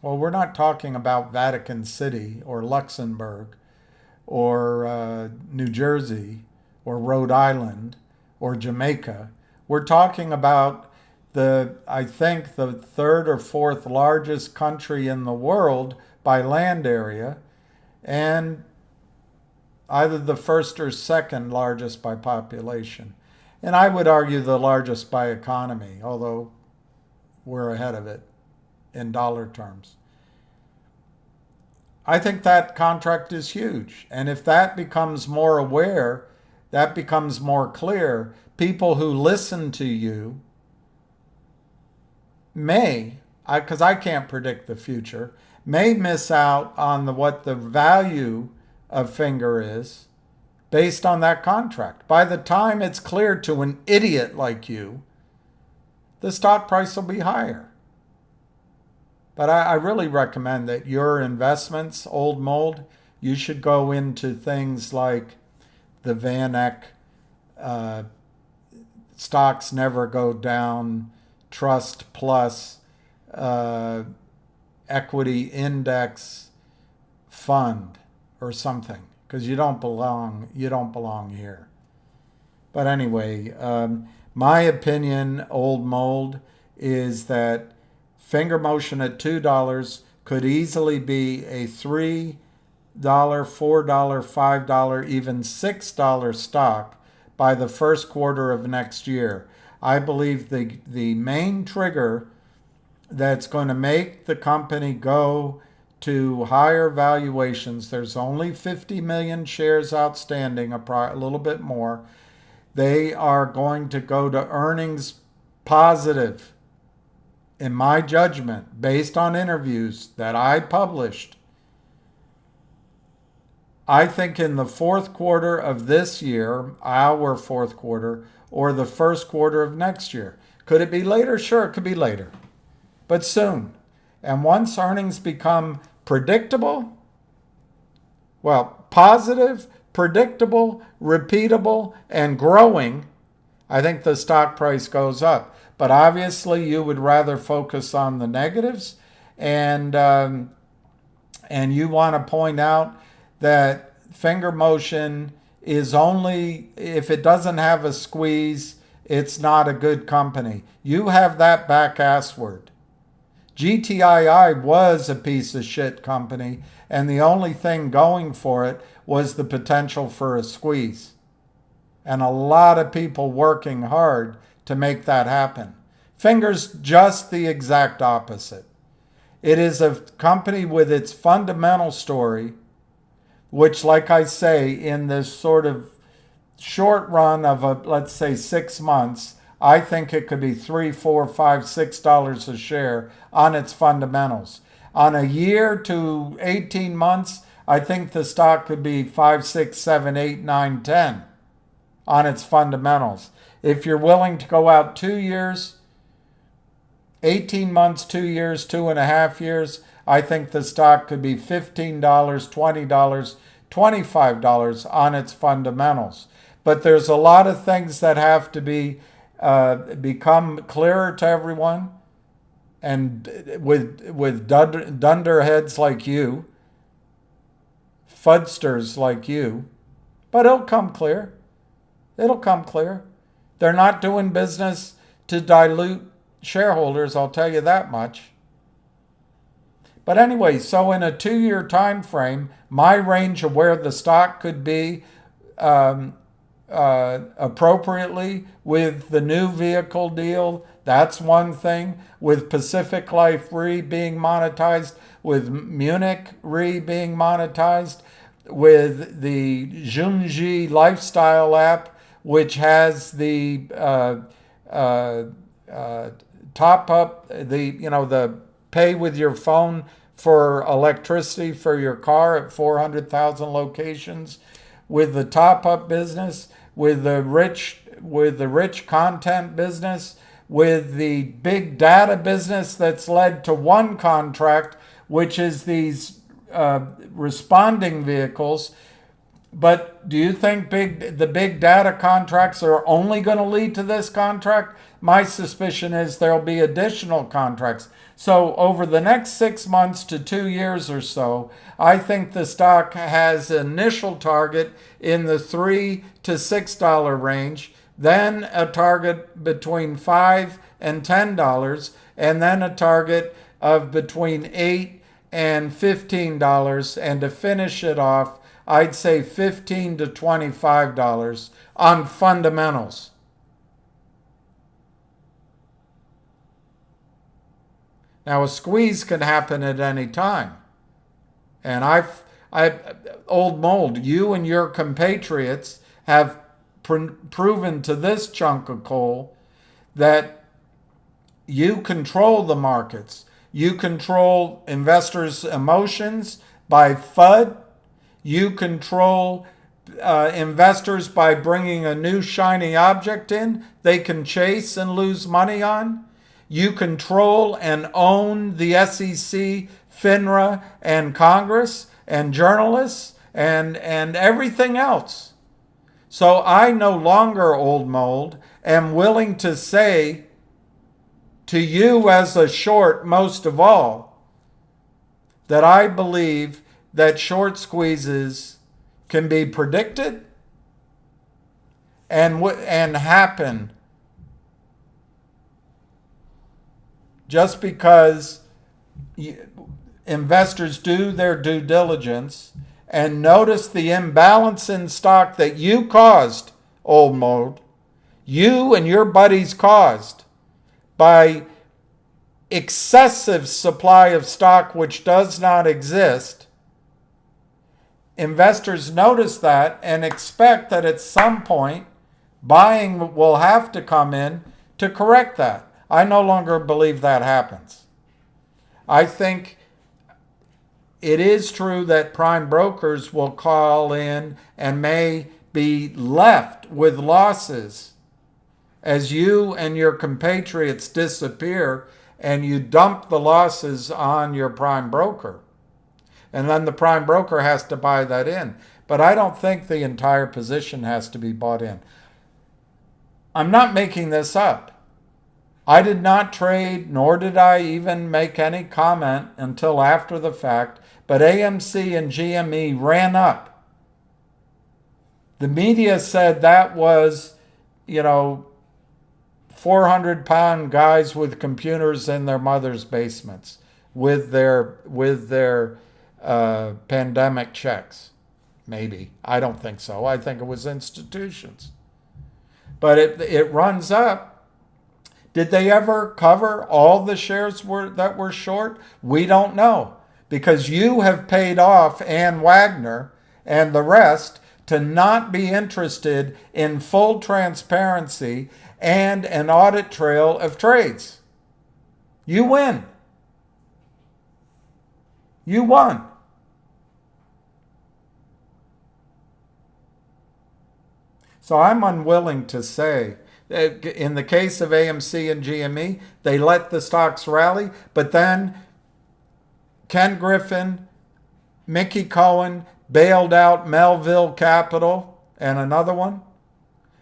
S1: Well, we're not talking about Vatican City or Luxembourg or New Jersey or Rhode Island or Jamaica. We're talking about I think the 3rd or 4th largest country in the world by land area, and either the 1st or 2nd largest by population. And I would argue the largest by economy, although we're ahead of it in dollar terms. I think that contract is huge. And if that becomes more aware, that becomes more clear, people who listen to you may, because I can't predict the future, may miss out on what the value of finger is based on that contract. By the time it's clear to an idiot like you, the stock price will be higher. But I really recommend that your investments, old mold, you should go into things like the Van Eck stocks never go down, Trust Plus, equity index fund or something, because you don't belong here. But anyway, my opinion, old mold, is that finger motion at $2 could easily be a $3, $4, $5, even $6 stock by the first quarter of next year. I believe the main trigger that's going to make the company go to higher valuations, there's only 50 million shares outstanding, a little bit more. They are going to go to earnings positive, in my judgment, based on interviews that I published. I think in the 4th quarter of this year, our 4th quarter, or the 1st quarter of next year. Could it be later? Sure, it could be later, but soon. And once earnings become predictable, well, positive, predictable, repeatable, and growing, I think the stock price goes up. But obviously, you would rather focus on the negatives, and you want to point out that finger motion is only, if it doesn't have a squeeze, it's not a good company. You have that back assword. GTII was a piece of shit company, and the only thing going for it was the potential for a squeeze. And a lot of people working hard to make that happen. Finger's just the exact opposite. It is a company with its fundamental story, which, like I say, in this sort of short run of let's say 6 months, I think it could be $3, $4, $5, $6 a share on its fundamentals. On a year to 18 months, I think the stock could be 5, 6, 7, 8, 9, 10 on its fundamentals. If you're willing to go out 2 years, 18 months, 2 years, 2.5 years, I think the stock could be $15, $20, $25 on its fundamentals. But there's a lot of things that have to be become clearer to everyone. And with dunderheads like you, fudsters like you, but it'll come clear. It'll come clear. They're not doing business to dilute shareholders, I'll tell you that much. But anyway, so in a 2-year time frame, my range of where the stock could be appropriately with the new vehicle deal, that's one thing. With Pacific Life Re being monetized, with Munich Re being monetized, with the Junji lifestyle app, which has the top up, the pay with your phone for electricity for your car at 400,000 locations, with the top up business, with the rich content business, with the big data business that's led to one contract, which is these responding vehicles. But do you think the big data contracts are only going to lead to this contract? My suspicion is there'll be additional contracts. So over the next 6 months to 2 years or so, I think the stock has an initial target in the $3 to $6 range, then a target between $5 and $10, and then a target of between $8 and $15, and to finish it off, I'd say $15 to $25 on fundamentals. Now, a squeeze can happen at any time. And old mold, you and your compatriots have proven to this chunk of coal that you control the markets. You control investors' emotions by FUD. You control investors by bringing a new shiny object in they can chase and lose money on. You control and own the SEC, FINRA, and Congress, and journalists, and everything else. So I no longer, old mold, am willing to say to you as a short, most of all, that I believe that short squeezes can be predicted and happen just because investors do their due diligence and notice the imbalance in stock that you caused, old mold, you and your buddies caused by excessive supply of stock which does not exist. Investors notice that and expect that at some point buying will have to come in to correct that. I no longer believe that happens. I think it is true that prime brokers will call in and may be left with losses as you and your compatriots disappear and you dump the losses on your prime broker. And then the prime broker has to buy that in. But I don't think the entire position has to be bought in. I'm not making this up. I did not trade, nor did I even make any comment until after the fact, but AMC and GME ran up. The media said that was, 400-pound guys with computers in their mother's basements with their pandemic checks. Maybe. I don't think so. I think it was institutions. But it runs up. Did they ever cover all the shares that were short? We don't know, because you have paid off Ann Wagner and the rest to not be interested in full transparency and an audit trail of trades. You win. You won. So I'm unwilling to say, in the case of AMC and GME, they let the stocks rally, but then Ken Griffin, Mickey Cohen bailed out Melville Capital and another one,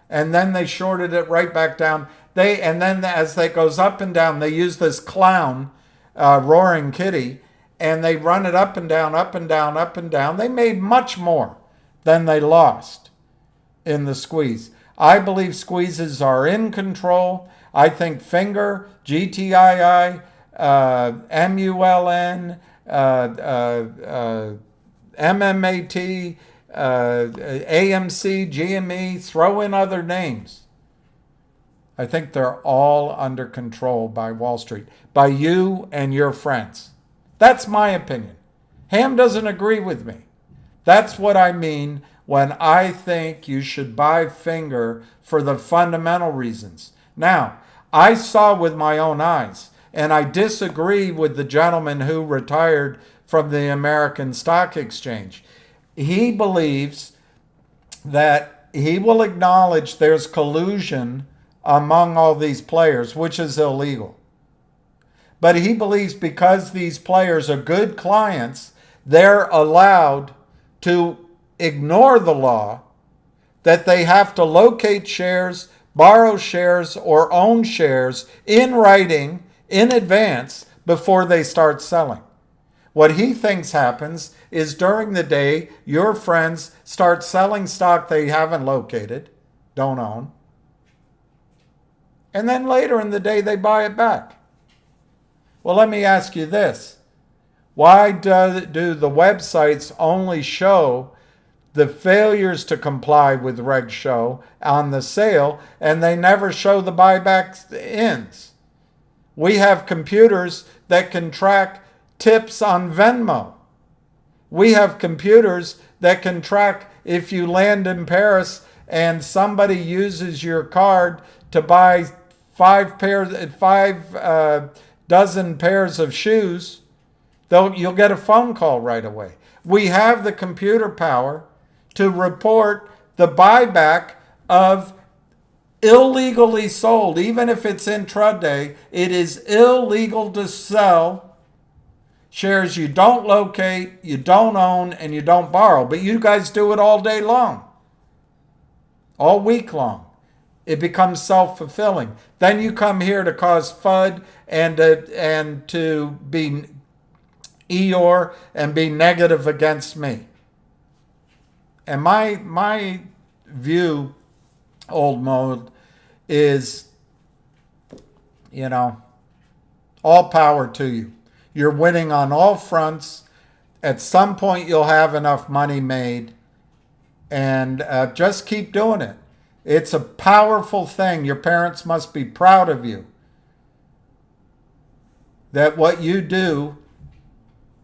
S1: and then they shorted it right back down. And then as it goes up and down, they use this clown, Roaring Kitty, and they run it up and down, up and down, up and down. They made much more than they lost in the squeeze. I believe squeezes are in control. I think Finger, GTII, MULN, MMAT, AMC, GME, throw in other names. I think they're all under control by Wall Street, by you and your friends. That's my opinion. Ham doesn't agree with me. That's what I mean when I think you should buy Finger for the fundamental reasons. Now, I saw with my own eyes, and I disagree with the gentleman who retired from the American Stock Exchange. He believes that he will acknowledge there's collusion among all these players, which is illegal. But he believes because these players are good clients, they're allowed to ignore the law, that they have to locate shares, borrow shares, or own shares in writing in advance before they start selling. What he thinks happens is during the day, your friends start selling stock they haven't located, don't own, and then later in the day they buy it back. Well, let me ask you this. Why do the websites only show the failures to comply with Reg Show on the sale, and they never show the buyback ends? We have computers that can track tips on Venmo. We have computers that can track if you land in Paris and somebody uses your card to buy 5 dozen pairs of shoes, you'll get a phone call right away. We have the computer power to report the buyback of illegally sold. Even if it's intraday, it is illegal to sell shares you don't locate, you don't own, and you don't borrow. But you guys do it all day long, all week long. It becomes self-fulfilling. Then you come here to cause FUD and to be Eeyore and be negative against me. And my view, old mode, is, all power to you. You're winning on all fronts. At some point, you'll have enough money made, and just keep doing it. It's a powerful thing. Your parents must be proud of you. That what you do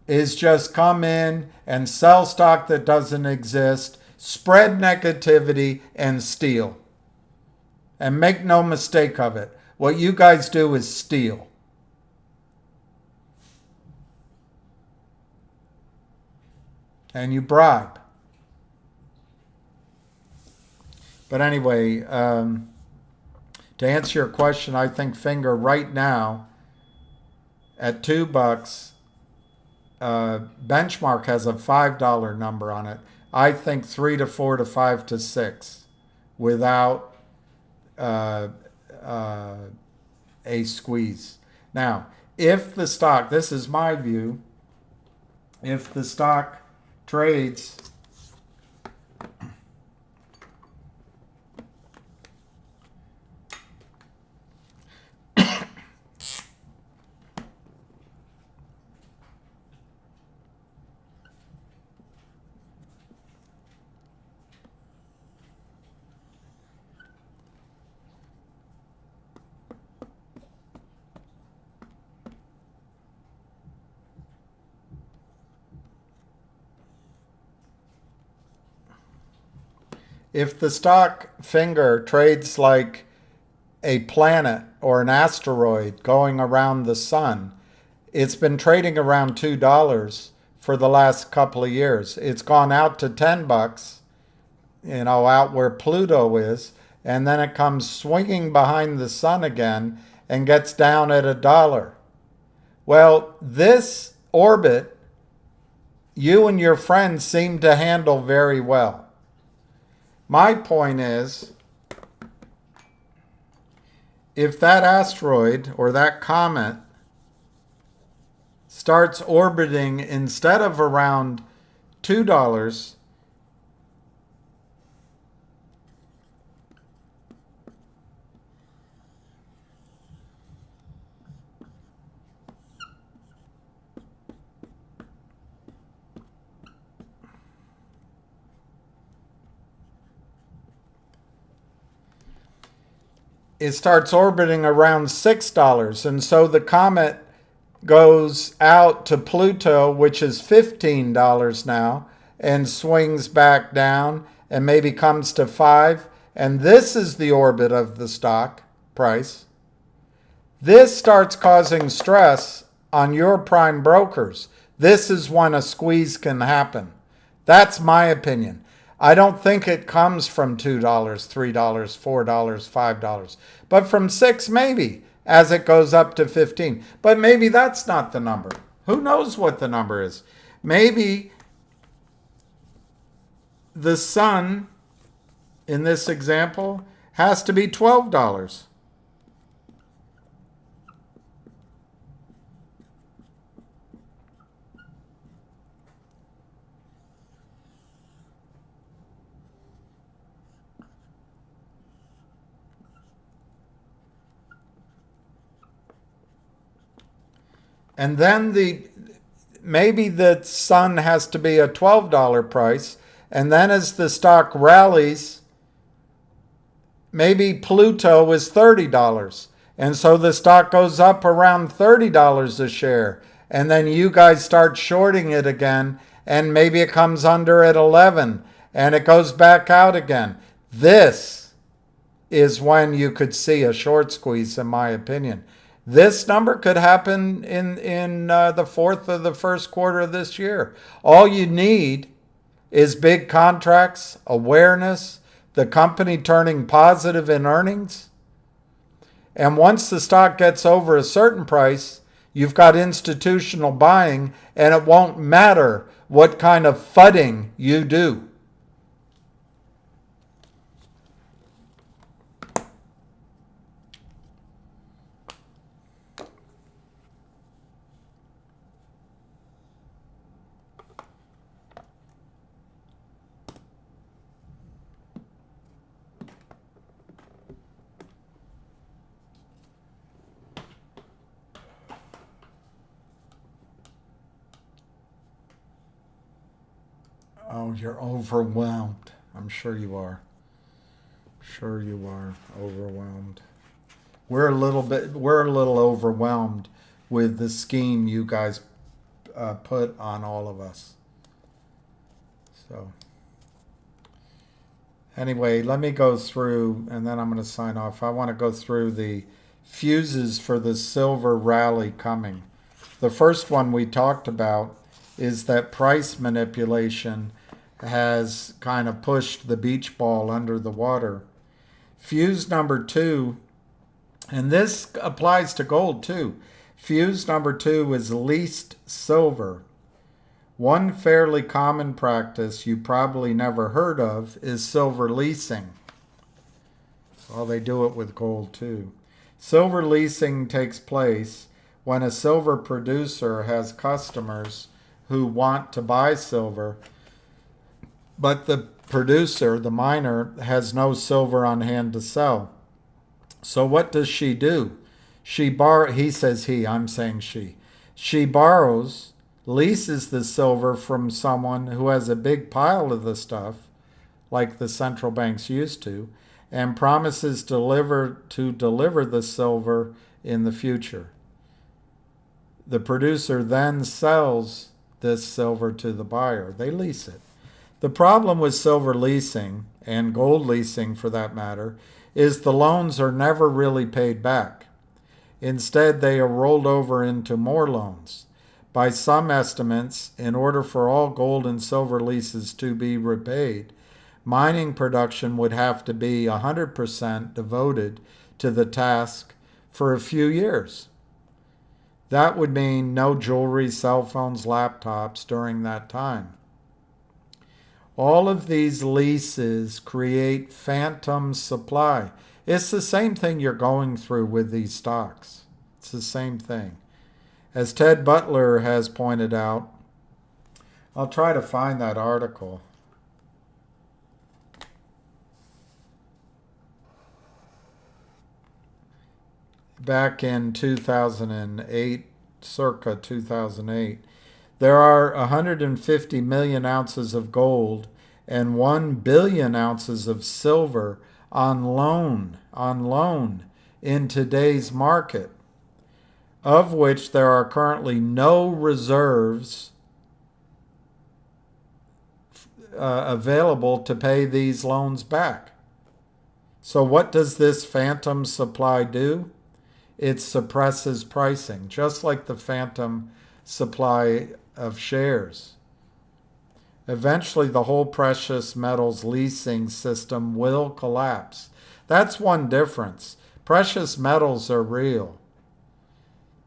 S1: is just come in and sell stock that doesn't exist, spread negativity, and steal. And make no mistake of it. What you guys do is steal. And you bribe. But anyway, to answer your question, I think Finger right now at $2, benchmark has a $5 number on it. I think 3 to 4 to 5 to 6 without a squeeze. Now, if the stock, this is my view, if the stock trades if the stock Finger trades like a planet or an asteroid going around the sun, it's been trading around $2 for the last couple of years. It's gone out to $10, out where Pluto is, and then it comes swinging behind the sun again and gets down at $1. Well, this orbit, you and your friends seem to handle very well. My point is, if that asteroid or that comet starts orbiting, instead of around $2, it starts orbiting around $6. And so the comet goes out to Pluto, which is $15 now, and swings back down and maybe comes to 5. And this is the orbit of the stock price. This starts causing stress on your prime brokers. This is when a squeeze can happen. That's my opinion. I don't think it comes from $2, $3, $4, $5, but from 6 maybe, as it goes up to 15. But maybe that's not the number. Who knows what the number is? Maybe the sun, in this example, has to be $12. And then maybe the sun has to be a $12 price. And then as the stock rallies, maybe Pluto is $30. And so the stock goes up around $30 a share. And then you guys start shorting it again. And maybe it comes under at 11 and it goes back out again. This is when you could see a short squeeze, in my opinion. This number could happen in the fourth or the first quarter of this year. All you need is big contracts, awareness, the company turning positive in earnings. And once the stock gets over a certain price, you've got institutional buying, and it won't matter what kind of fudding you do. Oh, you're overwhelmed. I'm sure you are. Sure you are overwhelmed. We're a little overwhelmed with the scheme you guys put on all of us. So anyway, let me go through, and then I'm going to sign off. I want to go through the fuses for the silver rally coming. The first one we talked about is that price manipulation has kind of pushed the beach ball under the water. Fuse number 2, and this applies to gold too. Fuse number 2 is leased silver. One fairly common practice you probably never heard of is silver leasing. Well, they do it with gold too. Silver leasing takes place when a silver producer has customers who want to buy silver, but the producer, the miner, has no silver on hand to sell. So what does she do? He says he, I'm saying she. She borrows, leases the silver from someone who has a big pile of the stuff, like the central banks used to, and promises to deliver the silver in the future. The producer then sells this silver to the buyer. They lease it. The problem with silver leasing, and gold leasing for that matter, is the loans are never really paid back. Instead, they are rolled over into more loans. By some estimates, in order for all gold and silver leases to be repaid, mining production would have to be 100% devoted to the task for a few years. That would mean no jewelry, cell phones, laptops during that time. All of these leases create phantom supply. It's the same thing you're going through with these stocks. It's the same thing. As Ted Butler has pointed out, I'll try to find that article. Back in 2008, circa 2008, there are 150 million ounces of gold and 1 billion ounces of silver on loan in today's market, of which there are currently no reserves available to pay these loans back. So what does this phantom supply do? It suppresses pricing, just like the phantom supply of shares. Eventually, the whole precious metals leasing system will collapse. That's one difference. Precious metals are real.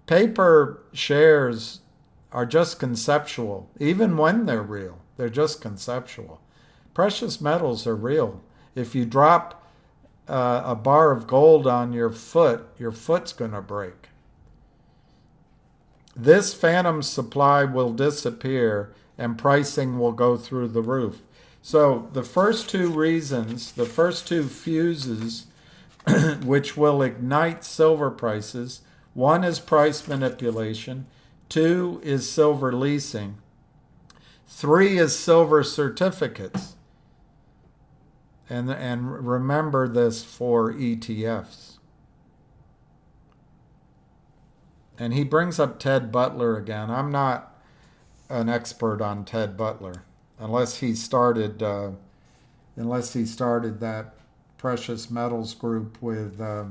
S1: Paper shares are just conceptual, even when they're real. They're just conceptual. Precious metals are real. If you drop a bar of gold on your foot's going to break. This phantom supply will disappear and pricing will go through the roof. So the first two reasons, the first two fuses which will ignite silver prices, one is price manipulation, two is silver leasing, three is silver certificates. And remember this for ETFs. And he brings up Ted Butler again. I'm not an expert on Ted Butler, unless he started that precious metals group with what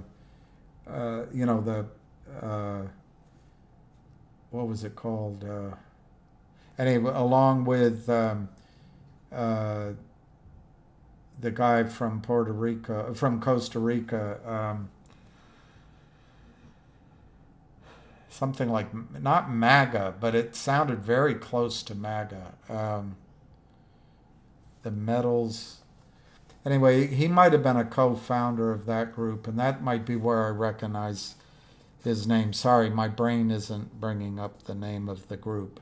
S1: was it called? Anyway, along with the guy from Costa Rica, something like, not MAGA, but it sounded very close to MAGA. The metals. Anyway, he might have been a co-founder of that group, and that might be where I recognize his name. Sorry, my brain isn't bringing up the name of the group.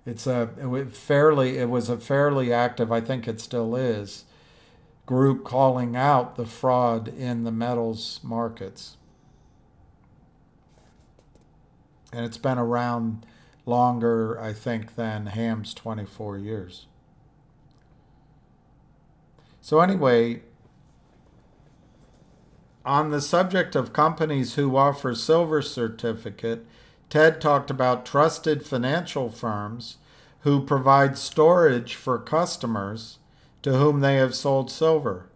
S1: It was a fairly active, I think it still is, group calling out the fraud in the metals markets. And it's been around longer, I think, than Ham's 24 years. So anyway, on the subject of companies who offer silver certificate, Ted talked about trusted financial firms who provide storage for customers to whom they have sold silver.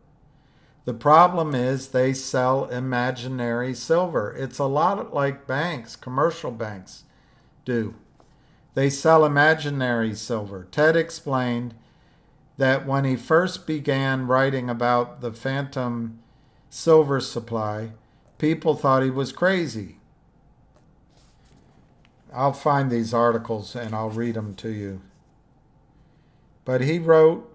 S1: The problem is they sell imaginary silver. It's a lot like banks, commercial banks do. They sell imaginary silver. Ted explained that when he first began writing about the phantom silver supply, people thought he was crazy. I'll find these articles and I'll read them to you. But he wrote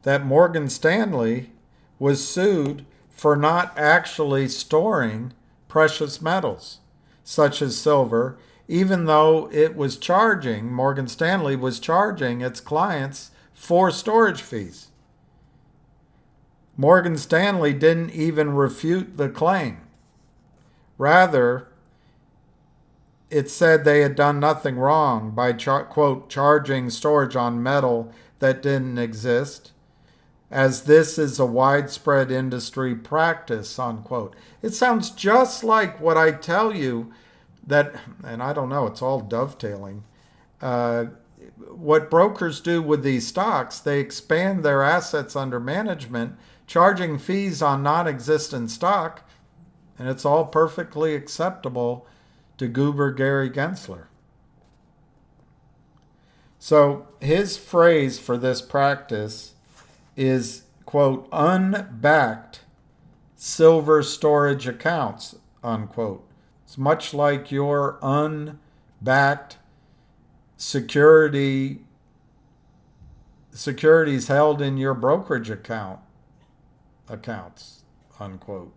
S1: that Morgan Stanley was sued for not actually storing precious metals, such as silver, even though Morgan Stanley was charging its clients for storage fees. Morgan Stanley didn't even refute the claim. Rather, it said they had done nothing wrong by, quote, charging storage on metal that didn't exist, as this is a widespread industry practice, unquote. It sounds just like what I tell you that, and I don't know, it's all dovetailing. What brokers do with these stocks, they expand their assets under management, charging fees on non-existent stock, and it's all perfectly acceptable to Goober Gary Gensler. So his phrase for this practice is, quote, unbacked silver storage accounts, unquote. It's much like your unbacked securities held in your brokerage accounts, unquote.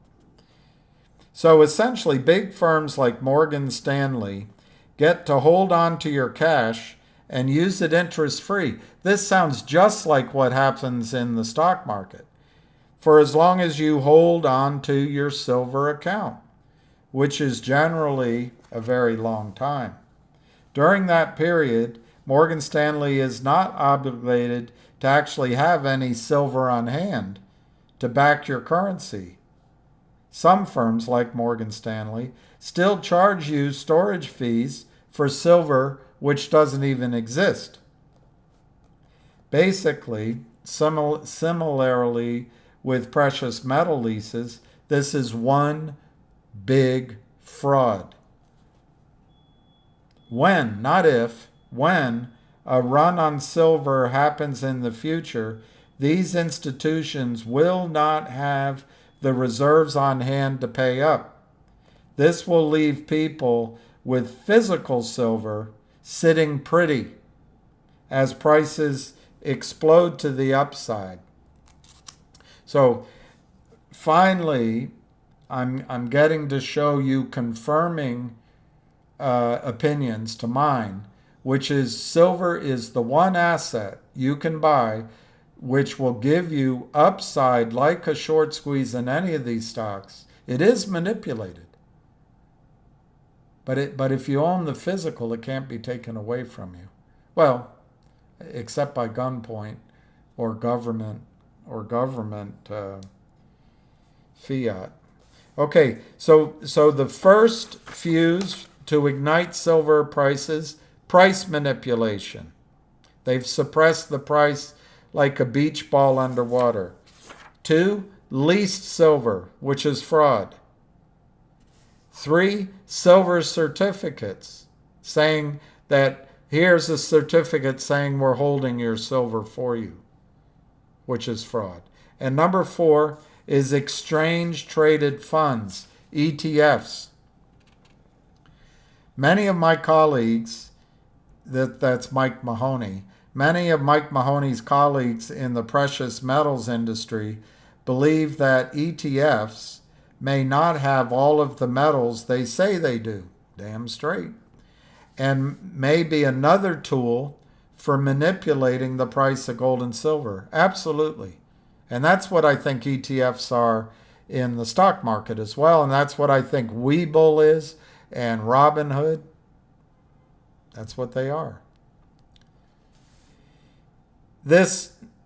S1: So essentially, big firms like Morgan Stanley get to hold on to your cash and use it interest-free. This sounds just like what happens in the stock market. For as long as you hold on to your silver account, which is generally a very long time. During that period, Morgan Stanley is not obligated to actually have any silver on hand to back your currency. Some firms, like Morgan Stanley, still charge you storage fees for silver which doesn't even exist. Basically, similarly with precious metal leases, this is one big fraud. When, not if, when a run on silver happens in the future, these institutions will not have the reserves on hand to pay up. This will leave people with physical silver sitting pretty as prices explode to the upside. So finally, I'm getting to show you confirming opinions to mine, which is silver is the one asset you can buy which will give you upside like a short squeeze in any of these stocks. It is manipulated. But if you own the physical, it can't be taken away from you. Well, except by gunpoint or government fiat. Okay, so the first fuse to ignite silver prices, price manipulation. They've suppressed the price like a beach ball underwater. 2, leased silver, which is fraud. 3, silver certificates, saying that here's a certificate saying we're holding your silver for you, which is fraud. And number 4 is exchange traded funds, ETFs. Many of my colleagues, that's Mike Mahoney, many of Mike Mahoney's colleagues in the precious metals industry believe that ETFs may not have all of the metals they say they do. Damn straight. And may be another tool for manipulating the price of gold and silver. Absolutely. And that's what I think ETFs are in the stock market as well. And that's what I think Webull is and Robinhood. That's what they are.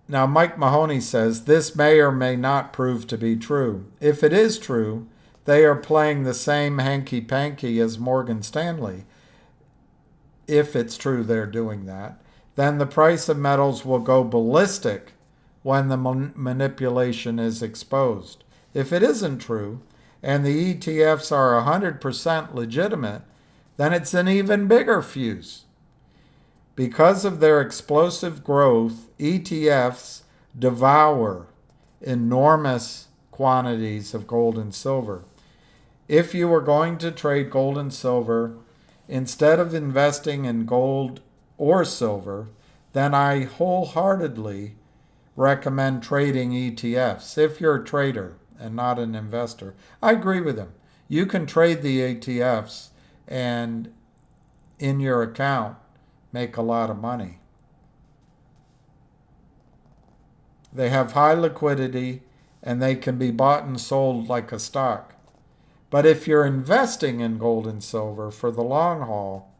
S1: Now Mike Mahoney says this may or may not prove to be true. If it is true, they are playing the same hanky-panky as Morgan Stanley. If it's true they're doing that, then the price of metals will go ballistic when the manipulation is exposed. If it isn't true, and the ETFs are 100% legitimate, then it's an even bigger fuse. Because of their explosive growth, ETFs devour enormous quantities of gold and silver. If you were going to trade gold and silver, instead of investing in gold or silver, then I wholeheartedly recommend trading ETFs if you're a trader and not an investor. I agree with him. You can trade the ETFs and in your account make a lot of money. They have high liquidity and they can be bought and sold like a stock. But if you're investing in gold and silver for the long haul,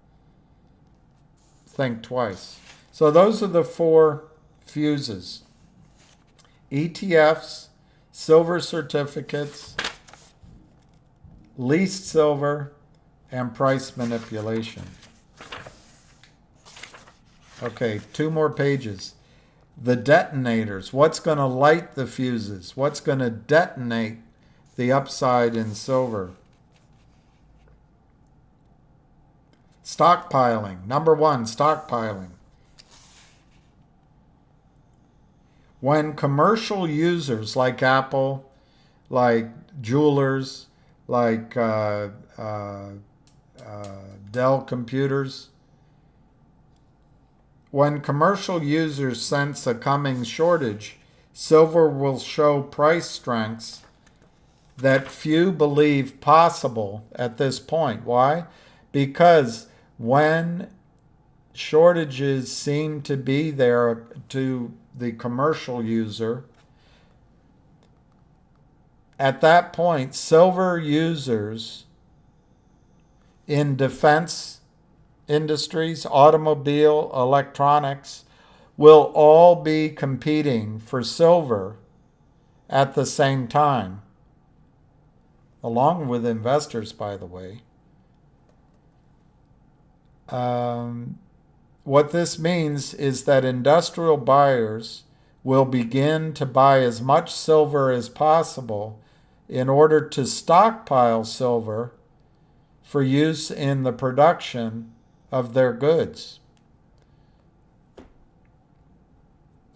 S1: think twice. So those are the 4 fuses. ETFs, silver certificates, leased silver, and price manipulation. Okay, 2 more pages. The detonators. What's going to light the fuses? What's going to detonate the upside in silver? Stockpiling. Number 1, stockpiling. When commercial users like Apple, like jewelers, like Dell computers, when commercial users sense a coming shortage, silver will show price strengths that few believe possible at this point. Why? Because when shortages seem to be there to the commercial user, at that point, silver users in defense industries, automobile, electronics, will all be competing for silver at the same time, along with investors, by the way. What this means is that industrial buyers will begin to buy as much silver as possible in order to stockpile silver for use in the production of their goods.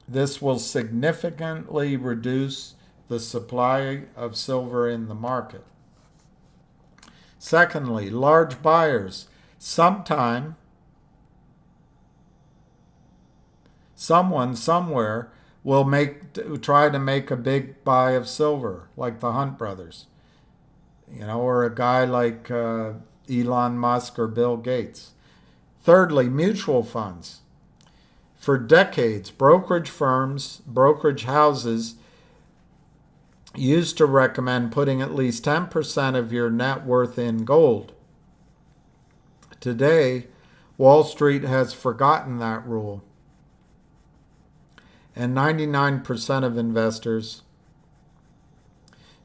S1: This will significantly reduce the supply of silver in the market. Secondly, large buyers. Sometime, someone somewhere will try to make a big buy of silver, like the Hunt brothers, or a guy like Elon Musk or Bill Gates. Thirdly, mutual funds. For decades, brokerage firms, brokerage houses used to recommend putting at least 10% of your net worth in gold. Today, Wall Street has forgotten that rule, and 99% of investors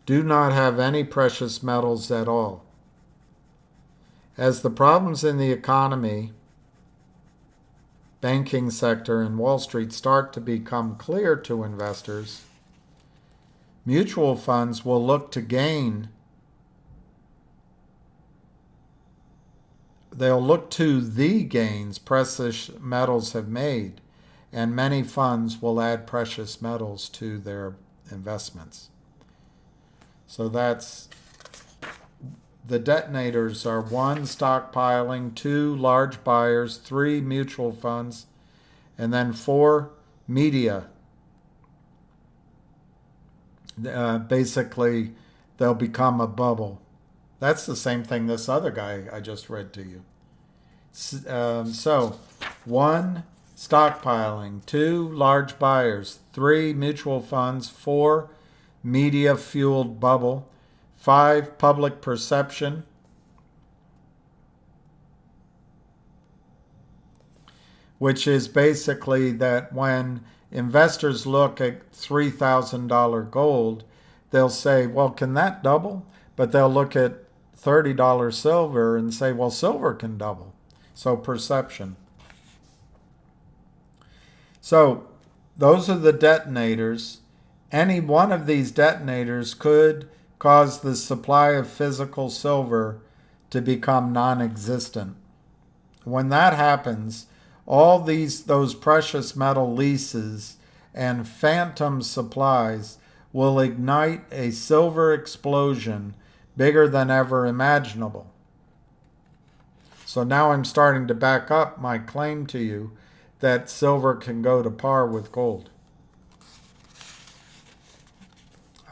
S1: do not have any precious metals at all. As the problems in the economy, banking sector, and Wall Street start to become clear to investors, mutual funds will look to gain. They'll look to the gains precious metals have made, and many funds will add precious metals to their investments. So that's the detonators are 1, stockpiling, 2, large buyers, 3, mutual funds, and then 4, media. Basically, they'll become a bubble. That's the same thing this other guy I just read to you. So, 1, stockpiling, 2, large buyers, 3, mutual funds, 4, media-fueled bubble, 5, public perception, which is basically that when investors look at $3,000 gold, they'll say, well, can that double? But they'll look at $30 silver and say, well, silver can double. So perception. So those are the detonators. Any one of these detonators could cause the supply of physical silver to become non-existent. When that happens, all those precious metal leases and phantom supplies will ignite a silver explosion bigger than ever imaginable. So now I'm starting to back up my claim to you that silver can go to par with gold.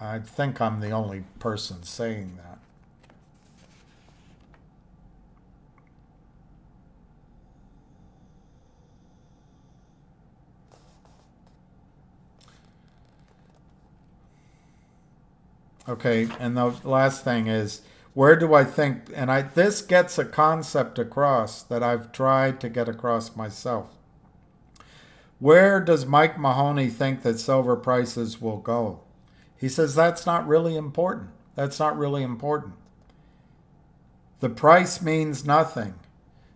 S1: I think I'm the only person saying that. Okay, and the last thing is, where do I think, and this gets a concept across that I've tried to get across myself. Where does Mike Mahoney think that silver prices will go? He says that's not really important. That's not really important. The price means nothing.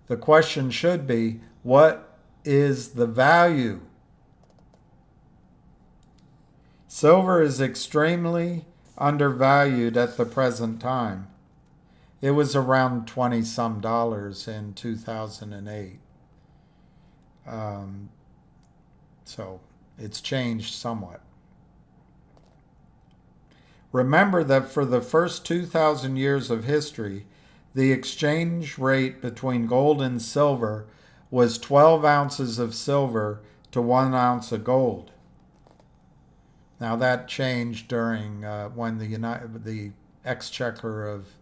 S1: The question should be, what is the value? Silver is extremely undervalued at the present time. It was around $20-some in 2008. So it's changed somewhat. Remember that for the first 2,000 years of history, the exchange rate between gold and silver was 12 ounces of silver to 1 ounce of gold. Now that changed during when the Exchequer of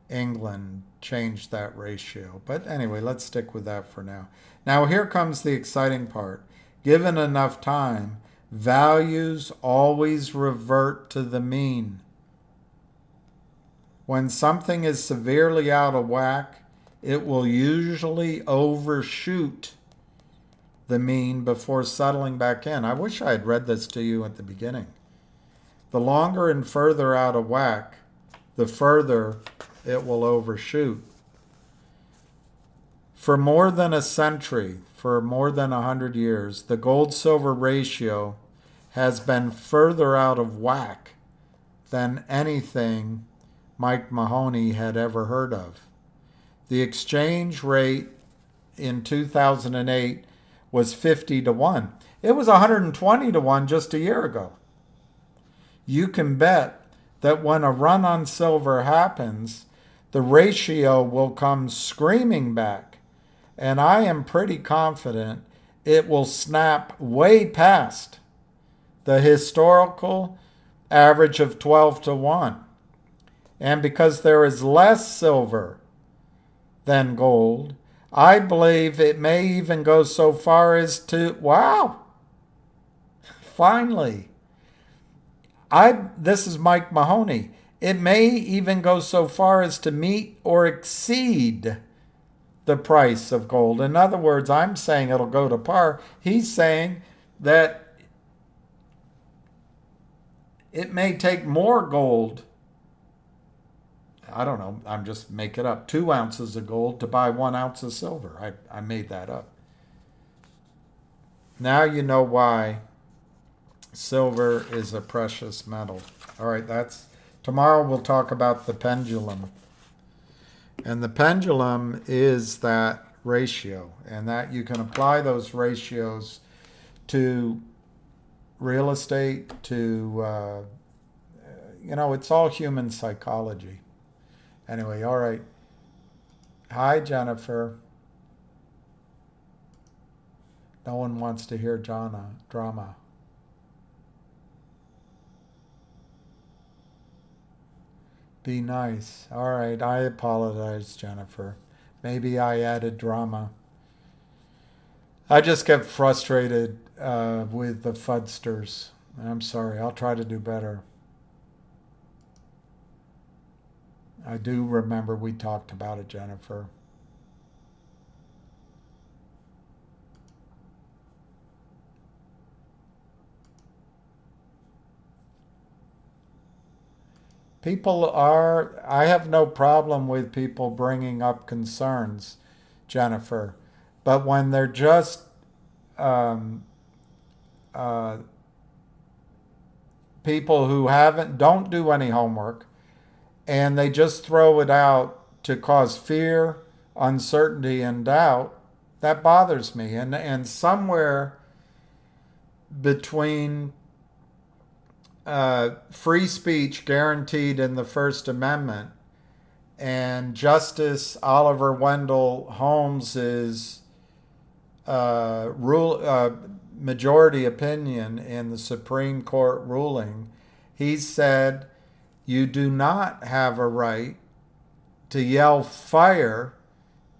S1: England changed that ratio. But anyway, let's stick with that for now. Now here comes the exciting part. Given enough time, values always revert to the mean. When something is severely out of whack, it will usually overshoot the mean before settling back in. I wish I had read this to you at the beginning. The longer and further out of whack, the further it will overshoot. For more than a century, for more than 100 years, the gold-silver ratio has been further out of whack than anything Mike Mahoney had ever heard of. The exchange rate in 2008 was 50 to 1. It was 120 to 1 just a year ago. You can bet that when a run on silver happens, the ratio will come screaming back. And I am pretty confident it will snap way past the historical average of 12 to 1. And because there is less silver than gold, I believe it may even go so far as to, wow, finally. This is Mike Mahoney. It may even go so far as to meet or exceed the price of gold. In other words, I'm saying it'll go to par. He's saying that it may take more gold, I don't know, I'm just making it up, 2 ounces of gold to buy 1 ounce of silver. I made that up. Now you know why silver is a precious metal. All right, tomorrow we'll talk about the pendulum. And the pendulum is that ratio, and that you can apply those ratios to real estate, to, it's all human psychology. Anyway, all right. Hi, Jennifer. No one wants to hear drama. Be nice. All right, I apologize, Jennifer. Maybe I added drama. I just get frustrated with the fudsters. I'm sorry. I'll try to do better. I do remember we talked about it, Jennifer. I have no problem with people bringing up concerns, Jennifer, but when they're just people who don't do any homework, and they just throw it out to cause fear, uncertainty, and doubt, that bothers me. And somewhere between free speech guaranteed in the First Amendment and Justice Oliver Wendell Holmes's majority opinion in the Supreme Court ruling, he said you do not have a right to yell fire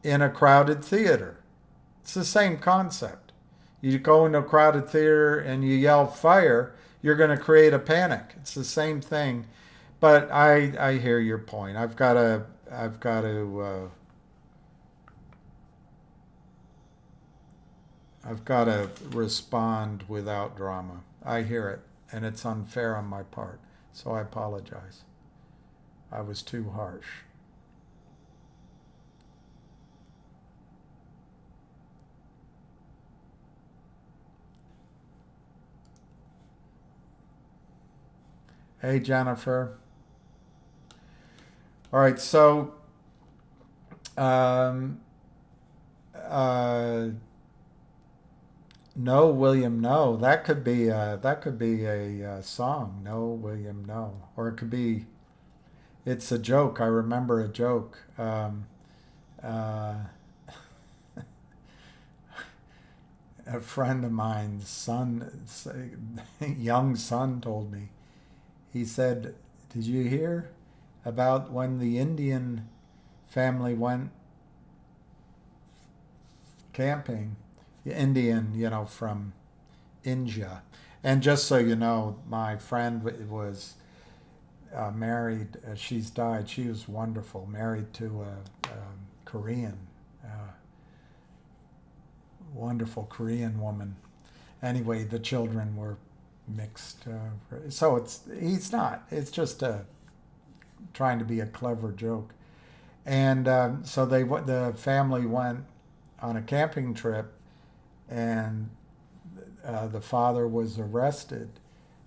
S1: in a crowded theater. It's the same concept. You go into a crowded theater and you yell fire, you're going to create a panic. It's the same thing. But I hear your point. I've got to respond without drama. I hear it, and it's unfair on my part. So I apologize. I was too harsh. Hey, Jennifer. All right, so no, William, no. That could be a song. No, William, no. Or it could be. It's a joke. I remember a joke. A friend of mine's son, young son, told me. He said, "Did you hear? about when the Indian family went camping. Indian, from India. And just so you know, my friend was married. She's died. She was wonderful. Married to a Korean, uh, wonderful Korean woman. Anyway, the children were mixed. So he's not. It's just trying to be a clever joke. And so the family went on a camping trip, and the father was arrested.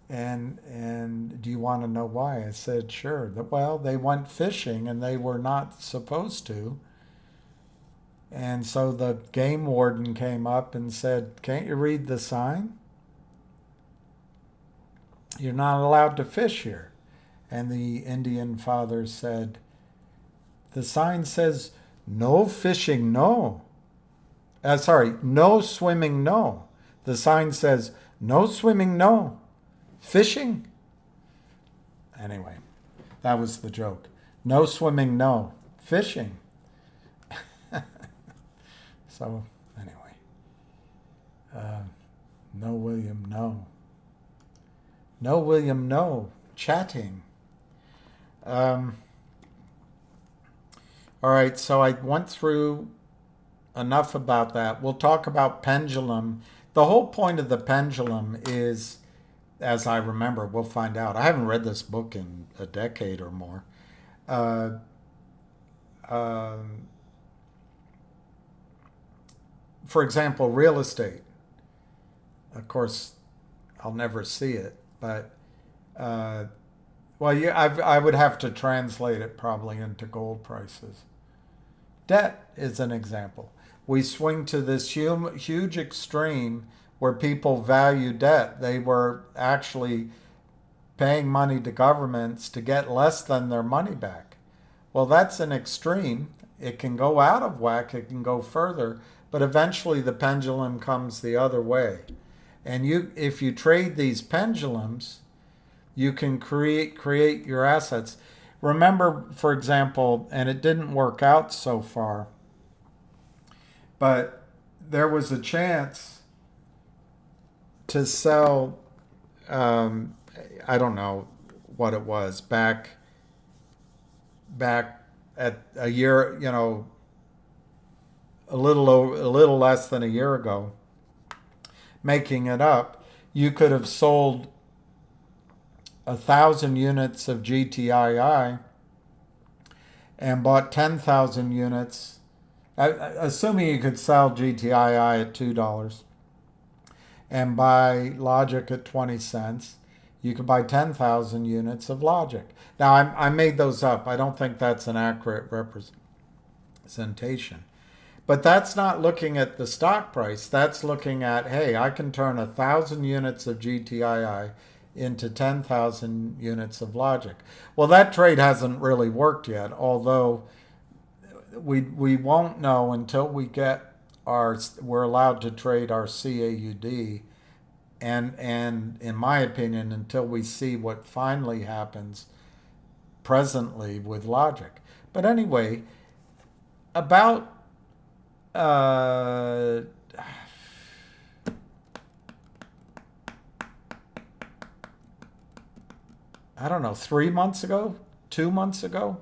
S1: And do you want to know why? I said, sure. Well, they went fishing and they were not supposed to. And so the game warden came up and said, can't you read the sign? You're not allowed to fish here. And the Indian father said, the sign says, no fishing, no. No swimming, no. The sign says, no swimming, no. Fishing? Anyway, that was the joke. No swimming, no. Fishing. So, anyway. No, William, no. No, William, no. Chatting. All right, so I went through enough about that. We'll talk about pendulum. The whole point of the pendulum is, as I remember, we'll find out. I haven't read this book in a decade or more. For example, real estate. Of course, I'll never see it, but I would have to translate it probably into gold prices. Debt is an example. We swing to this huge extreme where people value debt. They were actually paying money to governments to get less than their money back. Well, that's an extreme. It can go out of whack, it can go further, but eventually the pendulum comes the other way. And if you trade these pendulums, you can create your assets. Remember, for example, and it didn't work out so far, but there was a chance to sell, I don't know what it was, back at a year, a little less than a year ago, making it up, you could have sold 1,000 units of GTII and bought 10,000 units, assuming you could sell GTII at $2 and buy Logic at 20 cents, you could buy 10,000 units of Logic. Now, I made those up. I don't think that's an accurate representation. But that's not looking at the stock price. That's looking at, hey, I can turn 1,000 units of GTII into 10,000 units of Logic. Well, that trade hasn't really worked yet, although we won't know until we're allowed to trade our CAUD, and in my opinion, until we see what finally happens presently with Logic. But anyway, about I don't know, 3 months ago, 2 months ago,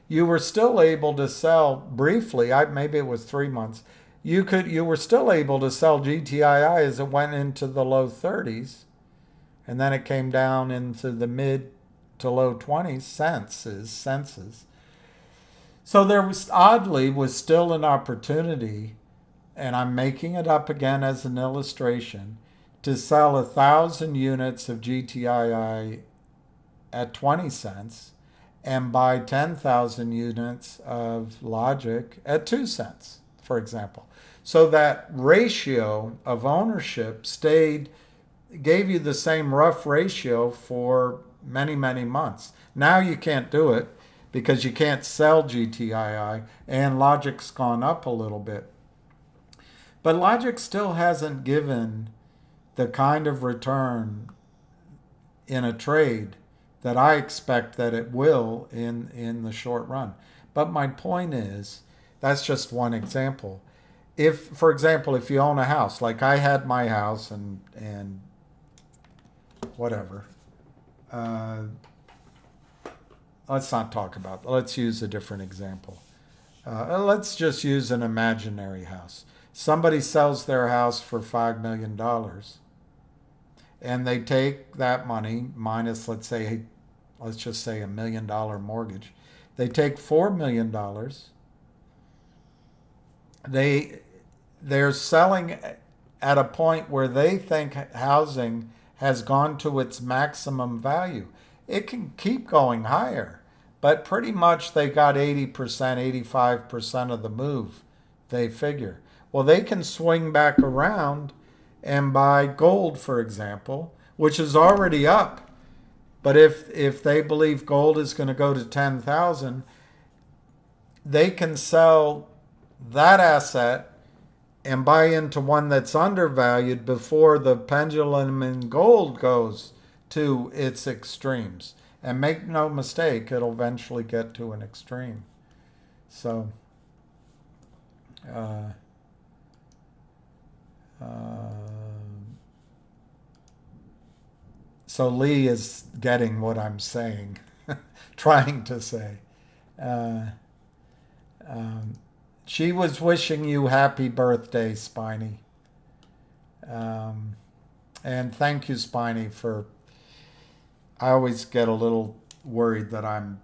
S1: you were still able to sell briefly. Maybe it was 3 months. You were still able to sell GTII as it went into the low 30s, and then it came down into the mid to low 20s senses. So there was still an opportunity, and I'm making it up again as an illustration, to sell 1,000 units of GTII at 20 cents and buy 10,000 units of Logic at 2 cents, for example. So that ratio of ownership gave you the same rough ratio for many, many months. Now you can't do it because you can't sell GTII, and Logic's gone up a little bit. But Logic still hasn't given the kind of return in a trade that I expect that it will in the short run. But my point is, that's just one example. If, for example, if you own a house, like I had my house and whatever, let's not talk about it. Let's use a different example. Let's just use an imaginary house. Somebody sells their house for $5 million, and they take that money minus, let's just say $1 million mortgage. They take $4 million. They're selling at a point where they think housing has gone to its maximum value. It can keep going higher, but pretty much they got 80%, 85% of the move, they figure. Well, they can swing back around and buy gold, for example, which is already up. But if they believe gold is going to go to 10,000, they can sell that asset and buy into one that's undervalued before the pendulum in gold goes to its extremes. And make no mistake, it'll eventually get to an extreme. So, so Lee is getting what I'm saying, trying to say. She was wishing you happy birthday, Spiny. And thank you, Spiny, for... I always get a little worried that I'm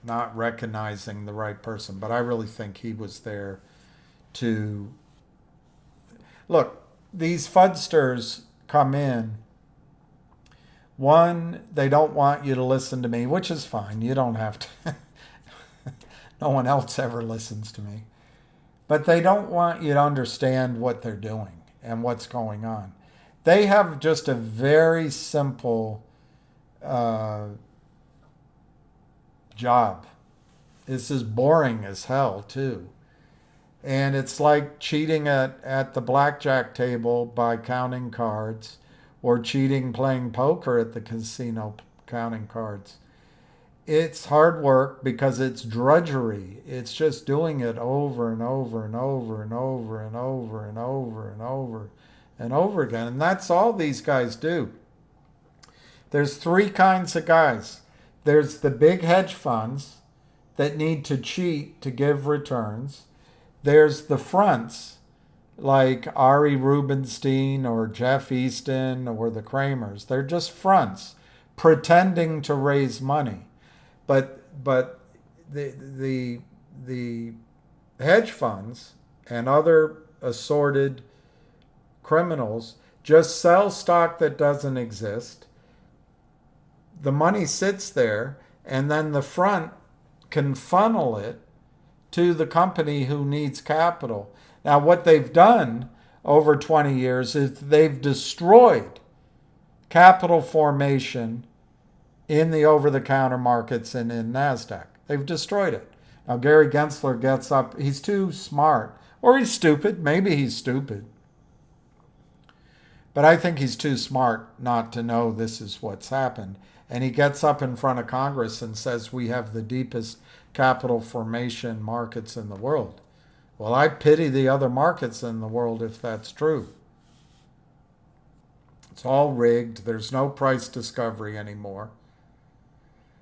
S1: not recognizing the right person, but I really think he was there to... Look, these fudsters come in. One, they don't want you to listen to me, which is fine. You don't have to. No one else ever listens to me. But they don't want you to understand what they're doing and what's going on. They have just a very simple job. This is boring as hell, too. And it's like cheating at the blackjack table by counting cards, or cheating playing poker at the casino counting cards. It's hard work because it's drudgery. It's just doing it over and over and over and over and over and over and over and over again. And that's all these guys do. There's three kinds of guys. There's the big hedge funds that need to cheat to give returns. There's the fronts, like Ari Rubenstein or Jeff Easton or the Kramers. They're just fronts pretending to raise money. But the hedge funds and other assorted criminals just sell stock that doesn't exist. The money sits there, and then the front can funnel it to the company who needs capital. Now, what they've done over 20 years is they've destroyed capital formation in the over-the-counter markets and in NASDAQ. They've destroyed it. Now, Gary Gensler gets up. He's too smart. Or he's stupid. Maybe he's stupid. But I think he's too smart not to know this is what's happened. And he gets up in front of Congress and says we have the deepest capital formation markets in the world. Well, I pity the other markets in the world if that's true. It's all rigged. There's no price discovery anymore.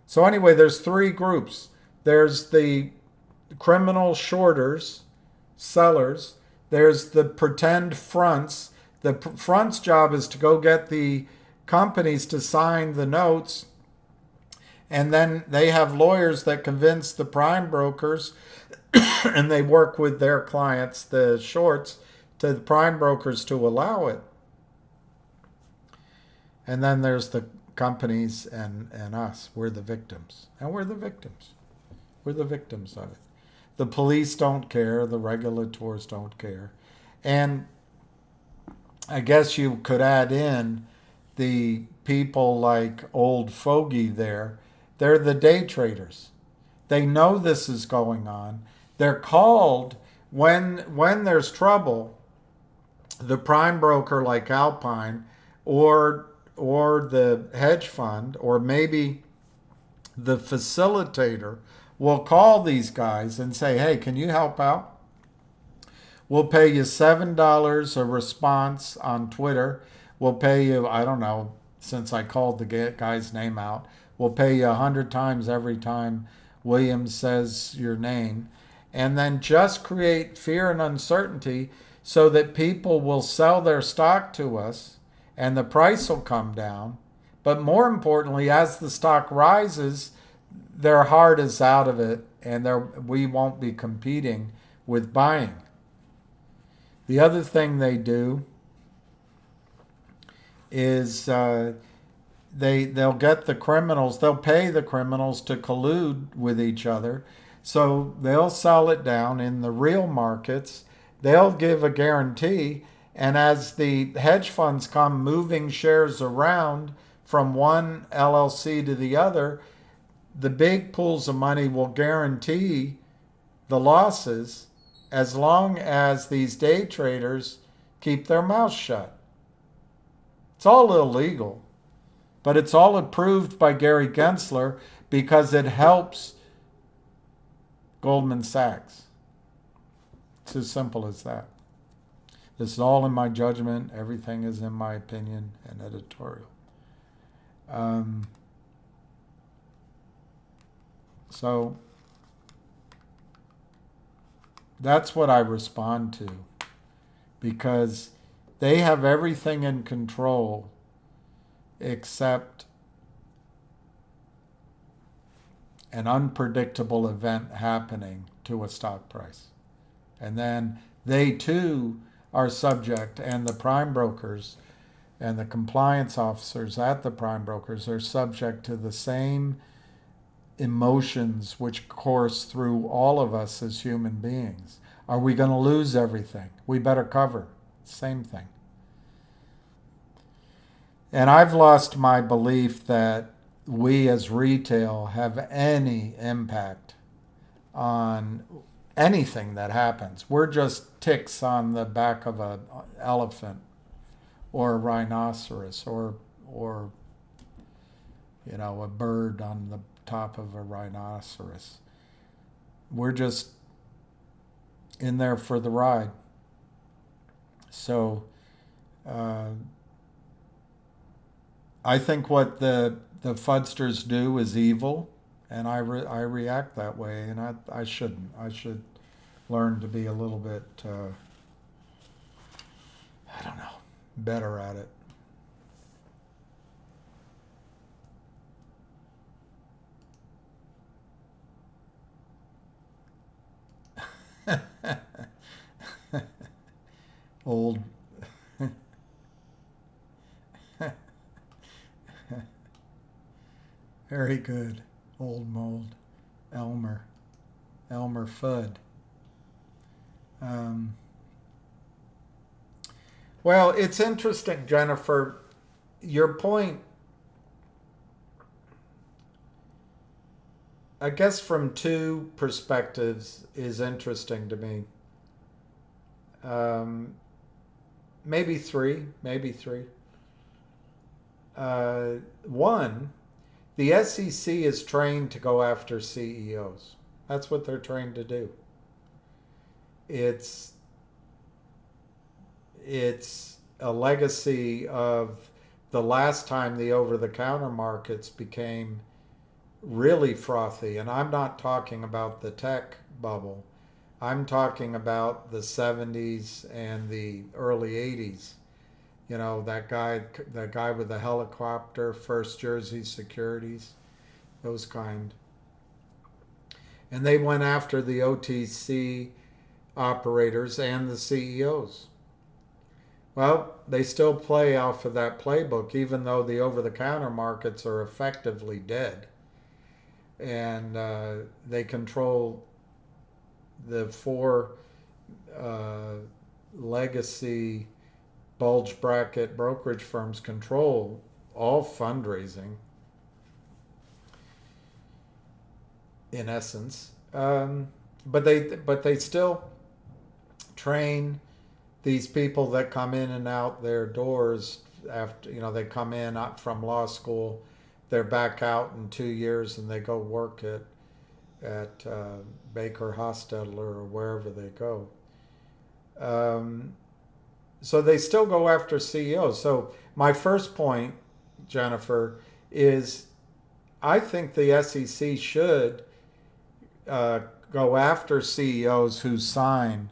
S1: So anyway, there's three groups. There's the criminal shorters, sellers. There's the pretend fronts. The front's job is to go get the companies to sign the notes, and then they have lawyers that convince the prime brokers, and they work with their clients, the shorts, to the prime brokers to allow it. And then there's the companies and us. We're the victims. And we're the victims. We're the victims of it. The police don't care. The regulators don't care. And I guess you could add in the people like old Fogey there. They're the day traders. They know this is going on. They're called when there's trouble. The prime broker like Alpine or the hedge fund, or maybe the facilitator will call these guys and say, hey, can you help out? We'll pay you $7 a response on Twitter. We'll pay you, I don't know, since I called the guy's name out, we'll pay you 100 times every time Williams says your name. And then just create fear and uncertainty so that people will sell their stock to us and the price will come down. But more importantly, as the stock rises, their heart is out of it and we won't be competing with buying. The other thing they do is they'll get the criminals, they'll pay the criminals to collude with each other. So they'll sell it down in the real markets. They'll give a guarantee. And as the hedge funds come moving shares around from one LLC to the other, the big pools of money will guarantee the losses as long as these day traders keep their mouths shut. It's all illegal, but it's all approved by Gary Gensler because it helps Goldman Sachs. It's as simple as that. This is all in my judgment. Everything is in my opinion and editorial. So that's what I respond to, because they have everything in control except an unpredictable event happening to a stock price. And then they too are subject, and the prime brokers and the compliance officers at the prime brokers are subject to the same emotions which course through all of us as human beings. Are we going to lose everything? We better cover. Same thing. And I've lost my belief that we as retail have any impact on anything that happens. We're just ticks on the back of an elephant or a rhinoceros or a bird on the top of a rhinoceros. We're just in there for the ride. So I think what the fudsters do is evil, and I react that way, and I shouldn't. I should learn to be a little bit, better at it. Old. Very good. Old mold. Elmer Fudd. Well, it's interesting, Jennifer. Your point, I guess, from two perspectives is interesting to me. Maybe three. One, the SEC is trained to go after CEOs. That's what they're trained to do. It's a legacy of the last time the over-the-counter markets became really frothy. And I'm not talking about the tech bubble. I'm talking about the 70s and the early 80s. You know, that guy with the helicopter, First Jersey Securities, those kind. And they went after the OTC operators and the CEOs. Well, they still play off of that playbook, even though the over-the-counter markets are effectively dead. And they control the four legacy bulge bracket brokerage firms control all fundraising, in essence. But they still train these people that come in and out their doors after, they come in from law school. they're back out in 2 years and they go work at Baker Hostetler or wherever they go. So they still go after CEOs. So my first point, Jennifer, is I think the SEC should go after CEOs who sign,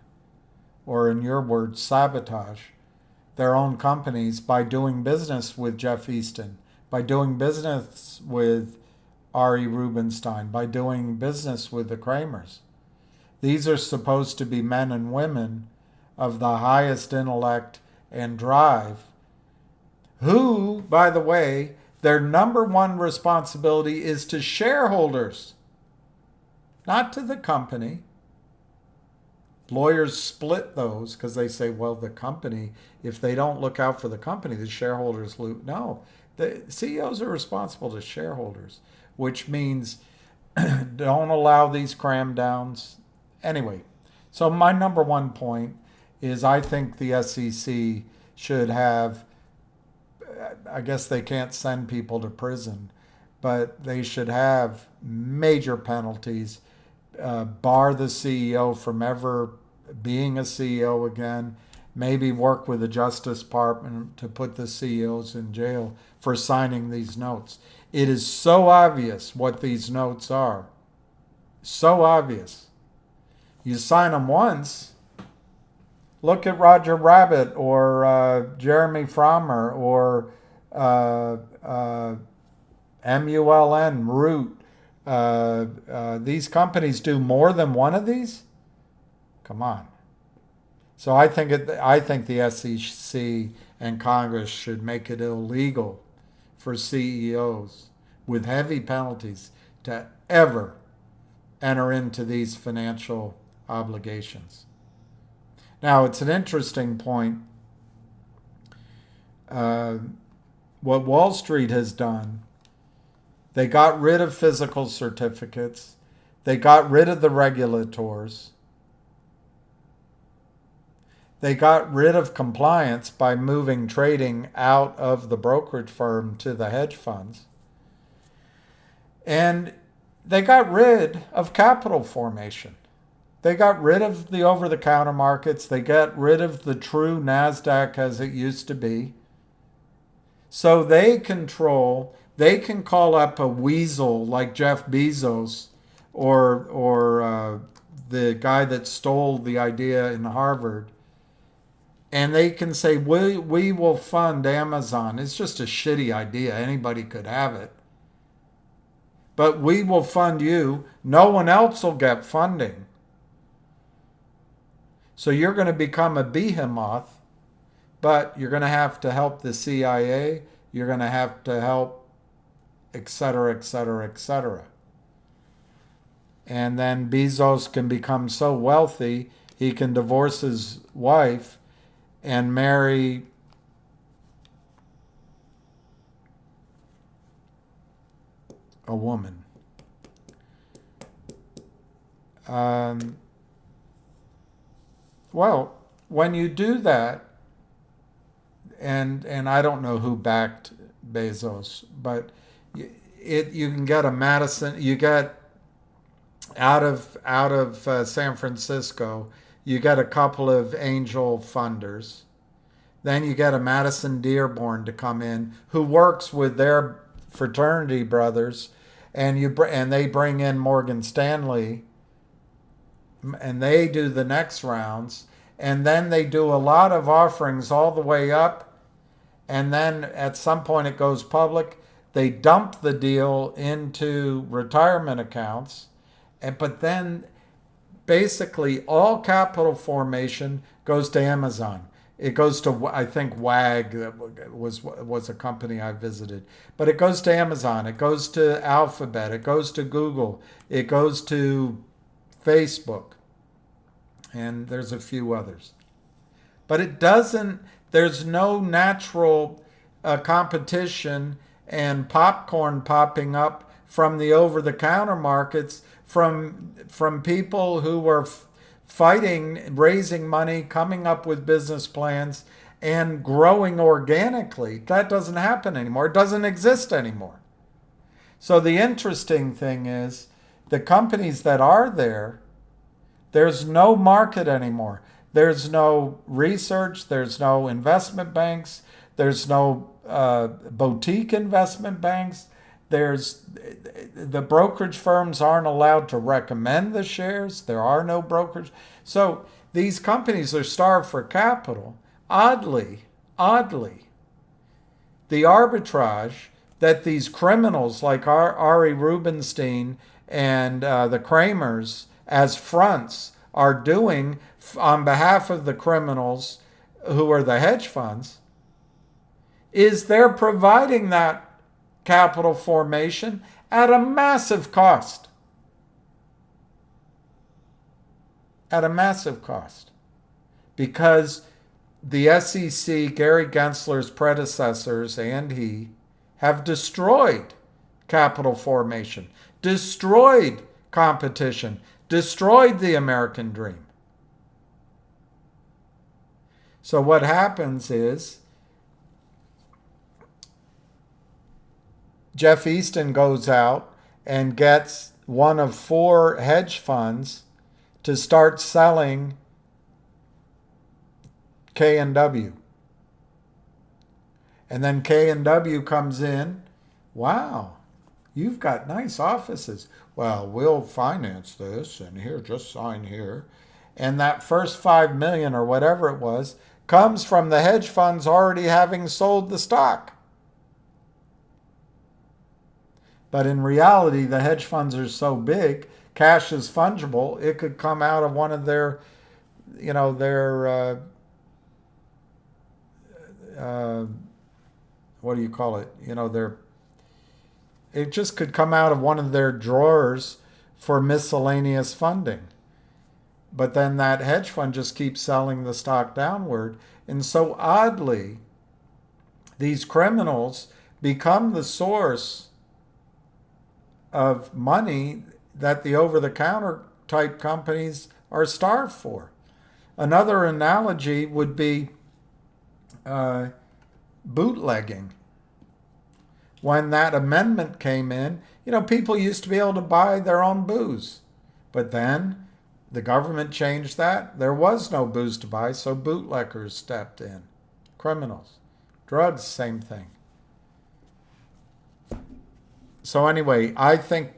S1: or in your words, sabotage their own companies by doing business with Jeff Easton, by doing business with Ari Rubinstein, by doing business with the Kramers. These are supposed to be men and women of the highest intellect and drive, who, by the way, their number one responsibility is to shareholders, not to the company. Lawyers split those because they say, well, the company, if they don't look out for the company, the shareholders lose. No, the CEOs are responsible to shareholders, which means don't allow these cram downs. Anyway, so my number one point is I think the SEC should have, I guess they can't send people to prison, but they should have major penalties, bar the CEO from ever being a CEO again, maybe work with the Justice Department to put the CEOs in jail for signing these notes. It is so obvious what these notes are. So obvious. You sign them once. Look at Roger Rabbit or Jeremy Frommer or MULN, Root. These companies do more than one of these? Come on. So I think the SEC and Congress should make it illegal for CEOs with heavy penalties to ever enter into these financial obligations. Now, it's an interesting point. What Wall Street has done, they got rid of physical certificates. They got rid of the regulators. They got rid of compliance by moving trading out of the brokerage firm to the hedge funds. And they got rid of capital formation. They got rid of the over-the-counter markets. They got rid of the true NASDAQ as it used to be. So they can call up a weasel like Jeff Bezos or the guy that stole the idea in Harvard. And they can say, we will fund Amazon. It's just a shitty idea. Anybody could have it. But we will fund you. No one else will get funding. So you're going to become a behemoth, but you're going to have to help the CIA. You're going to have to help, et cetera, et cetera, et cetera. And then Bezos can become so wealthy, he can divorce his wife and marry a woman. Well, when you do that, and I don't know who backed Bezos, but you can get a Madison. You get out of San Francisco. You get a couple of angel funders. Then you get a Madison Dearborn to come in who works with their fraternity brothers, and they bring in Morgan Stanley, and they do the next rounds, and then they do a lot of offerings all the way up, and then at some point it goes public. They dump the deal into retirement accounts, but then basically all capital formation goes to Amazon. It goes to, I think, WAG, that was a company I visited. But it goes to Amazon. It goes to Alphabet. It goes to Google. It goes to Facebook. And there's a few others. But it doesn't, there's no natural competition and popcorn popping up from the over-the-counter markets from people who were fighting, raising money, coming up with business plans, and growing organically. That doesn't happen anymore. It doesn't exist anymore. So the interesting thing is the companies that are there, there's no market anymore. There's no research, there's no investment banks, there's no boutique investment banks. The brokerage firms aren't allowed to recommend the shares. There are no brokers. So these companies are starved for capital. Oddly, the arbitrage that these criminals like Ari Rubenstein and the Kramers as fronts are doing on behalf of the criminals who are the hedge funds is they're providing that capital formation at a massive cost. At a massive cost. Because the SEC, Gary Gensler's predecessors, and he have destroyed capital formation, destroyed competition, destroyed the American dream. So what happens is Jeff Easton goes out and gets one of 4 hedge funds to start selling K&W. And then K&W comes in, wow, you've got nice offices. Well, we'll finance this, and here, just sign here. And that first $5 million or whatever it was comes from the hedge funds already having sold the stock. But in reality, the hedge funds are so big, cash is fungible. It could come out of one of their, what do you call it? It just could come out of one of their drawers for miscellaneous funding. But then that hedge fund just keeps selling the stock downward. And so oddly, these criminals become the source of money that the over-the-counter type companies are starved for. Another analogy would be bootlegging. When that amendment came in, people used to be able to buy their own booze. But then the government changed that. There was no booze to buy, so bootleggers stepped in. Criminals. Drugs, same thing. So anyway, I think,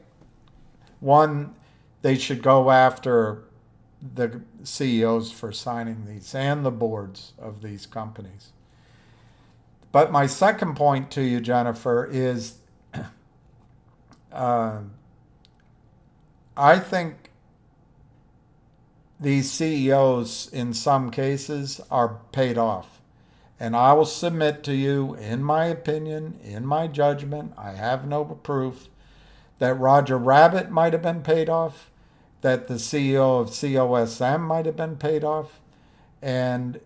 S1: one, they should go after the CEOs for signing these and the boards of these companies. But my second point to you, Jennifer, is I think these CEOs in some cases are paid off. And I will submit to you, in my opinion, in my judgment, I have no proof, that Roger Rabbit might have been paid off, that the CEO of COSM might have been paid off, and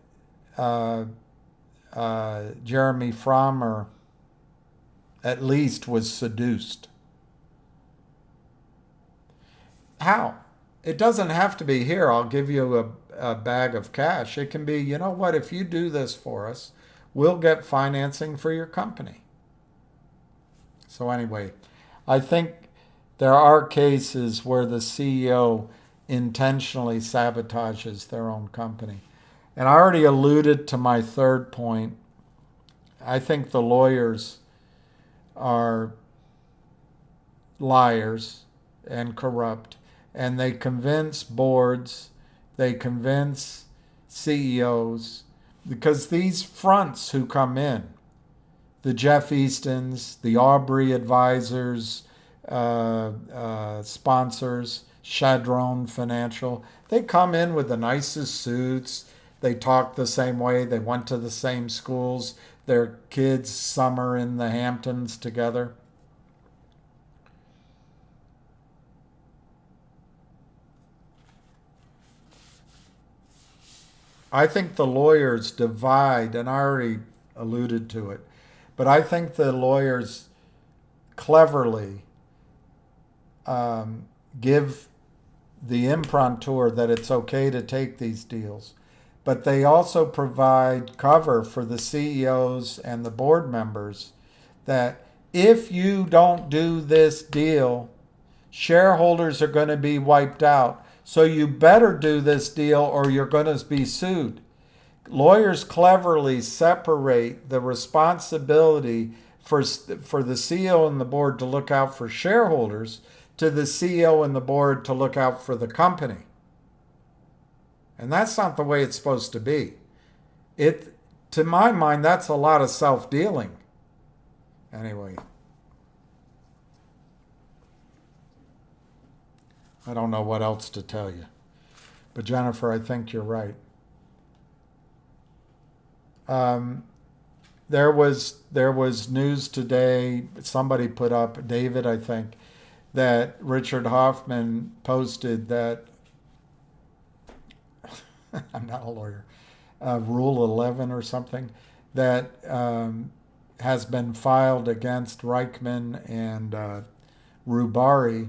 S1: Jeremy Frommer at least was seduced. How? It doesn't have to be here. I'll give you a bag of cash. It can be, you know what, if you do this for us, we'll get financing for your company. So anyway, I think there are cases where the CEO intentionally sabotages their own company. And I already alluded to my third point. I think the lawyers are liars and corrupt. And they convince boards, they convince CEOs, because these fronts who come in, the Jeff Eastons, the Aubrey advisors, sponsors, Chadron Financial, they come in with the nicest suits, they talk the same way, they went to the same schools, their kids summer in the Hamptons together. I think the lawyers divide, and I already alluded to it, but I think the lawyers cleverly give the improntor that it's okay to take these deals, but they also provide cover for the CEOs and the board members that if you don't do this deal, shareholders are going to be wiped out. So you better do this deal or you're going to be sued. Lawyers cleverly separate the responsibility for the CEO and the board to look out for shareholders to the CEO and the board to look out for the company. And that's not the way it's supposed to be. To my mind, that's a lot of self-dealing. Anyway, I don't know what else to tell you. But Jennifer, I think you're right. There was news today, somebody put up, David, I think, that Richard Hoffman posted that, I'm not a lawyer, Rule 11 or something, that has been filed against Reichman and Rubari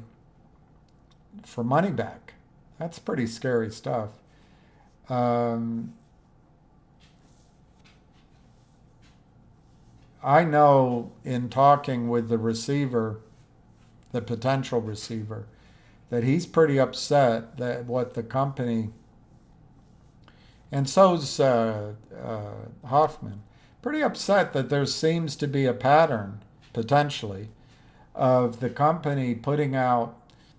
S1: for money back. That's pretty scary stuff. I know in talking with the receiver, the potential receiver, that he's pretty upset that what the company, and so's Hoffman, pretty upset that there seems to be a pattern, potentially, of the company putting out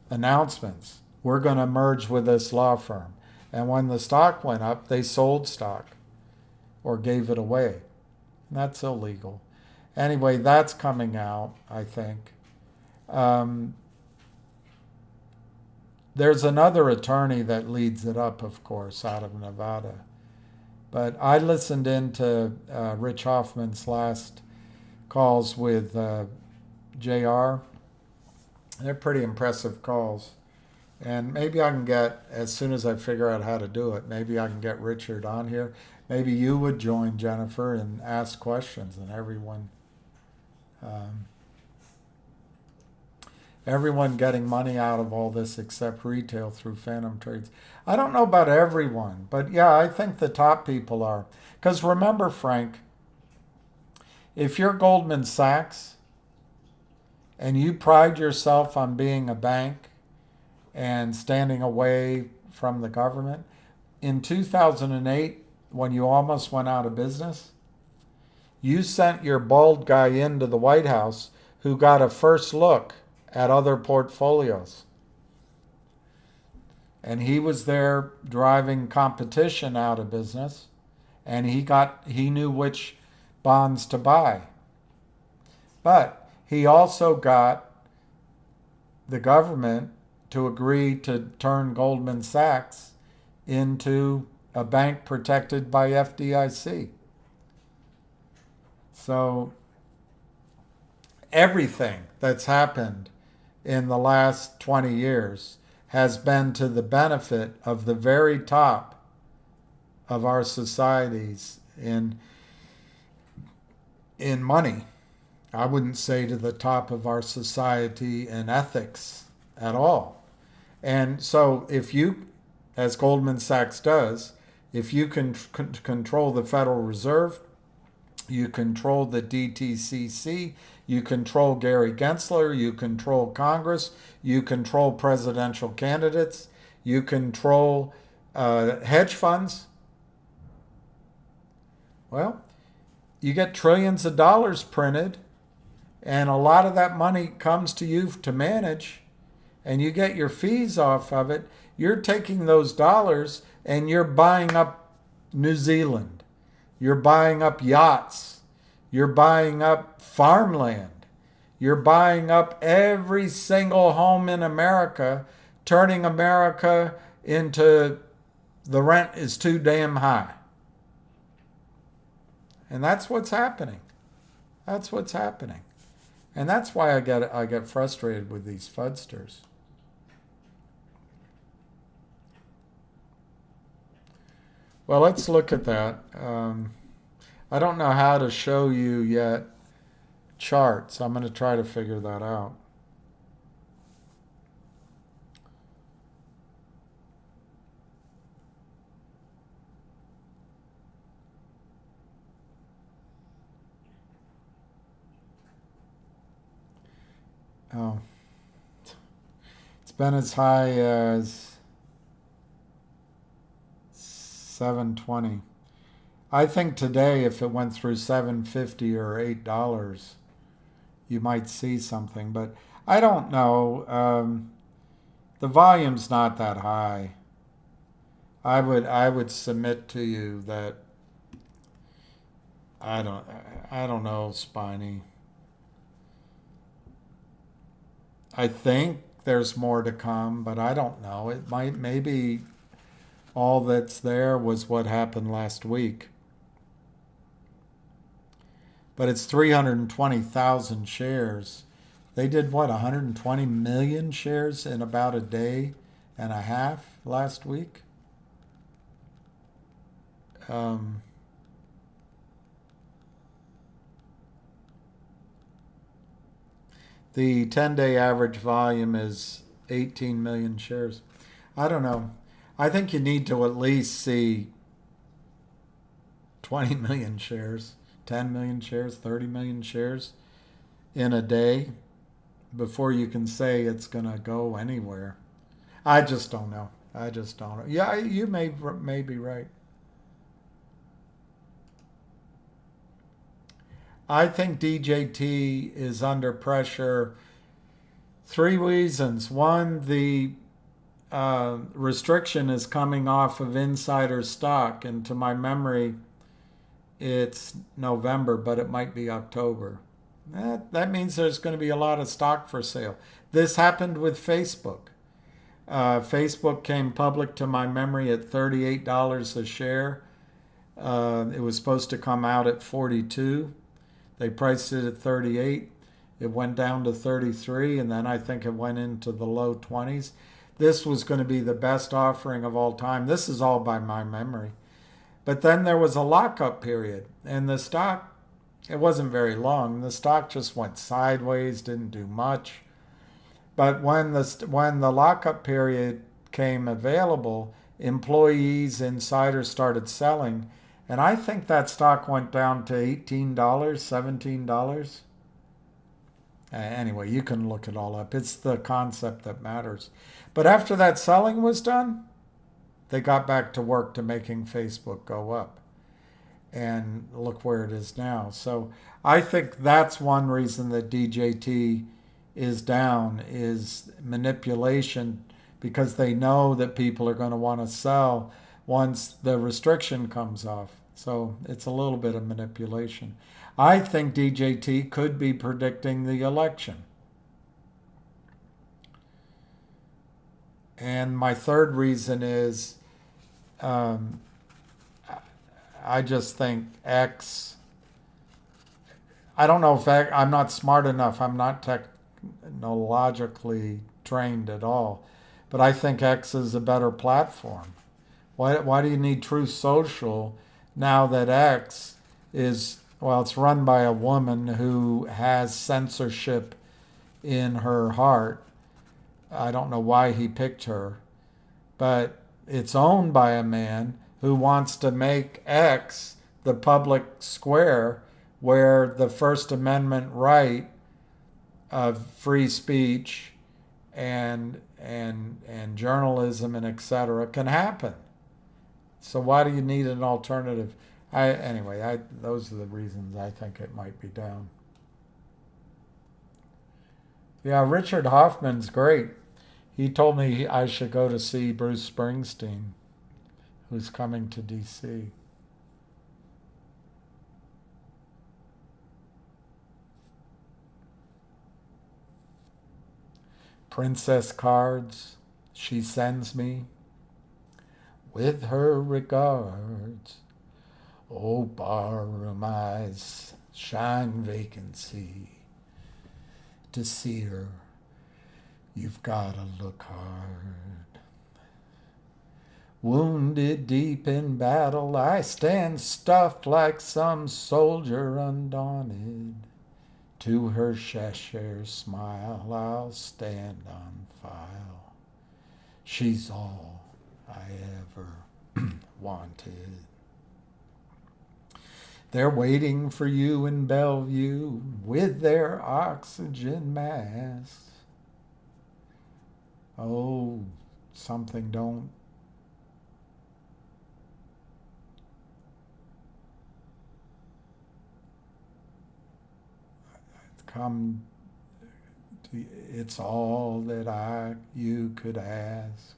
S1: announcements. We're going to merge with this law firm. And when the stock went up, they sold stock or gave it away. That's illegal. Anyway, that's coming out, I think. There's another attorney that leads it up, of course, out of Nevada. But I listened into Rich Hoffman's last calls with JR. They're pretty impressive calls. And maybe I can get, as soon as I figure out how to do it, maybe I can get Richard on here. Maybe you would join, Jennifer, and ask questions, and everyone getting money out of all this except retail through phantom trades. I don't know about everyone, but yeah, I think the top people are. Because remember, Frank, if you're Goldman Sachs and you pride yourself on being a bank and standing away from the government, in 2008, when you almost went out of business, you sent your bald guy into the White House who got a first look at other portfolios. And he was there driving competition out of business, and he knew which bonds to buy. But he also got the government to agree to turn Goldman Sachs into a bank protected by FDIC. So everything that's happened in the last 20 years has been to the benefit of the very top of our societies in money. I wouldn't say to the top of our society in ethics at all. And so if you, as Goldman Sachs does, if you can control the Federal Reserve, you control the DTCC, you control Gary Gensler, you control Congress, you control presidential candidates, you control hedge funds. Well, you get trillions of dollars printed, and a lot of that money comes to you to manage, and you get your fees off of it. You're taking those dollars and you're buying up New Zealand. You're buying up yachts. You're buying up farmland. You're buying up every single home in America, turning America into the rent is too damn high. And that's what's happening. That's what's happening. And that's why I get frustrated with these fudsters. Well, let's look at that. I don't know how to show you yet charts. I'm going to try to figure that out. Oh, it's been as high as 720. I think today, if it went through 750 or $8, you might see something, but I don't know. The volume's not that high. I would submit to you that I don't I don't know, Spiny. I think there's more to come, but I don't know. It might maybe all that's there was what happened last week. But it's 320,000 shares. They did what, 120 million shares in about a day and a half last week? Um, the 10-day average volume is 18 million shares. I don't know. I think you need to at least see 20 million shares, 10 million shares, 30 million shares in a day before you can say it's going to go anywhere. I just don't know. I just don't know. Yeah, you may be right. I think DJT is under pressure. Three reasons. One, the restriction is coming off of insider stock, and to my memory, it's November, but it might be October. That means there's going to be a lot of stock for sale. This happened with Facebook. Facebook came public, to my memory, at $38 a share. It was supposed to come out at 42. They priced it at 38. It went down to 33, and then I think it went into the low 20s. This was going to be the best offering of all time. This is all by my memory. But then there was a lockup period, and the stock, it wasn't very long. The stock just went sideways, didn't do much. But when the lockup period came available, employees, insiders started selling, and I think that stock went down to $18, $17. Anyway, you can look it all up. It's the concept that matters. But after that selling was done, they got back to work to making Facebook go up. And look where it is now. So I think that's one reason that DJT is down, is manipulation, because they know that people are going to want to sell once the restriction comes off. So it's a little bit of manipulation. I think DJT could be predicting the election. And my third reason is I just think X. I don't know if I'm not smart enough. I'm not technologically trained at all. But I think X is a better platform. Why do you need Truth Social now that X is, well, it's run by a woman who has censorship in her heart. I don't know why he picked her, but it's owned by a man who wants to make X the public square where the First Amendment right of free speech and journalism and etc. can happen. So why do you need an alternative? Those are the reasons I think it might be down. Yeah, Richard Hoffman's great. He told me I should go to see Bruce Springsteen, who's coming to D.C. Princess cards she sends me with her regards. Oh, barroom eyes shine vacancy. To see her, you've gotta look hard. Wounded deep in battle, I stand stuffed like some soldier undaunted. To her Cheshire smile, I'll stand on file. She's all I ever wanted. They're waiting for you in Bellevue with their oxygen masks. Oh, something don't come. It's all that you could ask.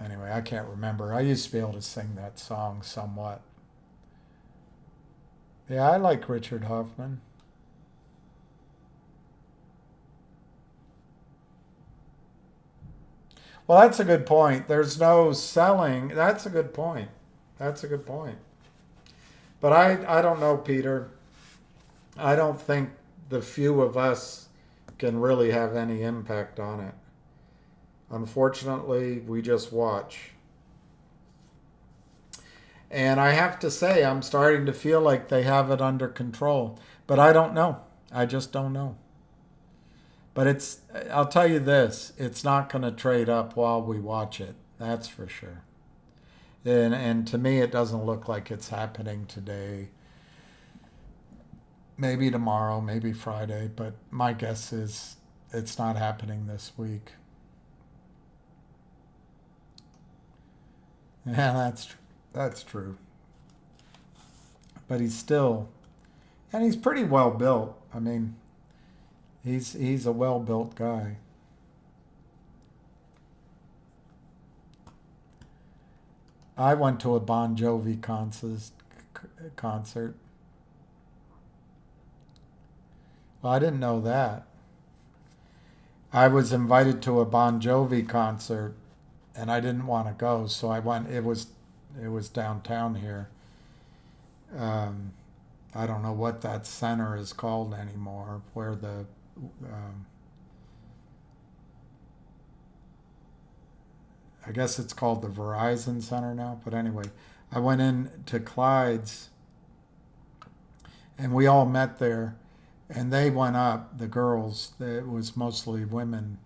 S1: Anyway, I can't remember. I used to be able to sing that song somewhat. Yeah, I like Richard Hoffman. Well, that's a good point. There's no selling. That's a good point. That's a good point. But I don't know, Peter. I don't think the few of us can really have any impact on it. Unfortunately, we just watch. And I have to say, I'm starting to feel like they have it under control. But I don't know. I just don't know. But I'll tell you this, it's not going to trade up while we watch it. That's for sure. And to me, it doesn't look like it's happening today. Maybe tomorrow, maybe Friday, but my guess is it's not happening this week. Yeah, that's true. But he's pretty well built. I mean, he's a well built guy. I went to a Bon Jovi concert. Well, I didn't know that. I was invited to a Bon Jovi concert, and I didn't want to go, so I went. It was downtown here. I don't know what that center is called anymore, where I guess it's called the Verizon Center now. But anyway, I went in to Clyde's, and we all met there, and they went up. The girls, it was mostly women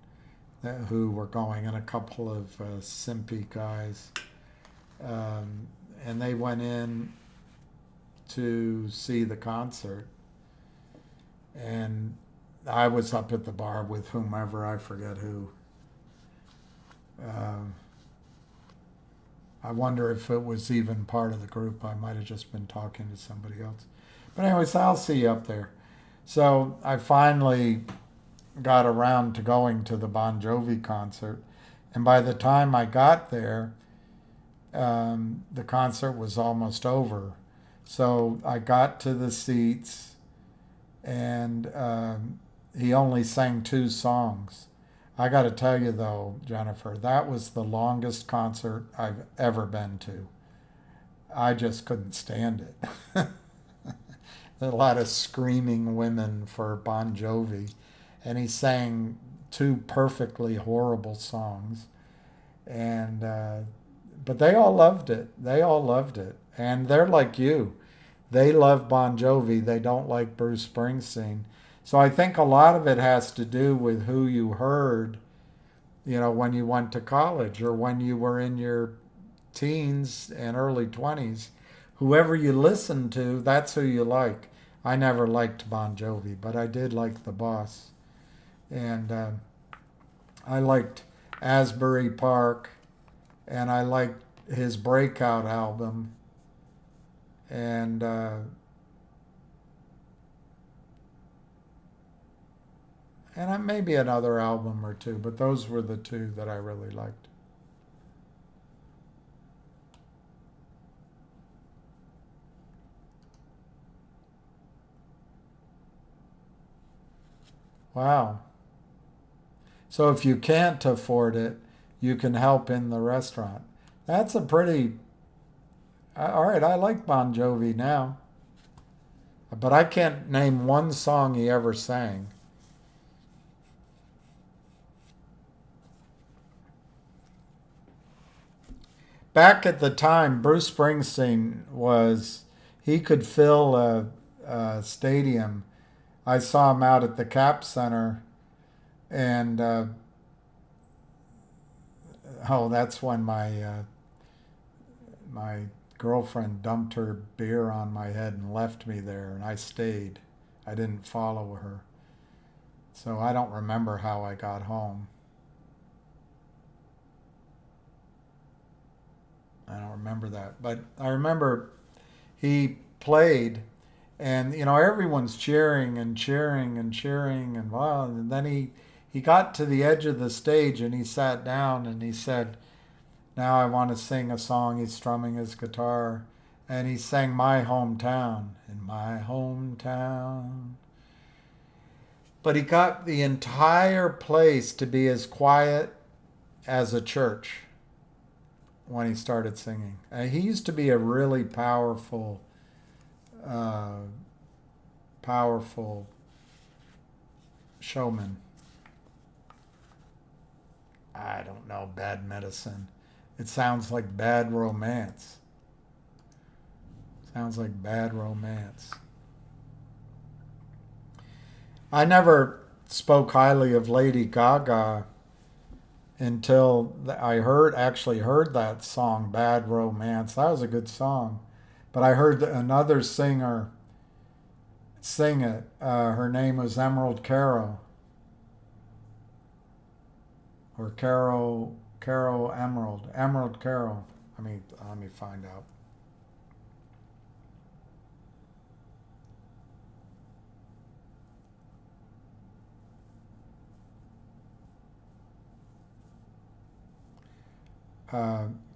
S1: who were going, and a couple of simpy guys, and they went in to see the concert, and I was up at the bar with whomever, I forget who. I wonder if it was even part of the group. I might have just been talking to somebody else. But anyways, I'll see you up there. So I finally got around to going to the Bon Jovi concert. And by the time I got there, the concert was almost over. So I got to the seats, and he only sang 2 songs. I got to tell you, though, Jennifer, that was the longest concert I've ever been to. I just couldn't stand it. A lot of screaming women for Bon Jovi, and he sang 2 perfectly horrible songs, and but they all loved it. They all loved it, and they're like you. They love Bon Jovi. They don't like Bruce Springsteen. So I think a lot of it has to do with who you heard, when you went to college or when you were in your teens and early 20s. Whoever you listened to, that's who you like. I never liked Bon Jovi, but I did like the boss. And I liked Asbury Park, and I liked his breakout album. And maybe another album or 2, but those were the 2 that I really liked. Wow. So if you can't afford it, you can help in the restaurant. That's a pretty... All right, I like Bon Jovi now. But I can't name one song he ever sang. Back at the time, Bruce Springsteen he could fill a stadium. I saw him out at the Cap Center, and that's when my girlfriend dumped her beer on my head and left me there, and I stayed. I didn't follow her. So I don't remember how I got home. I don't remember that. But I remember he played, and everyone's cheering and cheering and cheering, and wow. And then he got to the edge of the stage and he sat down and he said, "Now I want to sing a song." He's strumming his guitar, and he sang "My Hometown," in my hometown. But he got the entire place to be as quiet as a church when he started singing. He used to be a really powerful showman. I don't know, Bad Medicine. It sounds like Bad Romance. Sounds like Bad Romance. I never spoke highly of Lady Gaga until I actually heard that song, Bad Romance. That was a good song. But I heard another singer sing it. Her name was Emerald Caro. Or Caro Emerald. Emerald Caro. Let me find out.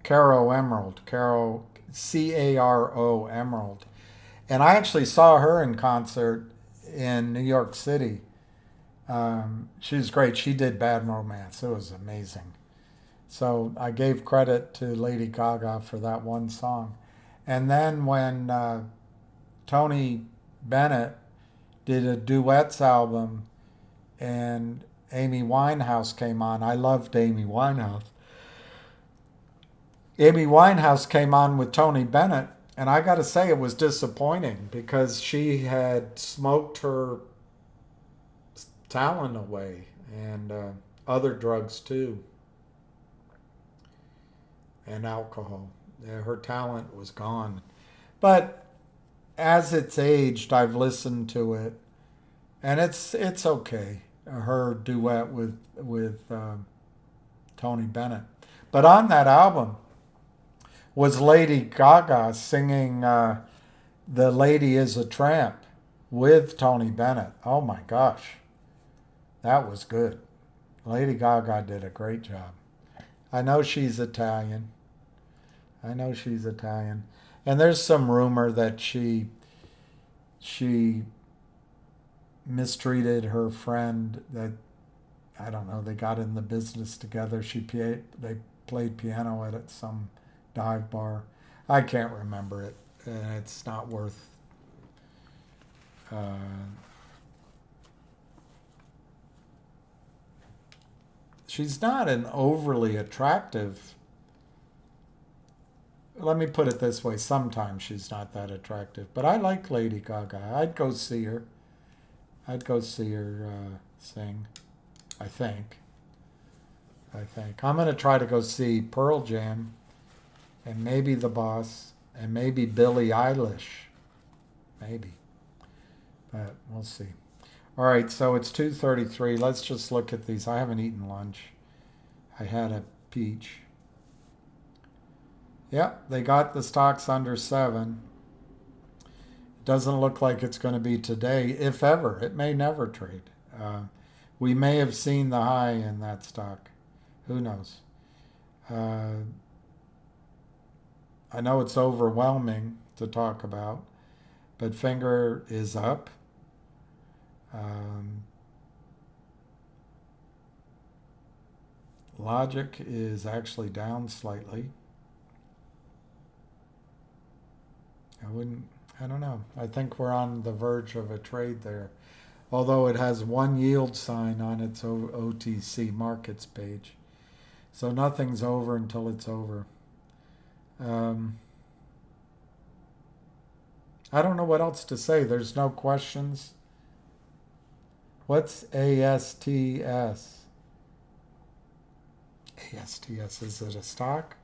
S1: Caro Emerald. Caro, Caro Emerald. And I actually saw her in concert in New York City. She was great. She did Bad Romance. It was amazing. So I gave credit to Lady Gaga for that one song. And then when Tony Bennett did a duets album and Amy Winehouse came on, I loved Amy Winehouse. Amy Winehouse came on with Tony Bennett, and I got to say it was disappointing because she had smoked her talent away, and other drugs too, and alcohol. Her talent was gone. But as it's aged, I've listened to it, and it's okay. Her duet with Tony Bennett. But on that album was Lady Gaga singing "The Lady Is a Tramp" with Tony Bennett. Oh my gosh. That was good. Lady Gaga did a great job. I know she's Italian. And there's some rumor that she mistreated her friend that, I don't know, they got in the business together. They played piano at some dive bar. I can't remember it. It's not worth she's not an overly attractive. Let me put it this way. Sometimes she's not that attractive. But I like Lady Gaga. I'd go see her. Sing. I think. I'm going to try to go see Pearl Jam and maybe The Boss and maybe Billie Eilish. Maybe. But we'll see. All right, so it's 2:33. Let's just look at these. I haven't eaten lunch. I had a peach. Yep, they got the stocks under 7. Doesn't look like it's going to be today, if ever. It may never trade. We may have seen the high in that stock. Who knows? I know it's overwhelming to talk about, but Finger is up. Logic is actually down slightly. I don't know. I think we're on the verge of a trade there. Although it has one yield sign on its OTC markets page. So nothing's over until it's over. I don't know what else to say. There's no questions. What's ASTS? ASTS, is it a stock?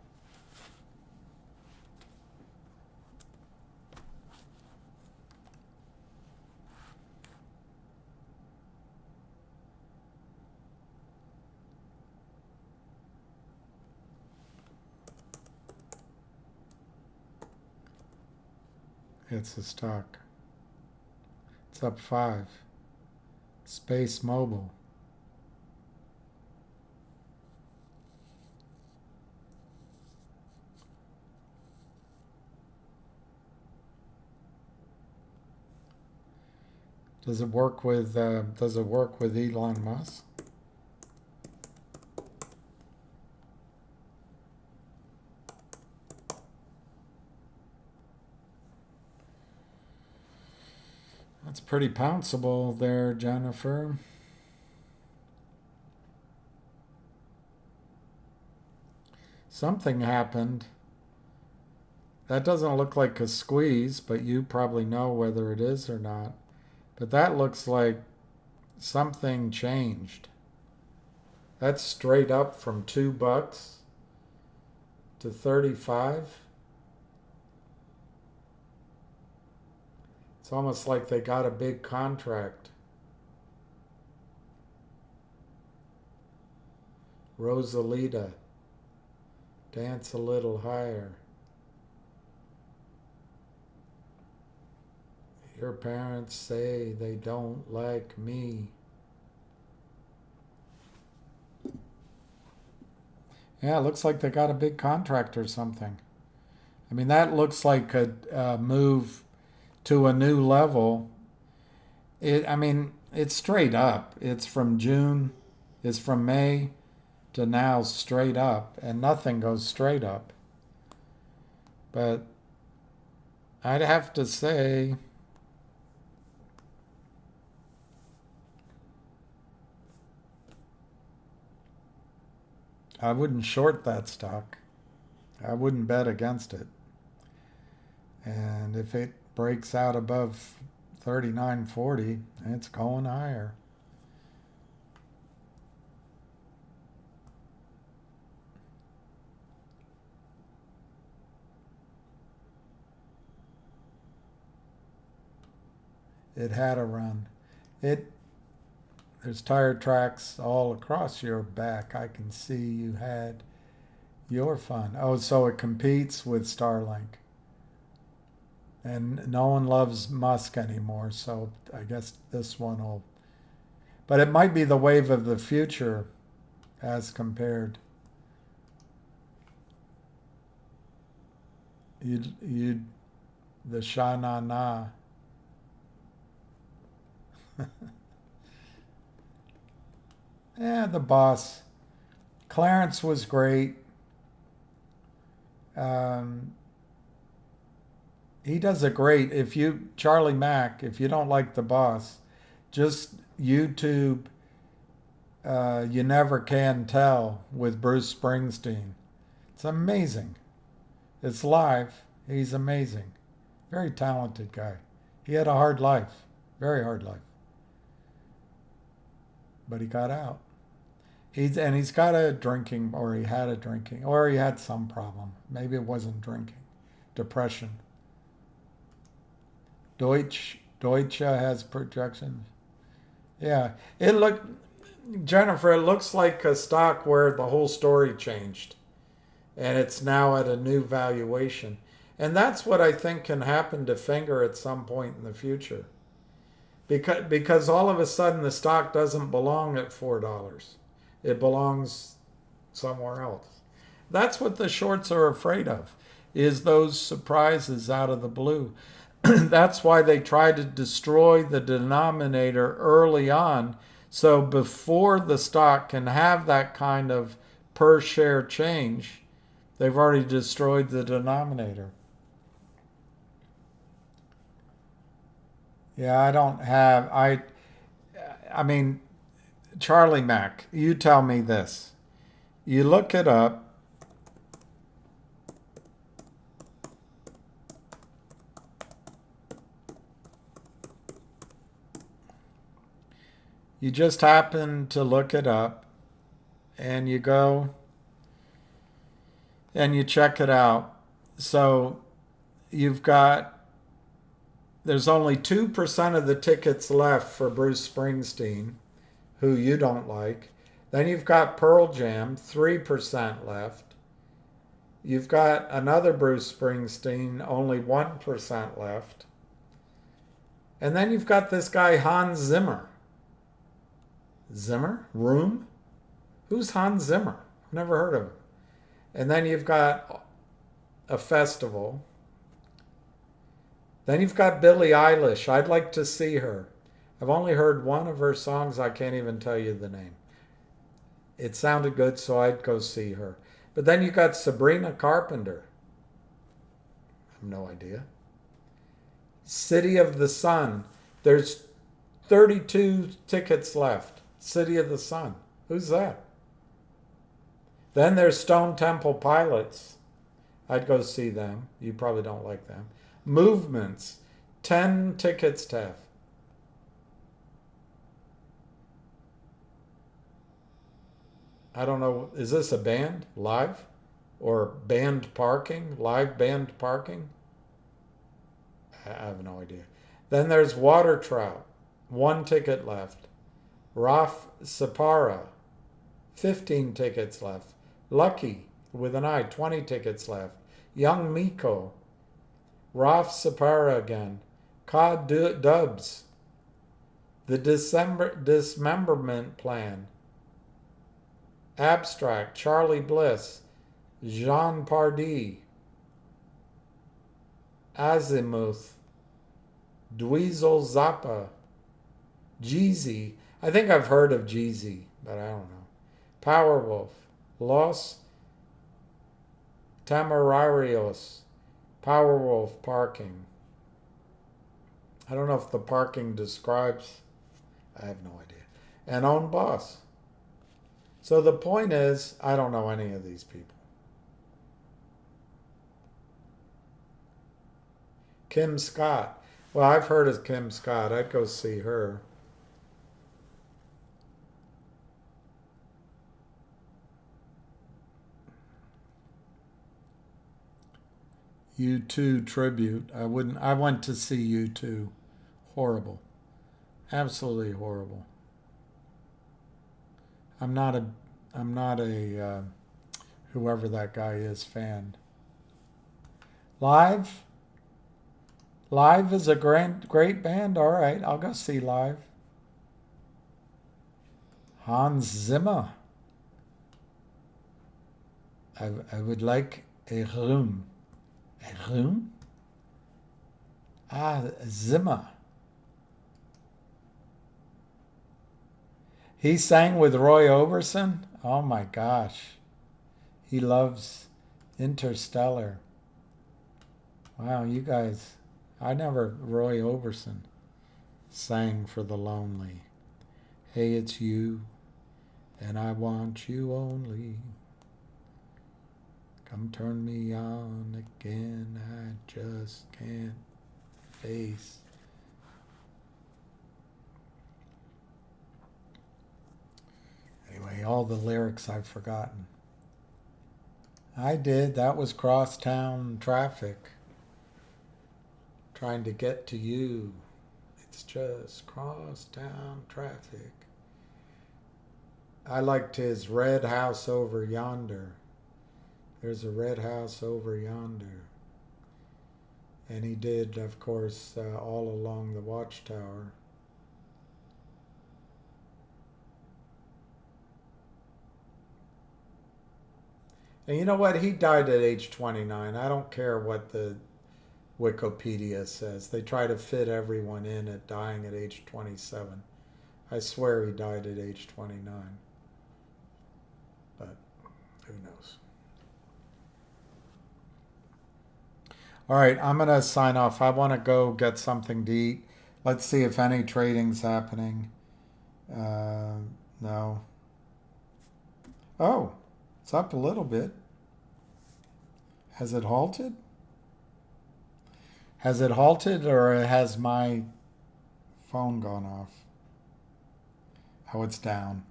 S1: It's a stock. It's up 5. Space Mobile. Does it work with Elon Musk? That's pretty pounceable there, Jennifer. Something happened. That doesn't look like a squeeze, but you probably know whether it is or not. But that looks like something changed. That's straight up from $2 to 35. It's almost like they got a big contract. Rosalita, dance a little higher. Your parents say they don't like me. Yeah, it looks like they got a big contract or something. I mean, that looks like a move to a new level. It's straight up. It's from May to now straight up, and nothing goes straight up. But I'd have to say, I wouldn't short that stock. I wouldn't bet against it. And if it breaks out above 39.40, it's going higher. It had a run. There's tire tracks all across your back. I can see you had your fun. Oh, so it competes with Starlink. And no one loves Musk anymore, so I guess this one will. But it might be the wave of the future as compared. The Sha-na-na. Yeah, the boss. Clarence was great. He does a great. Charlie Mack, if you don't like the boss, just YouTube. You Never Can Tell with Bruce Springsteen. It's amazing. It's live. He's amazing. Very talented guy. He had a hard life. Very hard life. But he got out. He's got a drinking, or he had a drinking, or he had some problem. Maybe it wasn't drinking. Depression. Deutsche has projections. Yeah. Jennifer, it looks like a stock where the whole story changed. And it's now at a new valuation. And that's what I think can happen to Finger at some point in the future. Because all of a sudden the stock doesn't belong at $4. It belongs somewhere else. That's what the shorts are afraid of, is those surprises out of the blue. That's why they try to destroy the denominator early on. So before the stock can have that kind of per share change, they've already destroyed the denominator. Yeah, I mean, Charlie Mack, you tell me this. You look it up. You just happen to look it up and you go and you check it out. So there's only 2% of the tickets left for Bruce Springsteen, who you don't like. Then you've got Pearl Jam, 3% left. You've got another Bruce Springsteen, only 1% left. And then you've got this guy, Hans Zimmer. Zimmer? Room? Who's Hans Zimmer? Never heard of him. And then you've got a festival. Then you've got Billie Eilish. I'd like to see her. I've only heard one of her songs. I can't even tell you the name. It sounded good, so I'd go see her. But then you got Sabrina Carpenter. I have no idea. City of the Sun. There's 32 tickets left. City of the Sun. Who's that? Then there's Stone Temple Pilots. I'd go see them. You probably don't like them. Movements. 10 tickets left. I don't know. Is this a band? Live? Or band parking? Live band parking? I have no idea. Then there's Water Trout. 1 ticket left. Raf Sapara. 15 tickets left. Lucky with an I. 20 tickets left. Young Miko. Raf Sapara again. Ka Dubs. The Dismemberment Plan. Abstract. Charlie Bliss. Jean Pardee. Azimuth. Dweezil Zappa. Jeezy. I think I've heard of Jeezy, but I don't know. Powerwolf. Los Tamararios. Powerwolf Parking. I don't know if the parking describes. I have no idea. And Own Boss. So the point is, I don't know any of these people. Kim Scott. Well, I've heard of Kim Scott. I'd go see her. U2 tribute. I went to see U2. Horrible. Absolutely horrible. I'm not a whoever that guy is fan. Live is a great band. All right, I'll go see Live. Hans Zimmer. I would like a room. A room? Zimmer. He sang with Roy Orbison? Oh my gosh. He loves Interstellar. Wow, you guys. Roy Orbison sang for the lonely. Hey, it's you, and I want you only. Come turn me on again, I just can't face. Anyway, all the lyrics I've forgotten. I did. That was crosstown traffic. Trying to get to you. It's just crosstown traffic. I liked his Red House Over Yonder. There's a red house over yonder. And he did, of course, All Along the Watchtower. And you know what? He died at age 29. I don't care what the Wikipedia says. They try to fit everyone in at dying at age 27. I swear he died at age 29. But who knows? All right, I'm going to sign off. I want to go get something to eat. Let's see if any trading's happening. No. Oh, it's up a little bit. Has it halted? Has it halted or has my phone gone off? Oh, it's down.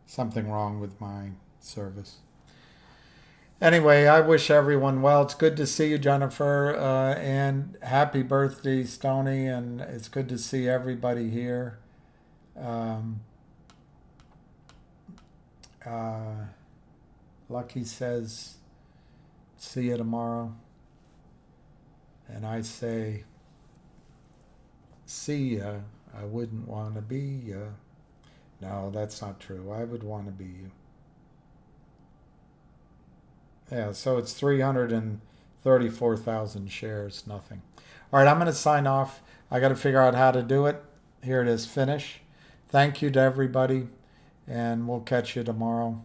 S1: Something wrong with my service. Anyway, I wish everyone well. It's good to see you, Jennifer, and happy birthday, Stony, and it's good to see everybody here. Lucky says see you tomorrow. And I say, see ya. I wouldn't want to be ya. No, that's not true. I would want to be you. Yeah, so it's 334,000 shares, nothing. All right, I'm going to sign off. I got to figure out how to do it. Here it is, finish. Thank you to everybody, and we'll catch you tomorrow.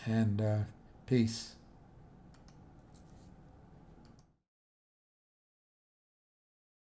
S1: And peace.